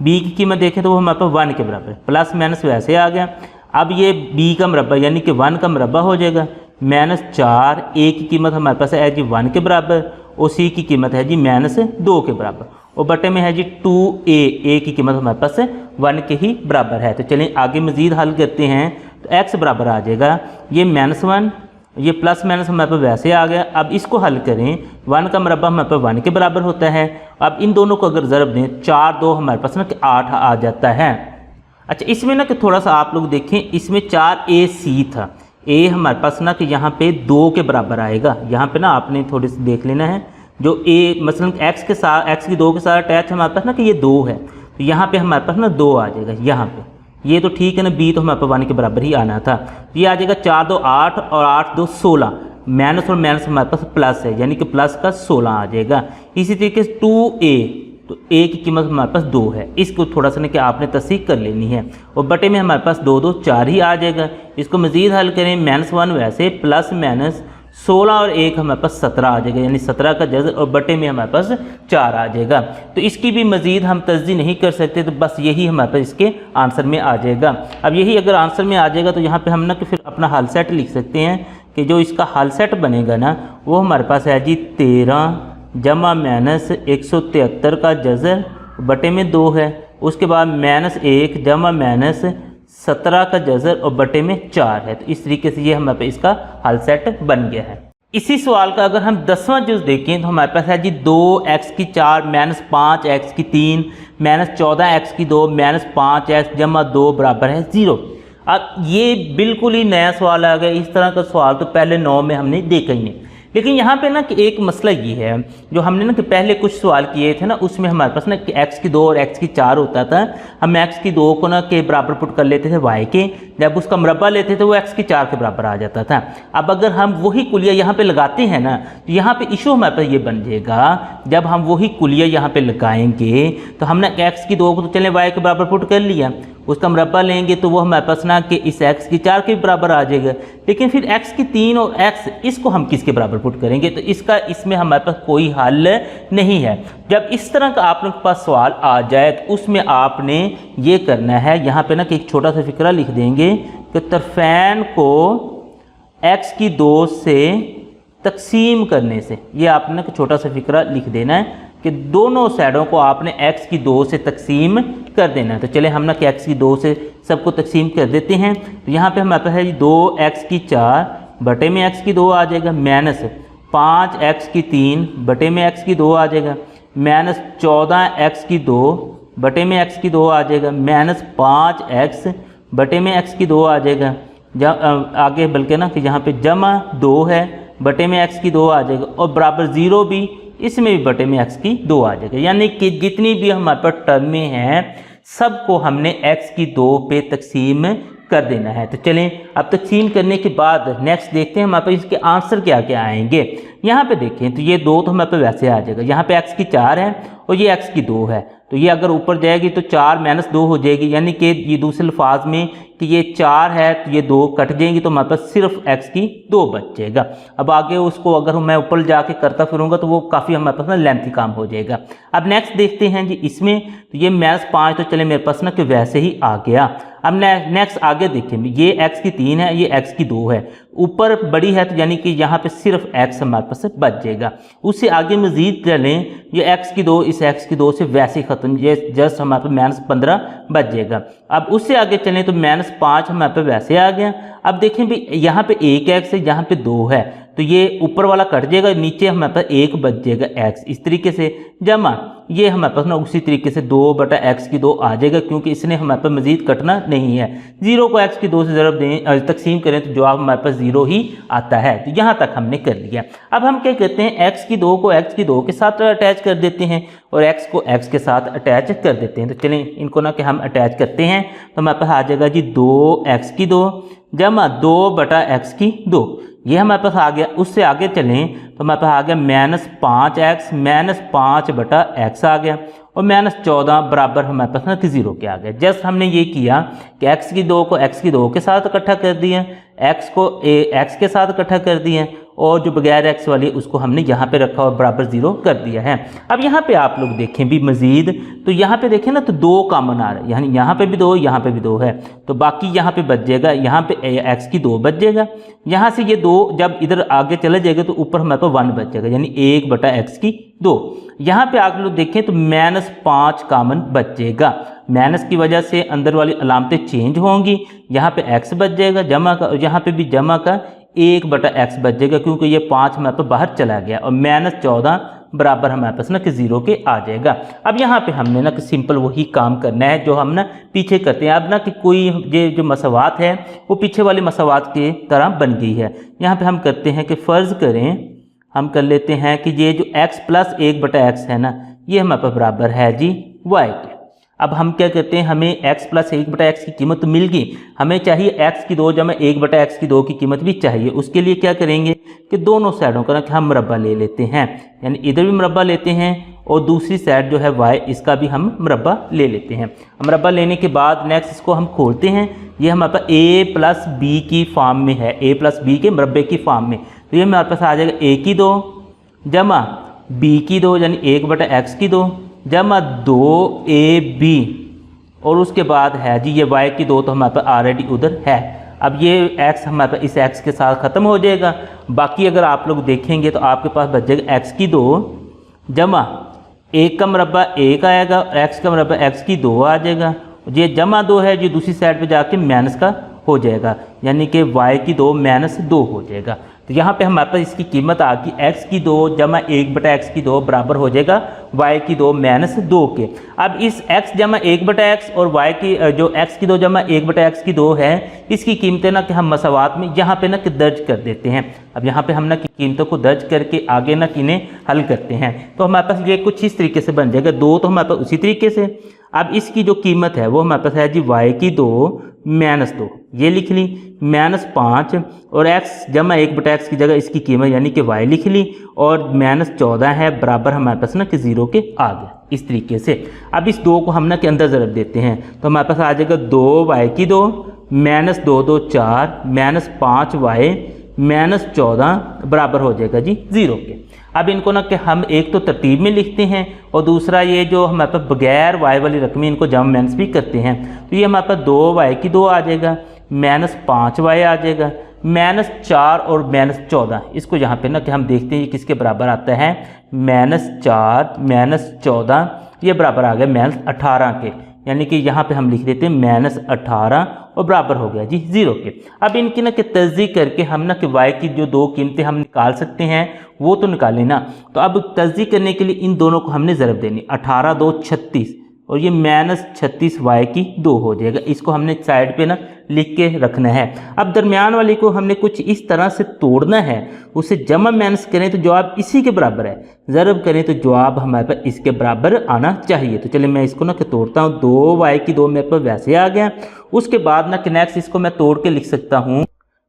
की कीमत देखें तो वो हमारे पास 1 के बराबर है, प्लस माइनस वैसे आ गया। अब ये b का मरबा यानी कि 1 का मरबा हो जाएगा, -4 a की कीमत हमारे पास है जी 1 के बराबर और c की कीमत है जी -2 के बराबर और बटे में है जी 2a की कीमत हमारे पास 1 के ही बराबर है। तो चलिए आगे मज़ीद हल करते हैं। तो x बराबर आ जाएगा ये -1, ये प्लस माइनस हमारे पास वैसे आ गया। अब इसको हल करें, 1 का मरबा हमारे पास 1 के बराबर होता है। अब इन दोनों को अगर ज़रब दें 4 2 हमारे पास ना कि 8 आ जाता है। अच्छा, इसमें ना कि थोड़ा सा आप लोग देखें, इसमें 4ac था, a हमारे पास ना कि यहाँ पे 2 के बराबर आएगा। यहाँ पे ना आपने थोड़ी सी देख लेना है, जो a मसलन x के साथ x की 2 के साथ अटैच हमारे पास ना कि ये 2 है, तो यहाँ पे हमारे पास ना 2 आ जाएगा। यहाँ पे ये तो ठीक है ना, b तो हमारे पास 1 के बराबर ही आना था। ये आ जाएगा 4 2 8 और 8 2 16, माइनस और माइनस हमारे पास प्लस है, यानी कि प्लस का 16 आ जाएगा। इसी तरीके से 2a, तो a की कीमत हमारे पास 2 है, इसको थोड़ा सा ना कि आपने तस्दीक कर लेनी है और बटे में हमारे पास 2 2 4 ही आ जाएगा। इसको मज़ीद हल करें, -1 वैसे प्लस माइनस 16 और 1 हमारे पास 17 आ जाएगा, यानी 17 का जज़र और बटे में हमारे पास 4 आ जाएगा। तो इसकी भी मज़ीद हम तस्दीक नहीं कर सकते, तो बस यही हमारे पास इसके आंसर में आ जाएगा। अब यही अगर आंसर में आ जाएगा तो यहाँ पे हम ना कि फिर अपना हल सेट लिख सकते हैं कि जो इसका हल सेट बनेगा ना वो हमारे पास है जी 13 जमा माइनस 173 का जज़र बटे में 2 है, उसके बाद -1 जमा माइनस 17 का जज़र और बटे में 4 है। तो इस तरीके से ये हमारे पास इसका हल सेट बन गया है। इसी सवाल का अगर हम 10वां जुज़ देखें तो हमारे पास है जी 2x की 4 -5x की 3 -14x की 2 -5x जमा 2 बराबर है 0। अब ये बिल्कुल ही नया सवाल आ गया, इस तरह का सवाल तो पहले 9 में हमने देखा ही नहीं। लेकिन यहाँ पे ना कि एक मसला ये है, जो हमने ना कि पहले कुछ सवाल किए थे ना उसमें हमारे पास ना कि x की 2 और x की 4 होता था। हम x की 2 को ना के बराबर पुट कर लेते थे y के, जब उसका मरबा लेते थे वो x की 4 के बराबर आ जाता था। अब अगर हम वही कुलिया यहाँ पे लगाते हैं ना तो यहाँ पे इशू हमारे पास ये बन जाएगा, जब हम वही कुलिया यहाँ पे लगाएंगे तो हमने x की 2 को तो चले y के बराबर पुट कर लिया, उसका मरबा लेंगे तो वो हमारे पास ना कि इस x की 4 के बराबर आ जाएगा। लेकिन फिर x की 3 और x इसको हम किसके बराबर पुट करेंगे, तो इसका इसमें हमारे पास कोई हल नहीं है। जब इस तरह का आप लोगों के पास सवाल आ जाए तो उसमें आपने ये करना है, यहाँ पे ना कि एक छोटा सा फिक्रा लिख देंगे कि तरफैन को x की 2 से तकसीम करने से, ये आपने छोटा सा फिक्रा लिख देना है कि दोनों साइडों को आपने x की 2 से तकसीम कर देना है। तो चले हम ना कि x की 2 से सबको तकसीम कर देते हैं। तो यहाँ पे हमारे पास है 2x की 4 बटे में x की 2 आ जाएगा, माइनस 5x की 3 बटे में x की 2 आ जाएगा, -14x की 2 बटे में x की 2 आ जाएगा, -5x बटे में x की 2 आ जाएगा, आगे बल्कि ना कि यहाँ पे जमा 2 है, बटे में x की 2 आ जाएगा, और बराबर 0 भी, इसमें भी बटे में x की 2 आ जाएगा। यानी कि जितनी भी हमारे पास टर्में हैं सबको हमने x की 2 पे तकसीम कर देना है। तो चलें अब तकसीम करने के बाद नेक्स्ट देखते हैं हमारे पास इसके आंसर क्या क्या आएंगे। यहाँ पे देखें तो ये 2 तो हमारे पास वैसे आ जाएगा, यहाँ पे x की 4 है और ये x की 2 है, तो ये अगर ऊपर जाएगी तो 4 माइनस 2 हो जाएगी, यानी कि ये दूसरे अल्फाज में कि ये 4 है तो ये 2 कट जाएंगी, तो हमारे पास सिर्फ x की 2 बच जाएगा। अब आगे उसको अगर मैं ऊपर जाके करता फिरूंगा तो वो काफ़ी हमारे पास ना लेंथी काम हो जाएगा। अब नेक्स्ट देखते हैं जी इसमें, तो ये -5 तो चले मेरे पास ना कि वैसे ही आ गया। अब नेक्स्ट आगे देखें, ये x की 3 है, ये x की 2 है, ऊपर बड़ी है तो यानी कि यहाँ पे सिर्फ x हमारे पास बच जाएगा। उससे आगे मजीद चलें, ये x की 2 इस x की 2 से वैसे ही ख़त्म, ये जस्ट हमारे पास -15 बच जाएगा। अब उससे आगे चलें तो -5 हमारे पास वैसे आ गया। अब देखें भी यहाँ पे एक x है, यहाँ पे 2 है, तो ये ऊपर वाला कट जाएगा, नीचे हमारे पास 1 बच जाएगा x, इस तरीके से जमा ये हमारे पास ना उसी तरीके से 2 बटा x की 2 आ जाएगा, क्योंकि इसने हमारे पास मजीद कटना नहीं है। 0 को x की 2 से ज़रब दें, तकसीम करें तो जवाब हमारे पास 0 ही आता है। तो यहाँ तक हमने कर लिया। अब हम क्या करते हैं, x की 2 को x की 2 के साथ अटैच कर देते हैं और x को x के साथ अटैच कर देते हैं। तो चलें इनको ना कि हम अटैच करते हैं, तो हमारे पास आ जाएगा जी 2x की 2 जमा 2 बटा x की 2, ये हमारे पास आ गया। उससे आगे चलें तो हमारे पास आ गया -5x -5 बटा x आ गया, और -14 बराबर हमारे पास ना कि 0 के आ गया। जस्ट हमने ये किया कि x की 2 को x की 2 के साथ इकट्ठा कर दिया, x को x के साथ इकट्ठा कर दिया, और जो बगैर x वाली उसको हमने यहाँ पे रखा और बराबर 0 कर दिया है। अब यहाँ पे आप लोग देखें भी मजीद, तो यहाँ पे देखें ना तो 2 कॉमन आ रहा है, यानी यहाँ पे भी 2 यहाँ पे भी 2 है, तो बाकी यहाँ पे बच जाएगा, यहाँ पे x की 2 बच जाएगा। यहाँ से ये 2 जब इधर आगे चले जाएगा तो ऊपर हमारे पास 1 बच जाएगा, यानी 1 बटा x की 2। यहाँ पे आप लोग देखें तो -5 कॉमन बच जाएगा, माइनस की वजह से अंदर वाली अलामतें चेंज होंगी। यहाँ पे x बच जाएगा जमा का, और यहाँ पे भी जमा का 1 बटा x बच जाएगा, क्योंकि ये 5 हमारे पास बाहर चला गया, और -14 बराबर हमारे पास ना कि 0 के आ जाएगा। अब यहाँ पे हमने ना कि सिंपल वही काम करना है जो हम ना पीछे करते हैं। अब ना कि कोई ये जो मसावात है वो पीछे वाले मसावात की तरह बन गई है। यहाँ पे हम करते हैं कि फ़र्ज़ करें, हम कर लेते हैं कि ये जो x + 1 बटा x है ना, ये हमारे पास बराबर है जी y के। अब हम क्या करते हैं, हमें x + 1 बटा x की कीमत तो मिल गई, हमें चाहिए x की 2 जमा 1 बटा x की 2 की कीमत भी चाहिए। उसके लिए क्या करेंगे कि दोनों साइडों का ना हम मुरब्बा ले लेते हैं, यानी इधर भी मुरब्बा लेते हैं और दूसरी साइड जो है y, इसका भी हम मुरब्बा ले लेते हैं। मुरब्बा लेने के बाद नेक्स्ट इसको हम खोलते हैं, ये हमारे पास a + b की फॉर्म में है, a + b के मुरब्बे की फॉर्म में, तो ये हमारे पास आ जाएगा a की 2 जमा b की 2 यानी 1 बटा x की 2 जमा 2ab, और उसके बाद है जी ये y की 2 तो हमारे पास ऑलरेडी उधर है। अब ये x हमारे पास इस x के साथ ख़त्म हो जाएगा। बाकी अगर आप लोग देखेंगे तो आपके पास बच जाएगा x की 2 जमा 1 का मुरब्बा 1 आएगा, और x का मुरब्बा x की 2 आ जाएगा। ये जमा 2 है, जो दूसरी साइड पे जाके माइनस का हो जाएगा, यानी कि y की 2 -2 हो जाएगा। तो यहाँ पे हमारे पास इसकी कीमत आ गई x की 2 जमा 1 बटा x की 2 बराबर हो जाएगा y की 2 -2 के। अब इस x जमा 1 बटा x और y की जो x की 2 जमा 1 बटा x की 2 है, इसकी कीमतें ना कि हम मसावात में यहाँ पे ना कि दर्ज कर देते हैं। अब यहाँ पे हम ना कि कीमतों को दर्ज करके आगे ना कि इन्हें हल करते हैं, तो हमारे पास ये कुछ इस तरीके से बन जाएगा। 2 तो हमारे पास उसी तरीके से, अब इसकी जो कीमत है वो हमारे पास है जी y की 2 -2, ये लिख ली, -5 और x जमा 1 बटा x की जगह इसकी कीमत यानी कि y लिख ली, और -14 है बराबर हमारे पास ना कि 0 के आ गया। इस तरीके से अब इस 2 को हम ना के अंदर ज़रब देते हैं, तो हमारे पास आ जाएगा 2y की 2 -2 2 4 -5y -14 बराबर हो जाएगा जी 0 के। अब इनको ना कि हम एक तो तरतीब में लिखते हैं, और दूसरा ये जो हमारे पास बगैर y वाली रकमें इनको जम माइनस भी करते हैं। तो ये हमारे पास 2y की 2 आ जाएगा, -5y आ जाएगा, -4 और -14, इसको यहाँ पे ना कि हम देखते हैं ये किसके बराबर आता है, -4 -14 ये बराबर आ गया -18 के, यानी कि यहाँ पे हम लिख देते हैं -18 और बराबर हो गया जी 0 के। अब इनकी ना कि तस्दीक करके हम ना कि y की जो 2 कीमतें हम निकाल सकते हैं वो तो निकालें ना। तो अब तस्दीक करने के लिए इन दोनों को हमने ज़रब देनी, 18 2 36 और ये -36y की 2 हो जाएगा। इसको हमने साइड पे ना लिख के रखना है। अब दरमियान वाली को हमने कुछ इस तरह से तोड़ना है, उसे जमा माइनस करें तो जवाब इसी के बराबर है, ज़रब करें तो जवाब हमारे पास इसके बराबर आना चाहिए। तो चलिए मैं इसको ना कि तोड़ता हूँ। 2y की 2 मेरे पास वैसे आ गया। उसके बाद ना कि नेक्स्ट इसको मैं तोड़ के लिख सकता हूँ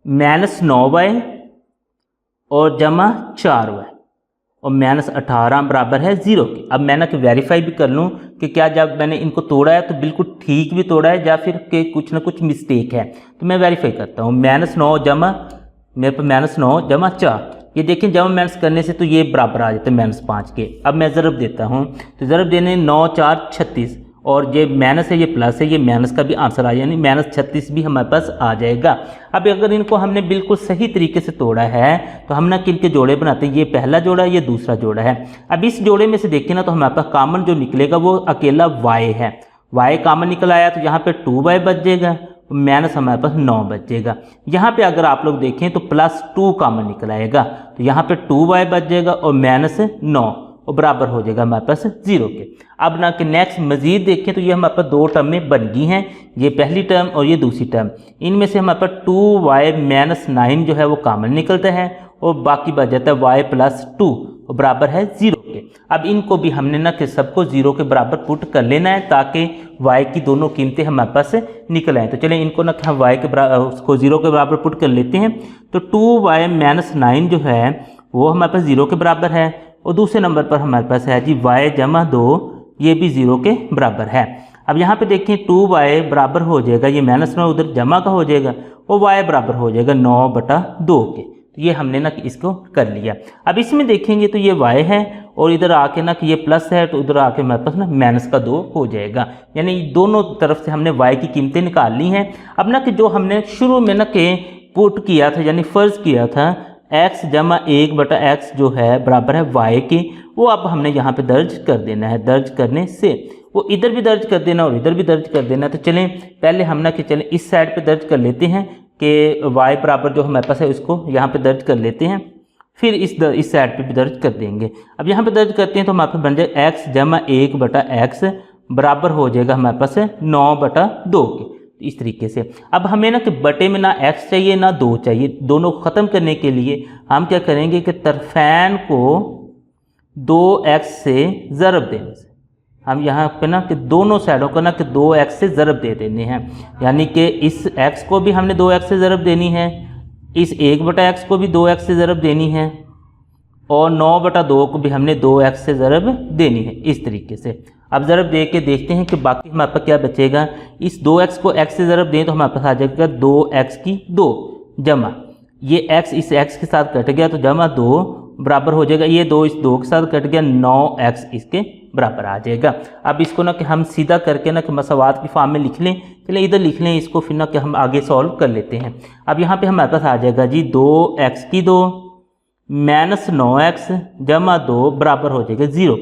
-9y और जमा 4y और -18 बराबर है 0 के। अब मैं ना कि वेरीफाई भी कर लूँ कि क्या जब मैंने इनको तोड़ा है तो बिल्कुल ठीक भी तोड़ा है या फिर कि कुछ ना कुछ मिस्टेक है। तो मैं वेरीफाई करता हूँ। -9 जमा मेरे पास -9 जमा 4, ये देखें जमा माइनस करने से तो ये बराबर आ जाते हैं -5 के। अब मैं ज़रब देता हूँ, तो ज़रब देने 9 4 36 और ये माइनस है ये प्लस है, ये माइनस का भी आंसर आ यानी -36 भी हमारे पास आ जाएगा। अब अगर इनको हमने बिल्कुल सही तरीके से तोड़ा है तो हम ना किनके जोड़े बनाते हैं, ये पहला जोड़ा ये दूसरा जोड़ा है। अब इस जोड़े में से देखें ना तो हमारे पास कॉमन जो निकलेगा वो अकेला y है। y कॉमन निकल आया तो यहाँ पे 2y बच जाएगा, माइनस हमारे पास 9 बचेगा। यहाँ पे अगर आप लोग देखें तो +2 कॉमन निकल आएगा, तो यहाँ पे 2y बच जाएगा और -9 और बराबर हो जाएगा हमारे पास 0 के। अब ना कि नेक्स्ट मजीद देखें तो ये हमारे पास 2 टर्म में बन गई हैं, ये पहली टर्म और ये दूसरी टर्म। इनमें से हमारे पास 2y - 9 जो है वो कॉमन निकलता है और बाकी बच जाता है y + 2 और बराबर है 0 के। अब इनको भी हमने ना कि सबको 0 के बराबर पुट कर लेना है ताकि y की दोनों कीमतें हमारे पास निकल आएँ। तो चलिए इनको ना कि हम y के बराबर उसको 0 के बराबर पुट कर लेते हैं। तो 2y - 9 जो है वो हमारे पास 0 के बराबर है और दूसरे नंबर पर हमारे पास है जी y जमा 2, ये भी 0 के बराबर है। अब यहाँ पे देखें 2y बराबर हो जाएगा, ये -9 उधर जमा का हो जाएगा और y बराबर हो जाएगा 9/2 के। तो ये हमने ना कि इसको कर लिया। अब इसमें देखेंगे तो ये y है और इधर आके ना कि ये प्लस है तो उधर आके हमारे पास ना -2 हो जाएगा, यानी दोनों तरफ से हमने y की कीमतें निकाल ली हैं। अब ना कि जो हमने शुरू में ना कि पुट किया था यानी फ़र्ज़ किया था x जमा 1/x जो है बराबर है y के, वो अब हमने यहाँ पे दर्ज कर देना है। दर्ज करने से वो इधर भी दर्ज कर देना और इधर भी दर्ज कर देना। तो चलें पहले हम ना कि चलें इस साइड पे दर्ज कर लेते हैं कि y बराबर जो हमारे पास है उसको यहाँ पे दर्ज कर लेते हैं, फिर इस साइड पे भी दर्ज कर देंगे। अब यहाँ पे दर्ज करते हैं तो हमारे पास बन जाए x जमा 1/x बराबर हो जाएगा हमारे पास 9/2 के। इस तरीके से अब हमें ना कि बटे में ना x चाहिए ना 2 चाहिए, दोनों को ख़त्म करने के लिए हम क्या करेंगे कि तरफैन को 2x से ज़रब देने से हम यहाँ पे ना कि दोनों साइडों को ना कि 2x से ज़रब दे देने हैं, यानी कि इस x को भी हमने 2x से ज़रब देनी है, इस 1/x को भी 2x से ज़रब देनी है और 9/2 को भी हमने 2x से ज़रब देनी है। इस तरीके से अब ज़रब दे के देखते हैं कि बाकी हमारे पास क्या बचेगा। इस 2x को x से ज़रब दें तो हमारे पास आ जाएगा 2x की 2 जमा ये x इस x के साथ कट गया तो जमा 2 बराबर हो जाएगा, ये 2 इस 2 के साथ कट गया, 9x इसके बराबर आ जाएगा। अब इसको ना कि हम सीधा करके ना कि मसावात की फॉर्म में लिख लें, चलिए इधर लिख लें इसको, फिर ना कि हम आगे सॉल्व कर लेते हैं। अब यहाँ पे हमारे पास आ जाएगा जी 2x की 2 - 9x जमा 2 बराबर हो जाएगा 0।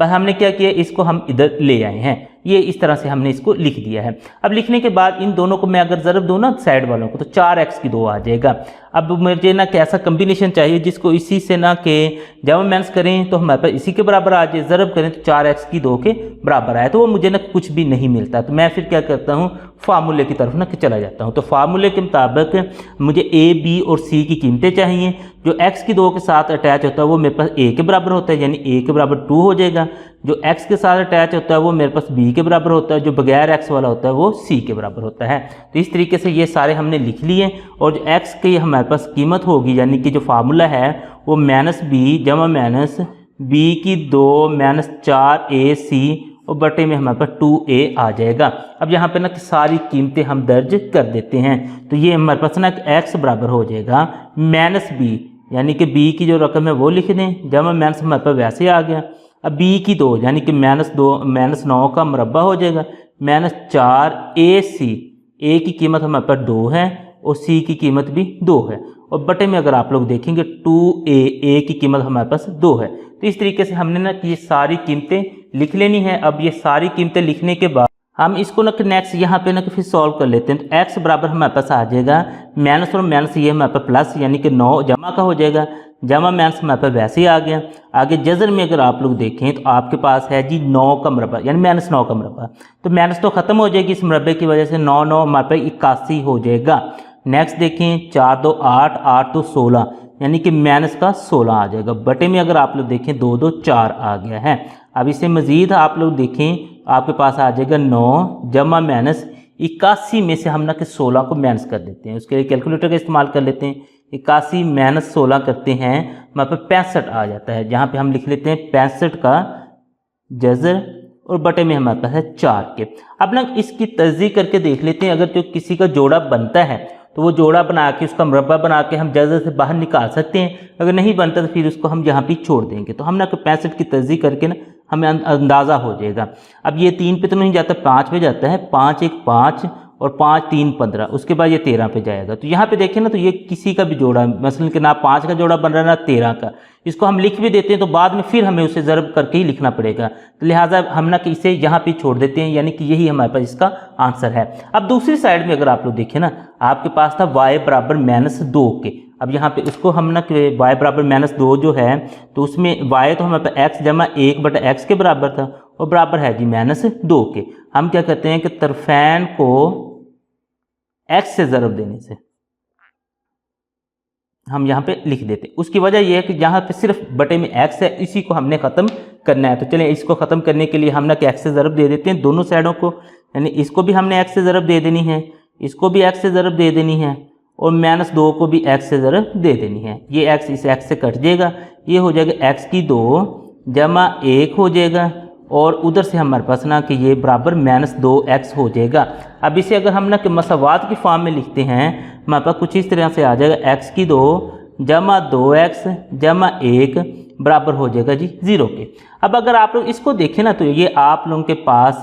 बस हमने क्या किया, इसको हम इधर ले आए हैं, ये इस तरह से हमने इसको लिख दिया है। अब लिखने के बाद इन दोनों को मैं अगर ज़रब दूँ ना साइड वालों को तो 4x की 2 आ जाएगा। अब मुझे ना कैसा कम्बिनेशन चाहिए जिसको इसी से ना कि जब हम माइनस करें तो हमारे पास इसी के बराबर आ जाए, ज़रब करें तो 4x की 2 के बराबर आए, तो वो मुझे ना कुछ भी नहीं मिलता। तो मैं फिर क्या करता हूँ, फार्मूले की तरफ ना कि चला जाता हूँ। तो फार्मूले के मुताबिक मुझे a, b और c की कीमतें चाहिए। जो x की 2 के साथ अटैच होता है वो मेरे पास a के बराबर होता है, यानी a के बराबर 2 हो जाएगा। जो x के साथ अटैच होता है वो मेरे पास b के बराबर होता है, जो बगैर x वाला होता है वो c के बराबर होता है। तो इस तरीके से ये सारे हमने लिख लिए और जो x की हमारे पास कीमत होगी यानी कि जो फार्मूला है वो -b जमा -b की 2 -4ac और बटे में हमारे पास 2a आ जाएगा। अब यहाँ पे ना कि सारी कीमतें हम दर्ज कर देते हैं, तो ये हमारे पास ना x बराबर हो जाएगा -b यानी कि b की जो रकम है वो लिख दें, जमा माइनस हमारे पास वैसे आ गया। अब b की 2 यानी कि -9 का मुरब्बा हो जाएगा, -4ac, a की कीमत हमारे पास 2 है और c की कीमत भी 2 है और बटे में अगर आप लोग देखेंगे 2a की कीमत हमारे पास 2 है। तो इस तरीके से हमने ना ये सारी कीमतें लिख लेनी है। अब ये सारी कीमतें लिखने के बाद हम इसको ना नेक्स्ट यहाँ पे ना कि फिर सॉल्व कर लेते हैं। तो x बराबर हमारे पास आ जाएगा माइनस और माइनस ये हमारे पास प्लस यानी कि 9 जमा का हो जाएगा, जमा माइनस हमारे पास वैसे ही आ गया। आगे जज़र में अगर आप लोग देखें तो आपके पास है जी 9 का मरबा यानी -9 का मरबा, तो माइनस तो ख़त्म हो जाएगी इस मरबे की वजह से, 9 9 हमारे पास 81 हो जाएगा। नेक्स्ट देखें 4 2 8 8 2 16 यानी कि माइनस का 16 आ जाएगा। बटे में अगर आप लोग देखें 2 2 4 आ गया है। अब इससे मज़ीद आप लोग देखें आपके पास आ जाएगा 9 जमा माइनस 81 में से हम ना कि 16 को माइनस कर देते हैं, उसके लिए कैलकुलेटर का इस्तेमाल कर लेते हैं। 81 माइनस 16 करते हैं हमारे पास 65 आ जाता है, जहाँ पे हम लिख लेते हैं 65 का जज़र और बटे में हमारे पास है 4 के। अब ना इसकी तस्दीक करके देख लेते हैं, अगर जो किसी का जोड़ा बनता है तो वो जोड़ा बना के उसका मुरब्बा बना के हम जज़र से बाहर निकाल सकते हैं, अगर नहीं बनता तो फिर उसको हम यहाँ पे छोड़ देंगे। तो हम ना 65 की तस्दीक करके ना हमें अंदाज़ा हो जाएगा। अब ये 3 पे तो नहीं जाता, 5 पे जाता है, 5 1 5 और 5 3 15, उसके बाद ये 13 पे जाएगा। तो यहाँ पे देखें ना तो ये किसी का भी जोड़ा, मसलन कि ना 5 का जोड़ा बन रहा है ना 13 का, इसको हम लिख भी देते हैं तो बाद में फिर हमें उसे ज़रब करके ही लिखना पड़ेगा, तो लिहाजा हम ना कि इसे यहाँ पे छोड़ देते हैं, यानी कि यही हमारे पास इसका आंसर है। अब दूसरी साइड में अगर आप लोग देखें ना, आपके पास था y बराबर -2 के। अब यहाँ पे उसको हम ना कि y बराबर -2 जो है तो उसमें y तो हमारे पास x जमा 1 बटा x के बराबर था और बराबर है जी -2 के। हम क्या करते हैं कि तरफैन को x से ज़रब देने से हम यहाँ पे लिख देते हैं। उसकी वजह यह है कि यहाँ पे सिर्फ बटे में x है, इसी को हमने ख़त्म करना है। तो चलें इसको ख़त्म करने के लिए हम ना कि x से ज़रब दे देते हैं दोनों साइडों को, यानी इसको भी हमने x से ज़रब दे देनी है, इसको भी x से ज़रब दे देनी है और -2 को भी x से ज़रब दे देनी है। ये x इस x से कट जाएगा, ये हो जाएगा x की 2 जमा 1 हो जाएगा और उधर से हमारे पास ना कि ये बराबर -2x हो जाएगा। अब इसे अगर हम ना कि मसावात की फॉर्म में लिखते हैं हमारे पास कुछ इस तरह से आ जाएगा, x की 2 जमा 2x जमा 1 बराबर हो जाएगा जी 0 के। अब अगर आप लोग इसको देखें ना तो ये आप लोगों के पास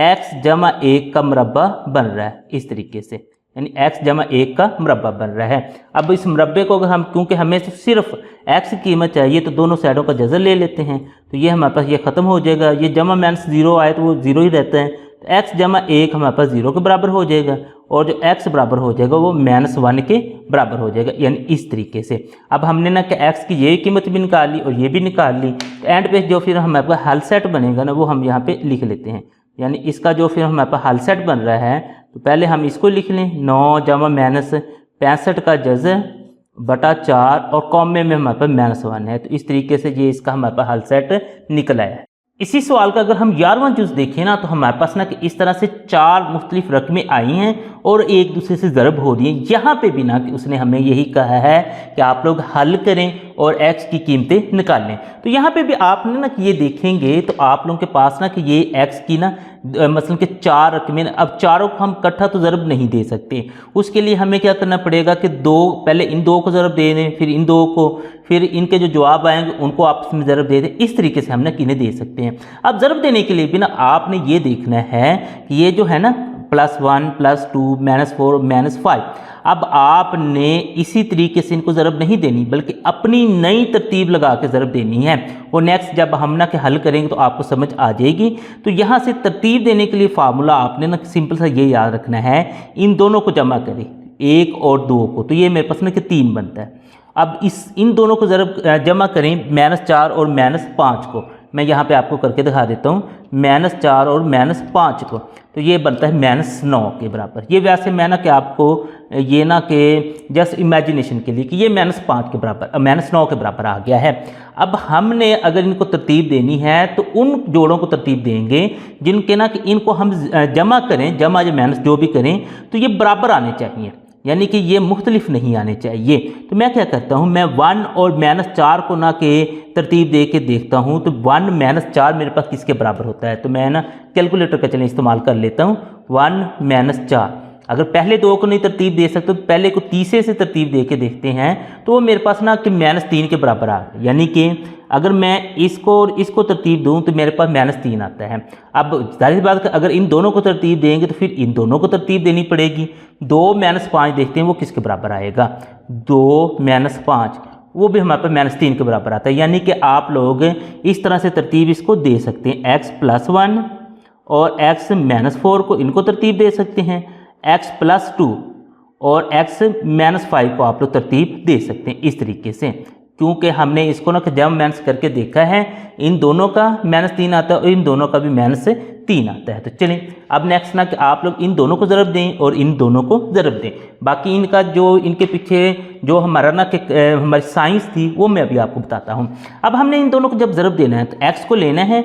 x जमा 1 का मुरब्बा बन रहा है इस तरीके से, यानी x जमा 1 का मुरब्बा बन रहा है। अब इस मुरब्बे को अगर हम, क्योंकि हमें सिर्फ x की कीमत चाहिए तो दोनों साइडों का जज़र ले लेते हैं, तो ये हमारे पास ये ख़त्म हो जाएगा। ये जमा माइनस 0 आए तो वो 0 ही रहता है, तो x जमा 1 हमारे पास 0 के बराबर हो जाएगा और जो x बराबर हो जाएगा वो -1 के बराबर हो जाएगा, यानी इस तरीके से। अब हमने ना कि x की ये कीमत भी निकाल ली और ये भी निकाल ली, तो एंड पे जो फिर हमारे पास हल सेट बनेगा ना वो हम यहाँ पे लिख लेते हैं, यानी इसका जो फिर हमारे पास हल सेट बन रहा है तो पहले हम इसको लिख लें 9 जमा -65 का जज़र बटा 4 और कॉमे में हमारे पास -1 है। तो इस तरीके से ये इसका हमारे पास हल सेट निकला है। इसी सवाल का अगर हम 11वां जुज़ देखें ना तो हमारे पास ना कि इस तरह से 4 मुख्तलिफ रकमें आई हैं और एक दूसरे से ज़रब हो रही हैं। यहाँ पे भी ना कि उसने हमें यही कहा है कि आप लोग हल करें और x की कीमतें निकालें। तो यहाँ पे भी आपने ना कि ये देखेंगे तो आप लोगों के पास ना कि ये x की ना मसलन के 4 रकमें, अब चारों को हम इकट्ठा तो ज़रब नहीं दे सकते, उसके लिए हमें क्या करना पड़ेगा कि पहले इन 2 को ज़रब दे दें, फिर इन 2 को, फिर इनके जो जवाब आएंगे उनको आपस में ज़रब दे दें। इस तरीके से हम ना किन्हें दे सकते हैं। अब ज़रब देने के लिए भी ना आपने ये देखना है कि ये जो है ना +1 +2 -4 -5, अब आपने इसी तरीके से इनको ज़रब नहीं देनी बल्कि अपनी नई तरतीब लगा के ज़रब देनी है। और नेक्स्ट जब हम ना के हल करेंगे तो आपको समझ आ जाएगी। तो यहाँ से तरतीब देने के लिए फार्मूला आपने ना सिंपल सा ये याद रखना है, इन दोनों को जमा करें 1 और 2 को, तो ये मेरे पास ना कि 3 बनता है। अब इन दोनों को ज़रब जमा करें -4 और -5 को, मैं यहाँ पे आपको करके दिखा देता हूँ, -4 और -5 को, तो ये बनता है -9 के बराबर। ये वैसे मैं ना कि आपको ये ना कि जस्ट इमेजिनेशन के लिए कि ये -5 के बराबर -9 के बराबर आ गया है। अब हमने अगर इनको तरतीब देनी है तो उन जोड़ों को तरतीब देंगे जिनके ना कि इनको हम जमा करें, जमा या माइनस जो भी करें तो ये बराबर आने चाहिए, यानी कि ये मुख्तलिफ नहीं आने चाहिए। तो मैं क्या करता हूँ, मैं 1 और -4 को ना के तरतीब दे के देखता हूँ तो 1 -4 मेरे पास किसके बराबर होता है। तो मैं ना कैलकुलेटर का चलें इस्तेमाल कर लेता हूँ। 1 -4, अगर पहले 2 को नहीं तरतीब दे सकते तो पहले को तीसरे से तरतीब दे के देखते हैं तो वो मेरे पास ना कि -3 के बराबर आ गया, यानी कि अगर मैं इसको और इसको तरतीब दूं तो मेरे पास -3 आता है। अब जाहिर सी बात है अगर इन दोनों को तरतीब देंगे तो फिर इन दोनों को तरतीब देनी पड़ेगी। 2 -5 देखते हैं वो किसके बराबर आएगा, 2 -5 वो भी हमारे पास -3 के बराबर आता है। यानी कि आप लोग इस तरह से तरतीब इसको दे सकते हैं, x+1 और x-4 को इनको तरतीब दे सकते हैं, x+2 और x-5 को आप लोग तरतीब दे सकते हैं इस तरीके से। क्योंकि हमने इसको ना जमा माइनस करके देखा है, इन दोनों का -3 आता है और इन दोनों का भी -3 आता है। तो चलिए अब नेक्स्ट ना कि आप लोग इन दोनों को ज़रब दें और इन दोनों को ज़रब दें। बाकी इनका जो इनके पीछे जो हमारा ना कि हमारी साइंस थी वो मैं अभी आपको बताता हूँ। अब हमने इन दोनों को जब ज़रब देना है तो x को लेना है,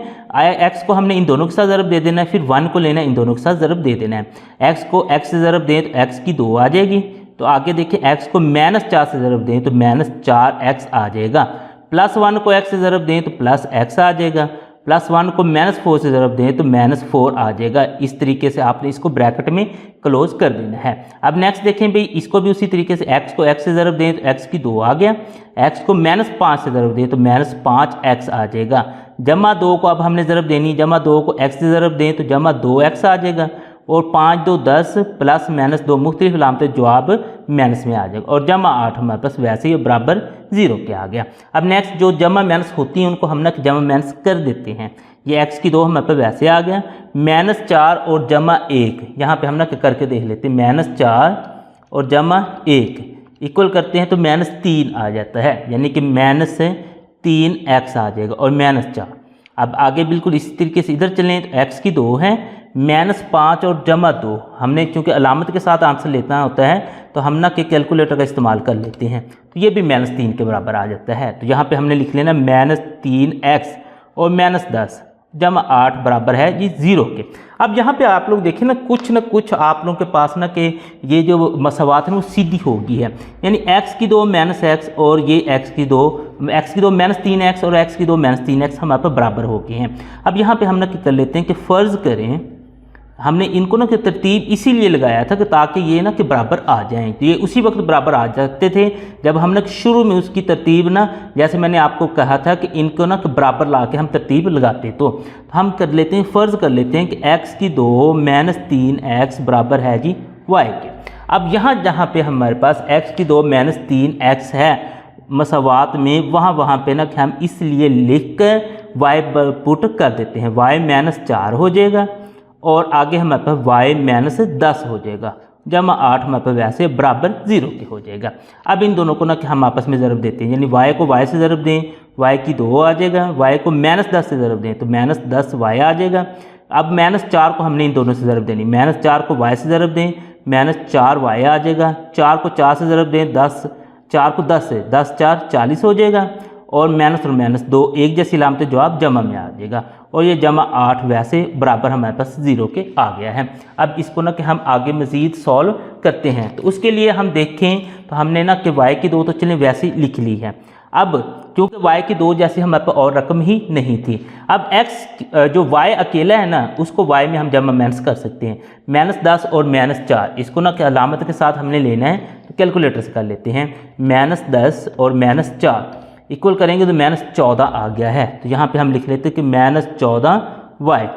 x को हमने इन दोनों के साथ ज़रब दे देना है, फिर 1 को लेना है, इन दोनों के साथ ज़रब दे देना है। x को x से ज़रब दें तो x की 2 आ जाएगी। तो आगे देखिए x को -4 से ज़रब दें तो -4x आ जाएगा। +1 को x से ज़रब दें तो +x आ जाएगा। +1 को -4 से ज़रब दें तो -4 आ जाएगा। इस तरीके से आपने इसको ब्रैकेट में क्लोज कर देना है। अब नेक्स्ट देखें भाई, इसको भी उसी तरीके से x को x से ज़रब दें तो x की 2 आ गया। x को -5 से ज़रब दें तो -5x आ जाएगा। +2 को अब हमने ज़रब देनी, +2 को x से ज़रब दें तो +2x आ जाएगा। और 5 2 10 +-2 मुख्तलिफ अलामतें जवाब माइनस में आ जाएगा। और -8 हमारे पास वैसे ही बराबर 0 के आ गया। अब नेक्स्ट जो जमा माइनस होती हैं उनको हम ना जमा माइनस कर देते हैं। ये x की 2 हमारे पास वैसे आ गया। -4 और +1 यहाँ पे हम ना करके देख लेते हैं। -4 और +1 इक्वल करते हैं तो -3 आ जाता है, यानी कि -3x आ जाएगा और -4। अब आगे बिल्कुल इसी तरीके से इधर चलें तो x की 2 है, -5 और +2 हमने चूँकि अलामत के साथ आंसर लेना होता है तो हम ना कि कैलकुलेटर का इस्तेमाल कर लेते हैं, तो ये भी -3 के बराबर आ जाता है। तो यहाँ पे हमने लिख लेना -3x और -10 +8 बराबर है जी 0 के। अब यहाँ पे आप लोग देखें ना कुछ आप लोगों के पास ना कि ये जो मसावात है वो सीधी होगी है, यानी x की 2 -x और ये x की 2 -3x और x की 2 -3x हमारे पास बराबर हो गए हैं। अब यहाँ पे हम ना कर लेते हैं कि फ़र्ज़ करें हमने इनको ना कि तरतीब इसीलिए लगाया था कि ताकि ये ना कि बराबर आ जाएं। तो ये उसी वक्त बराबर आ जाते थे जब हम ना शुरू में उसकी तरतीब ना, जैसे मैंने आपको कहा था कि इनको ना कि बराबर ला के हम तरतीब लगाते। तो हम कर लेते हैं, फ़र्ज़ कर लेते हैं कि x की 2 -3x बराबर है जी y के। अब जहाँ पे हमारे पास x की 2 -3x है मसावात में, वहाँ पे ना कि हम इसलिए लिख कर y पुट कर देते हैं। y -4 हो जाएगा और आगे हमारे पास y -10 हो जाएगा। +8 हमारे पास वैसे बराबर 0 के हो जाएगा। अब इन दोनों को ना कि हम आपस में ज़रब देते हैं, यानी y को y से ज़रब दें, y की 2 आ जाएगा। y को -10 से ज़रब दें तो -10y आ जाएगा। अब -4 को हमने इन दोनों से ज़रब देनी, -4 को y से ज़रब दें -4y आ जाएगा। 4 को 4 से ज़रब दें 4 को 10 से 10 4 40 हो जाएगा। और -2 एक जैसी अलामत जवाब जमा में आ जाएगा। और ये +8 वैसे बराबर हमारे पास 0 के आ गया है। अब इसको ना कि हम आगे मज़ीद सॉल्व करते हैं, तो उसके लिए हम देखें तो हमने ना कि y की 2 तो चलें वैसे ही लिख ली है। अब क्योंकि y की 2 जैसे हमारे पास और रकम ही नहीं थी, अब x जो y अकेला है ना उसको y में हम जमा माइनस कर सकते हैं। -10 और -4 इसको ना कि अलामत के साथ हमने लेना है, तो कैलकुलेटर से कर लेते हैं। -10 और -4 इक्वल करेंगे तो -14 आ गया है। तो यहाँ पे हम लिख लेते हैं कि -14y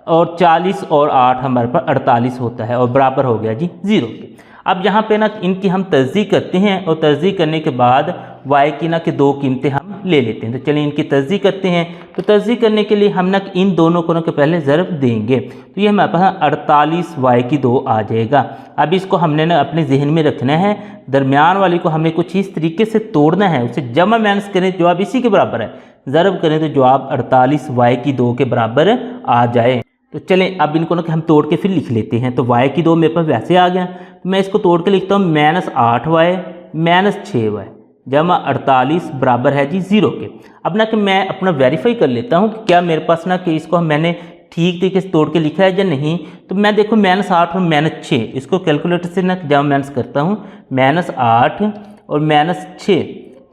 और 40 और 8 हमारे पास 48 होता है और बराबर हो गया जी 0 के। अब यहाँ पे ना इनकी हम तर्जीह करते हैं और तर्जीह करने के बाद y की ना कि 2 कीमतें हम ले लेते हैं। तो चलिए इनकी तर्जीह करते हैं। तो तर्जीह करने के लिए हम ना इन दोनों को ना के पहले ज़रब देंगे, तो ये हमारे पास 48y की 2 आ जाएगा। अब इसको हमने ना अपने जहन में रखना है, दरमियान वाली को हमने कुछ इस तरीके से तोड़ना है, उसे जमा माइनस करें तो जवाब इसी के बराबर है, ज़रब करें तो जवाब 48y की 2 के बराबर आ जाए। तो चलें अब इनको ना कि हम तोड़ के फिर लिख लेते हैं। तो y की 2 मेरे पास वैसे आ गया, तो मैं इसको तोड़ के लिखता हूँ -8y -6y जमा 48 बराबर है जी 0 के। अब ना कि मैं अपना वेरीफाई कर लेता हूँ कि क्या मेरे पास ना कि इसको मैंने ठीक तरीके से तोड़ के लिखा है या नहीं। तो मैं देखो -8 और -6 इसको कैलकुलेटर से ना जमा माइनस करता हूँ, -8 और -6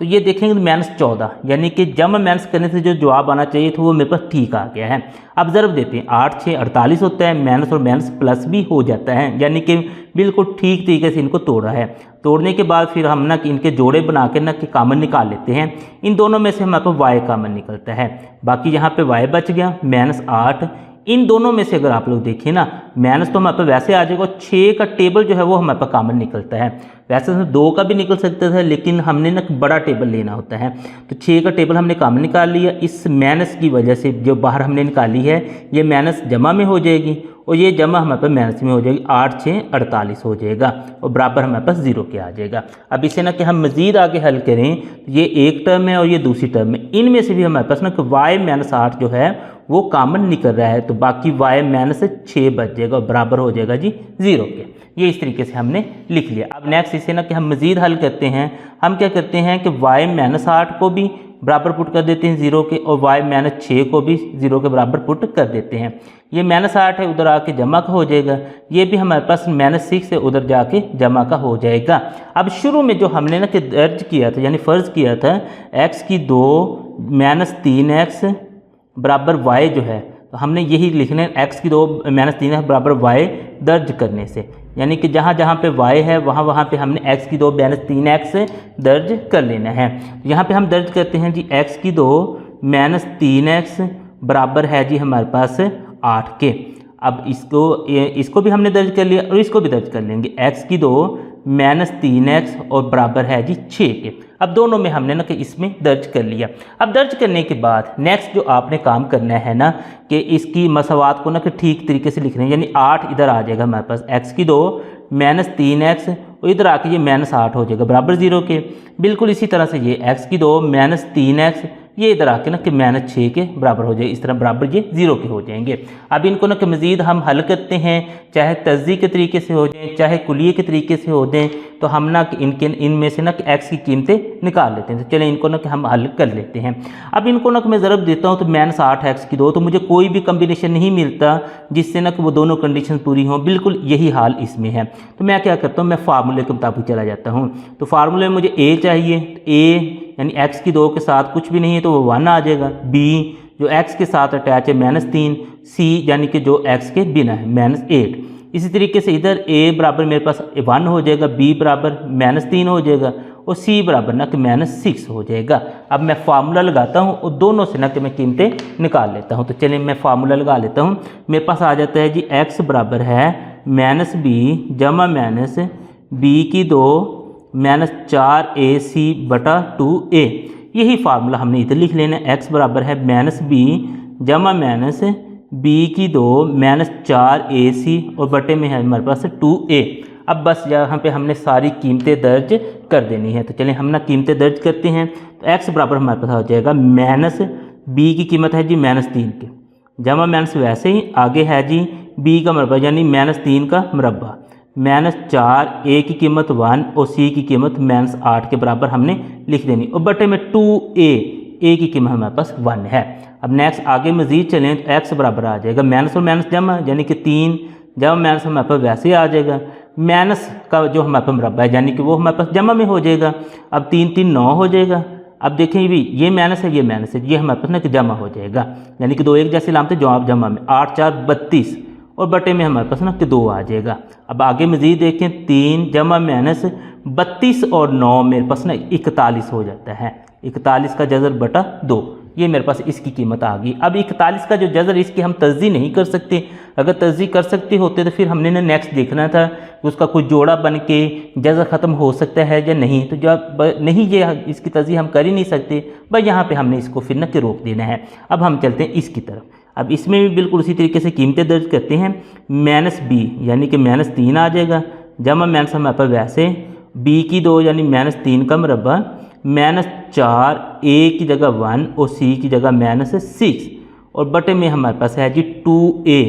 तो ये देखेंगे तो -14, यानी कि जमा माइनस करने से जो जवाब आना चाहिए था वो मेरे पास ठीक आ गया है। अब ज़रब देते हैं, 8 6 48 होता है, माइनस और माइनस प्लस भी हो जाता है, यानी कि बिल्कुल ठीक तरीके से इनको तोड़ा है। तोड़ने के बाद फिर हम ना कि इनके जोड़े बना के ना कि कामन निकाल लेते हैं। इन दोनों में से हमारे पास y कामन निकलता है, बाकी यहाँ पे y बच गया -8। इन दोनों में से अगर आप लोग देखें ना, माइनस तो हमारे पास वैसे आ जाएगा और 6 का टेबल जो है वो हमारे पास कामन निकलता है। वैसे तो 2 का भी निकल सकता था, लेकिन हमने ना बड़ा टेबल लेना होता है, तो 6 का टेबल हमने कामन निकाल लिया। इस माइनस की वजह से जो बाहर हमने निकाली है ये माइनस जमा में हो जाएगी और ये जमा हमारे पास माइनस में हो जाएगी, 8 6 48 हो जाएगा और बराबर हमारे पास 0 के आ जाएगा। अब इसे ना कि हम मज़ीद आगे हल करें, ये एक टर्म है और ये दूसरी टर्म है, इनमें से भी हमारे पास ना कि y-8 जो है वो कॉमन निकल रहा है, तो बाकी y-6 बच जाएगा और बराबर हो जाएगा जी 0 के। ये इस तरीके से हमने लिख लिया। अब नेक्स्ट इसे ना कि हम मज़ीद हल करते हैं। हम क्या करते हैं कि y-8 को भी बराबर पुट कर देते हैं 0 के और y-6 को भी 0 के बराबर पुट कर देते हैं। ये -8 है, उधर आके जमा का हो जाएगा, ये भी हमारे पास -6 है, उधर जाके जमा का हो जाएगा। अब शुरू में जो हमने ना कि दर्ज किया था यानी फ़र्ज़ किया था x2 -3x बराबर y जो है, तो हमने यही लिखना है x2 -3x बराबर y दर्ज करने से, यानी कि जहाँ जहाँ पे y है वहाँ पे हमने x2 -3x दर्ज कर लेना है। यहाँ पे हम दर्ज करते हैं जी x2 -3x बराबर है जी हमारे पास 8 के। अब इसको भी हमने दर्ज कर लिया और इसको भी दर्ज कर लेंगे, x2 -3x और बराबर है जी 6 के। अब दोनों में हमने ना कि इसमें दर्ज कर लिया। अब दर्ज करने के बाद नेक्स्ट जो आपने काम करना है ना कि इसकी मसावात को ना कि ठीक तरीके से लिखना है, यानी 8 इधर आ जाएगा हमारे पास, x2 -3x और इधर आके ये -8 हो जाएगा बराबर 0 के। बिल्कुल इसी तरह से ये x2 -3x ये इधर आके ना कि -6 के बराबर हो जाए, इस तरह बराबर ये 0 के हो जाएंगे। अब इनको ना कि मज़ीद हम हल करते हैं, चाहे तज़्ज़ी के तरीके से हो जाए चाहे कुलिये के तरीके से हो जाए, तो हम ना कि इनमें से ना कि x की कीमतें निकाल लेते हैं। तो चलें इनको ना कि हम हल कर लेते हैं। अब इनको ना कि मैं ज़रब देता हूँ तो -8x2, तो मुझे कोई भी कम्बिनेशन नहीं मिलता जिससे ना कि वो दोनों कंडीशन पूरी हों। बिल्कुल यही हाल इसमें है। तो मैं क्या करता हूँ, मैं फार्मूले के मुताबिक चला जाता हूँ। तो फार्मूले में मुझे a चाहिए, तो a यानी x2 के साथ कुछ भी नहीं है तो वो 1 आ जाएगा, b जो x के साथ अटैच है -3, c यानी कि जो x के बिना है -8। इसी तरीके से इधर a बराबर मेरे पास 1 हो जाएगा, b बराबर -3 हो जाएगा और c बराबर ना कि -6 हो जाएगा। अब मैं फार्मूला लगाता हूँ और दोनों से ना कि मैं कीमतें निकाल लेता हूँ। तो चलिए मैं फार्मूला लगा लेता हूँ। मेरे पास आ जाता है जी x बराबर है -b जमा -b2 -4ac बटा 2a। यही फार्मूला हमने इधर लिख लेना है, x बराबर है -b जमा -b2 -4ac और बटे में है हमारे पास 2a। अब बस यहाँ पे हमने सारी कीमतें दर्ज कर देनी है। तो चलिए हम ना कीमतें दर्ज करते हैं। तो x बराबर हमारे पास हो जाएगा -b की कीमत है जी -3 के, जमा माइनस वैसे ही आगे है जी b का मरबा यानी -3 का मरबा -4 a की कीमत 1 और c की कीमत -8 के बराबर हमने लिख देनी और बटे में 2a की कीमत हमारे पास 1 है। अब नेक्स्ट आगे मज़ीद चलें तो x बराबर आ जाएगा माइनस और माइनस जमा यानी कि 3 जमा माइनस हमारे पास वैसे ही आ जाएगा, माइनस का जो हमारे पास मरबा है यानी कि वो हमारे पास जमा में हो जाएगा। अब 3 3 9 हो जाएगा। अब देखें भी ये माइनस है ये माइनस है, ये हमारे पास ना कि जमा हो जाएगा यानी कि 2 एक जैसे लामते जवाब जमा में 8 4 32 और बटे में हमारे पास ना कि 2 आ जाएगा। अब आगे मज़ीद देखें 3 जमा माइनस 32 और 9 मेरे पास ना 41 हो जाता है, 41 का जज़र बटा 2 ये मेरे पास इसकी कीमत आ गई। अब 41 का जो जज़र इसकी हम तज़्ज़ी नहीं कर सकते, अगर तज़्ज़ी कर सकते होते तो फिर हमने ना नेक्स्ट देखना था उसका कोई जोड़ा बन के जज़र ख़त्म हो सकता है या नहीं, तो जब नहीं ये इसकी तज़्ज़ी हम कर ही नहीं सकते, बस यहाँ पे हमने इसको फिर ना कि रोक देना है। अब हम चलते हैं इसकी तरफ। अब इसमें भी बिल्कुल उसी तरीके से कीमतें दर्ज करते हैं, -b यानी कि -3 आ जाएगा, जमा माइनस हमारे पास वैसे b2 यानी -3 का मरबा -4 a की जगह 1 और c की जगह -6 और बटे में हमारे पास है जी 2a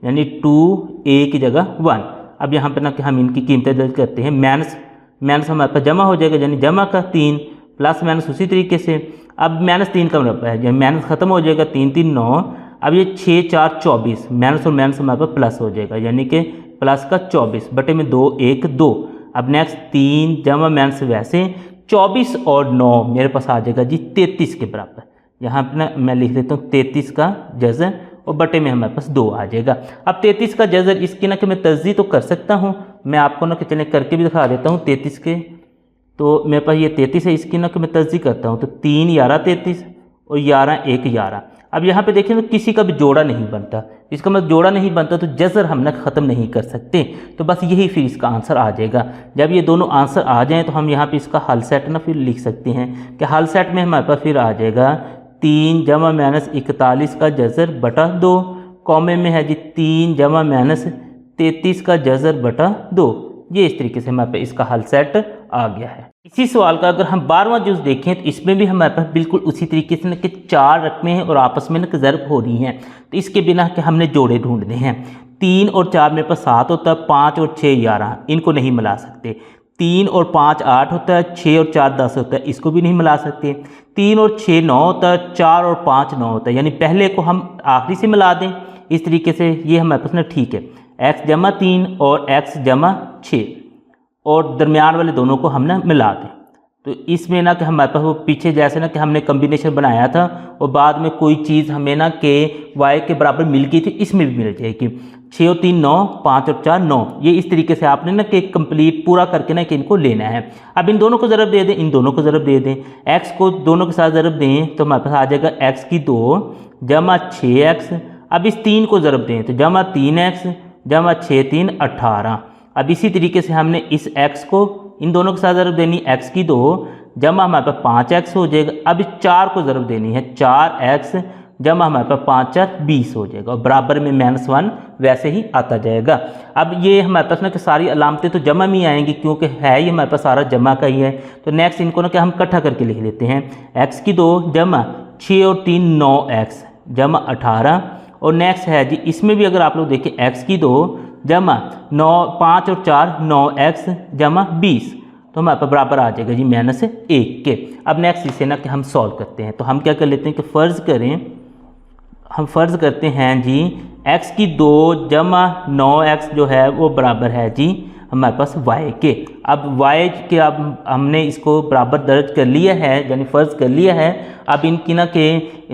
यानी 2a की जगह 1। अब यहाँ पर ना कि हम इनकी कीमतें दर्ज करते हैं, माइनस हमारे पास जमा हो जाएगा यानी जमा का 3 प्लस माइनस उसी तरीके से। अब -3 का मरबा है यानी माइनस ख़त्म हो जाएगा 3 3 9। अब ये 6 4 24 माइनस और माइनस हमारे पास प्लस हो जाएगा यानी कि प्लस का 24 बटे में 2 1 2। अब नेक्स्ट 3 जमा माइनस वैसे 24 और 9 मेरे पास आ जाएगा जी 33 के बराबर। यहाँ पर ना मैं लिख देता हूँ 33 का जज़र और बटे में हमारे पास 2 आ जाएगा। अब 33 का जज़र इसकी ना कि मैं तज़्ज़ी तो कर सकता हूँ, मैं आपको ना कि चले करके भी दिखा देता हूँ 33 के। तो मेरे पास ये 33 है, इसकी ना कि मैं तज़्ज़ी करता हूँ तो 3 11 33 और 11 1 11। अब यहाँ पे देखें तो किसी का भी जोड़ा नहीं बनता, इसका मतलब जोड़ा नहीं बनता तो जज़र हम ना ख़त्म नहीं कर सकते, तो बस यही फिर इसका आंसर आ जाएगा। जब ये दोनों आंसर आ जाएं तो हम यहाँ पे इसका हल सेट ना फिर लिख सकते हैं कि हल सेट में हमारे पास फिर आ जाएगा 3 जमा माइनस 41 का जज़र बटा 2 कॉमे में है जी 3 जमा माइनस 33 का जज़र बटा 2। ये इस तरीके से हमारे पास इसका हल सेट आ गया है। इसी सवाल का अगर हम 12वां जुज़ देखें तो इसमें भी हमारे पास बिल्कुल उसी तरीके से ना कि 4 रकमें हैं और आपस में ना ज़रब हो रही हैं, तो इसके बिना कि हमने जोड़े ढूंढने हैं। 3 और 4 मेरे पास 7 होता है, 5 और 6 11, इनको नहीं मिला सकते। 3 और 5 8 होता है, 6 और 4 10 होता है, इसको भी नहीं मिला सकते। 3 और 6 9 होता है, 4 और 5 9 होता है, यानी पहले को हम आखिरी से मिला दें। इस तरीके से ये हमारे पास ना ठीक है, x जमा 3 और x जमा 6 और दरमियान वाले दोनों को हम ना मिला दें। तो इसमें ना कि हमारे पास वो पीछे जैसे ना कि हमने कम्बिनेशन बनाया था और बाद में कोई चीज़ हमें ना कि y के बराबर मिल गई थी, इसमें भी मिल जाएगी। 6 और 3 9, 5 और 4 9, ये इस तरीके से आपने ना कि कंप्लीट पूरा करके ना कि इनको लेना है। अब इन दोनों को ज़रब दे दें, इन दोनों को ज़रब दे दें, x को दोनों के साथ ज़रब दें तो हमारे पास आ जाएगा x की 2 जमा 6x। अब इस 3 को ज़रब दें तो जमा 3x जमा 6 3 18। अब इसी तरीके से हमने इस x को इन दोनों के साथ ज़रब देनी, x की 2 जमा हमारे पास 5x हो जाएगा। अब इस 4 को ज़रब देनी है, 4x जमा हमारे पास 5 4 20 हो जाएगा और बराबर में -1 वैसे ही आता जाएगा। अब ये हमारे पास ना कि सारी अलामतें तो जमा में ही आएंगी क्योंकि है ये हमारे पास सारा जमा का ही है। तो नेक्स्ट इनको ना कि हम इकट्ठा करके लिख लेते हैं, x की 2 जमा 6 और 3 9x जमा 18। और नेक्स्ट है जी इसमें भी अगर आप लोग देखें x की 2 जमा 9 5 और 4 9x जमा 20, तो हमारे पास बराबर आ जाएगा जी -1 के। अब नेक्स्ट इसे ना कि हम सॉल्व करते हैं, तो हम क्या कर लेते हैं कि हम फ़र्ज़ करते हैं जी x की 2 जमा 9x जो है वो बराबर है जी हमारे पास y के। अब y के अब हमने इसको बराबर दर्ज कर लिया है, यानी फ़र्ज़ कर लिया है। अब इनकी ना के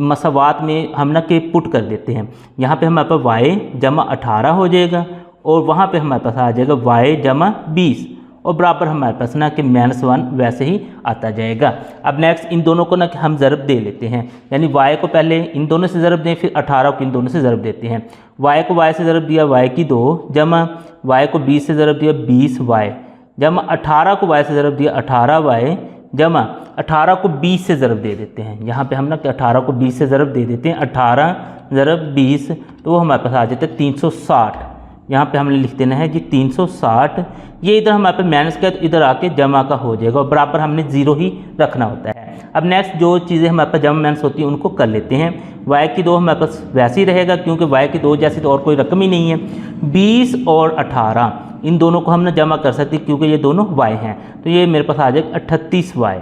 मसावात में हम ना के पुट कर देते हैं। यहाँ पे हमारे पास y जमा 18 हो जाएगा और वहाँ पे हमारे पास आ जाएगा y जमा 20 और बराबर हमारे पास ना कि -1 वैसे ही आता जाएगा। अब नेक्स्ट इन दोनों को ना कि हम ज़रब दे लेते हैं, यानी y को पहले इन दोनों से ज़रब दें, फिर 18 को इन दोनों से ज़रब देते हैं। y को y से ज़रब दिया y की 2 जमा y को 20 से ज़रब दिया 20y जमा 18 को y से ज़रब दिया 18y जमा 18 को 20 से ज़रब दे देते हैं। यहाँ पे हम ना कि 18 को 20 से ज़रब दे देते हैं, 18 ज़रब 20 तो वो हमारे पास आ जाता है 360। यहाँ पे हमने लिख देना है जी 360। ये इधर हमारे पे माइनस का है तो इधर आके जमा का हो जाएगा और बराबर हमने 0 ही रखना होता है। अब नेक्स्ट जो चीज़ें हमारे पास जमा माइनस होती हैं उनको कर लेते हैं। y की 2 हमारे पास वैसे ही रहेगा क्योंकि y की 2 जैसी तो और कोई रकम ही नहीं है। 20 और 18 इन दोनों को हम ना जमा कर सकते क्योंकि ये दोनों y हैं, तो ये मेरे पास आ जाएगा 38y।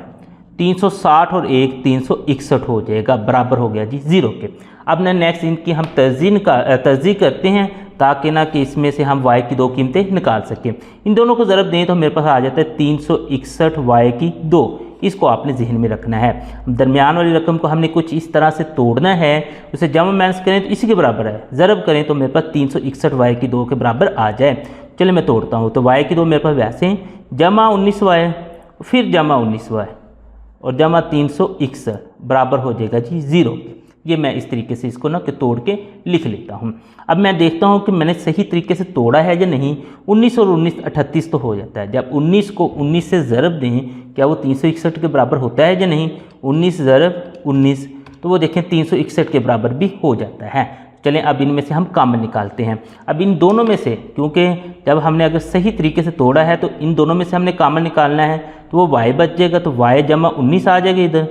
360 और 1 361 हो जाएगा, बराबर हो गया जी 0 के। अब ना नेक्स्ट इनकी हम तर्जीह करते हैं ताकि ना कि इसमें से हम y की 2 कीमतें निकाल सकें। इन दोनों को ज़रब दें तो मेरे पास आ जाता है 361 y की 2। इसको आपने जहन में रखना है। दरमियान वाली रकम को हमने कुछ इस तरह से तोड़ना है, उसे जमा माइनस करें तो इसी के बराबर है, ज़रब करें तो मेरे पास 361 y की 2 के बराबर आ जाए। चलिए मैं तोड़ता हूँ, तो y की 2 मेरे पास वैसे जमा 19y फिर जमा 19y और जमा 361 बराबर हो जाएगा जी 0। ये मैं इस तरीके से इसको ना कि तोड़ के लिख लेता हूँ। अब मैं देखता हूँ कि मैंने सही तरीके से तोड़ा है या नहीं। 19 और 19 38 तो हो जाता है। जब 19 को 19 से ज़रब दें क्या वो 361 के बराबर होता है या नहीं। 19 ज़रब 19 तो वो देखें 361 के बराबर भी हो जाता है। चलें अब इनमें से हम कॉमन निकालते हैं। अब इन दोनों में से, क्योंकि जब हमने अगर सही तरीके से तोड़ा है तो इन दोनों में से हमने कॉमन निकालना है, तो वो y बच जाएगा, तो y जमा 19 आ जाएगा।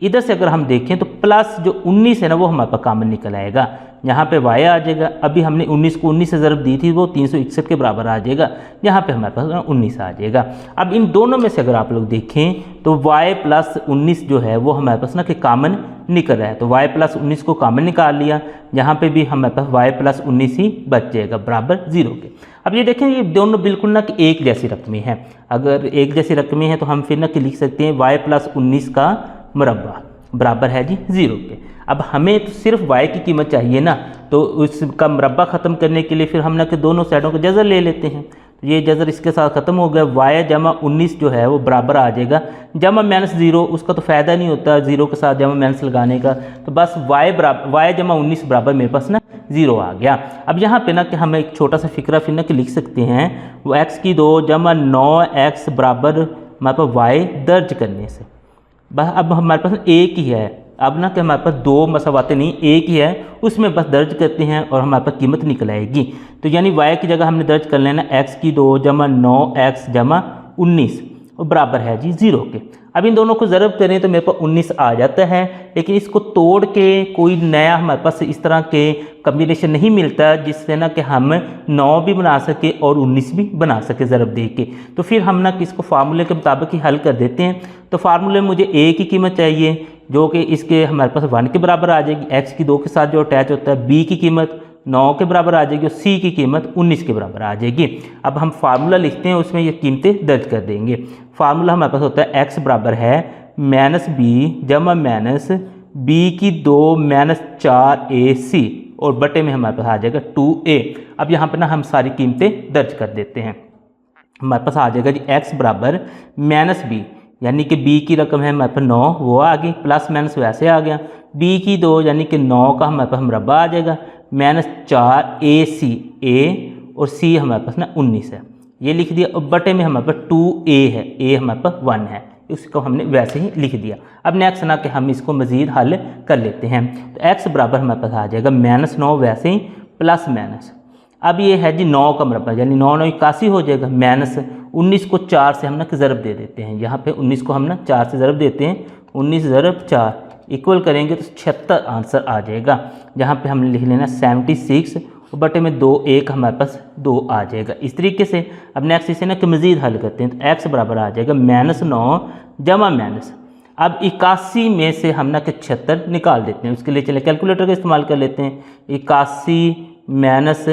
इधर से अगर हम देखें तो प्लस जो 19 है ना वो हमारे पास कॉमन निकल आएगा, यहाँ पे y आ जाएगा। अभी हमने 19 को 19 से ज़रब दी थी, वो 361 के बराबर आ जाएगा, यहाँ पे हमारे पास 19 आ जाएगा। अब इन दोनों में से अगर आप लोग देखें तो y प्लस 19 जो है वो हमारे पास ना कि कॉमन निकल रहा है, तो y प्लस 19 को कॉमन निकाल लिया, यहाँ पे भी हमारे पास y प्लस 19 ही बच जाएगा बराबर 0 के। अब ये देखें ये दोनों बिल्कुल ना कि एक जैसी रकमें हैं। अगर एक जैसी रकमें हैं तो हम फिर ना कि लिख सकते हैं y प्लस 19 का मुरब्बा बराबर है जी 0 के। अब हमें तो सिर्फ y की कीमत चाहिए ना, तो उसका मुरब्बा ख़त्म करने के लिए फिर हम ना कि दोनों साइडों का जज़र ले लेते हैं। तो ये जज़र इसके साथ ख़त्म हो गया, y जमा 19 जो है वो बराबर आ जाएगा जमा माइनस 0, उसका तो फ़ायदा नहीं होता 0 के साथ जमा माइनस लगाने का, तो बस y जमा 19 बराबर मेरे पास ना 0 आ गया। अब यहाँ पे ना कि हम एक छोटा सा फिक्रा फिर ना कि लिख सकते हैं, वो x की 2 जमा 9x बराबर हमारे पास y दर्ज करने से बस अब हमारे पास एक ही है, अब ना कि हमारे पास दो मसावाते नहीं एक ही है, उसमें बस दर्ज करते हैं और हमारे पास कीमत निकल आएगी। तो यानी y की जगह हमने दर्ज कर लेना x की 2 जमा 9x जमा 19 और बराबर है जी 0 के। अब इन दोनों को ज़रब करें तो मेरे पास 19 आ जाता है, लेकिन इसको तोड़ के कोई नया हमारे पास इस तरह के कम्बिनेशन नहीं मिलता जिससे ना कि हम 9 भी बना सके और 19 भी बना सके ज़रब दे के। तो फिर हम ना कि इसको फार्मूले के मुताबिक ही हल कर देते हैं। तो फार्मूले में मुझे a की कीमत चाहिए जो कि इसके हमारे पास 1 के बराबर आ जाएगी, x की 2 के साथ जो अटैच होता है, b की कीमत 9 के बराबर आ जाएगी और c की कीमत 19 के बराबर आ जाएगी। अब हम फार्मूला लिखते हैं, उसमें ये कीमतें दर्ज कर देंगे। फार्मूला हमारे पास होता है x बराबर है माइनस बी जमा माइनस b की 2 माइनस 4ac और बटे में हमारे पास आ जाएगा 2a। अब यहाँ पर ना हम सारी कीमतें दर्ज कर देते हैं। हमारे पास आ जाएगा जी x बराबर माइनस बी, यानी कि b की रकम है हमारे पास 9 वो आ गई, प्लस माइनस वैसे आ गया, b की 2 यानी कि 9 का हमारे पास मरबा आ जाएगा, माइनस 4ac a और c हमारे पास ना 19 है, ये लिख दिया। और बटे में हमारे पास 2a है, a हमारे पास 1 है, इसको हमने वैसे ही लिख दिया। अब नेक्स्ट ना कि हम इसको मज़ीद हल कर लेते हैं। तो x बराबर हमारे पास आ जाएगा माइनस 9 वैसे ही प्लस माइनस, अब ये है जी 9 का मरबा यानी 9 9 81 हो जाएगा, माइनस 19 को 4 से हम ना ज़रब दे देते हैं। यहाँ पे 19 को हम ना 4 से ज़रब देते हैं, 19 ज़रब 4 इक्वल करेंगे तो 76 आंसर आ जाएगा। जहाँ पे हमने लिख लेना 76 और बटे में 2 1 हमारे पास 2 आ जाएगा। इस तरीके से अब नेक्स्ट इसे ना कि मज़ीद हल करते हैं। तो x बराबर आ जाएगा माइनस 9 जमा माइनस, अब 81 में से हम ना कि 76 निकाल देते हैं। उसके लिए चले कैलकुलेटर का इस्तेमाल कर लेते हैं। 81 माइनस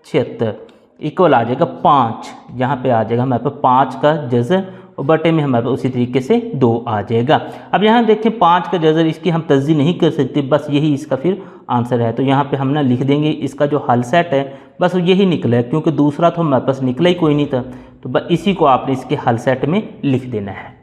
76 इक्वल आ जाएगा 5, यहाँ पे आ जाएगा हमारे पास 5 का जज़र और बटे में हमारे पास उसी तरीके से 2 आ जाएगा। अब यहाँ देखें 5 का जज़र इसकी हम तस्दीक नहीं कर सकते, बस यही इसका फिर आंसर है। तो यहाँ पे हम ना लिख देंगे इसका जो हल सेट है बस यही निकला है, क्योंकि दूसरा तो हमारे पास निकला ही कोई नहीं था, तो बस इसी को आपने इसके हल सेट में लिख देना है।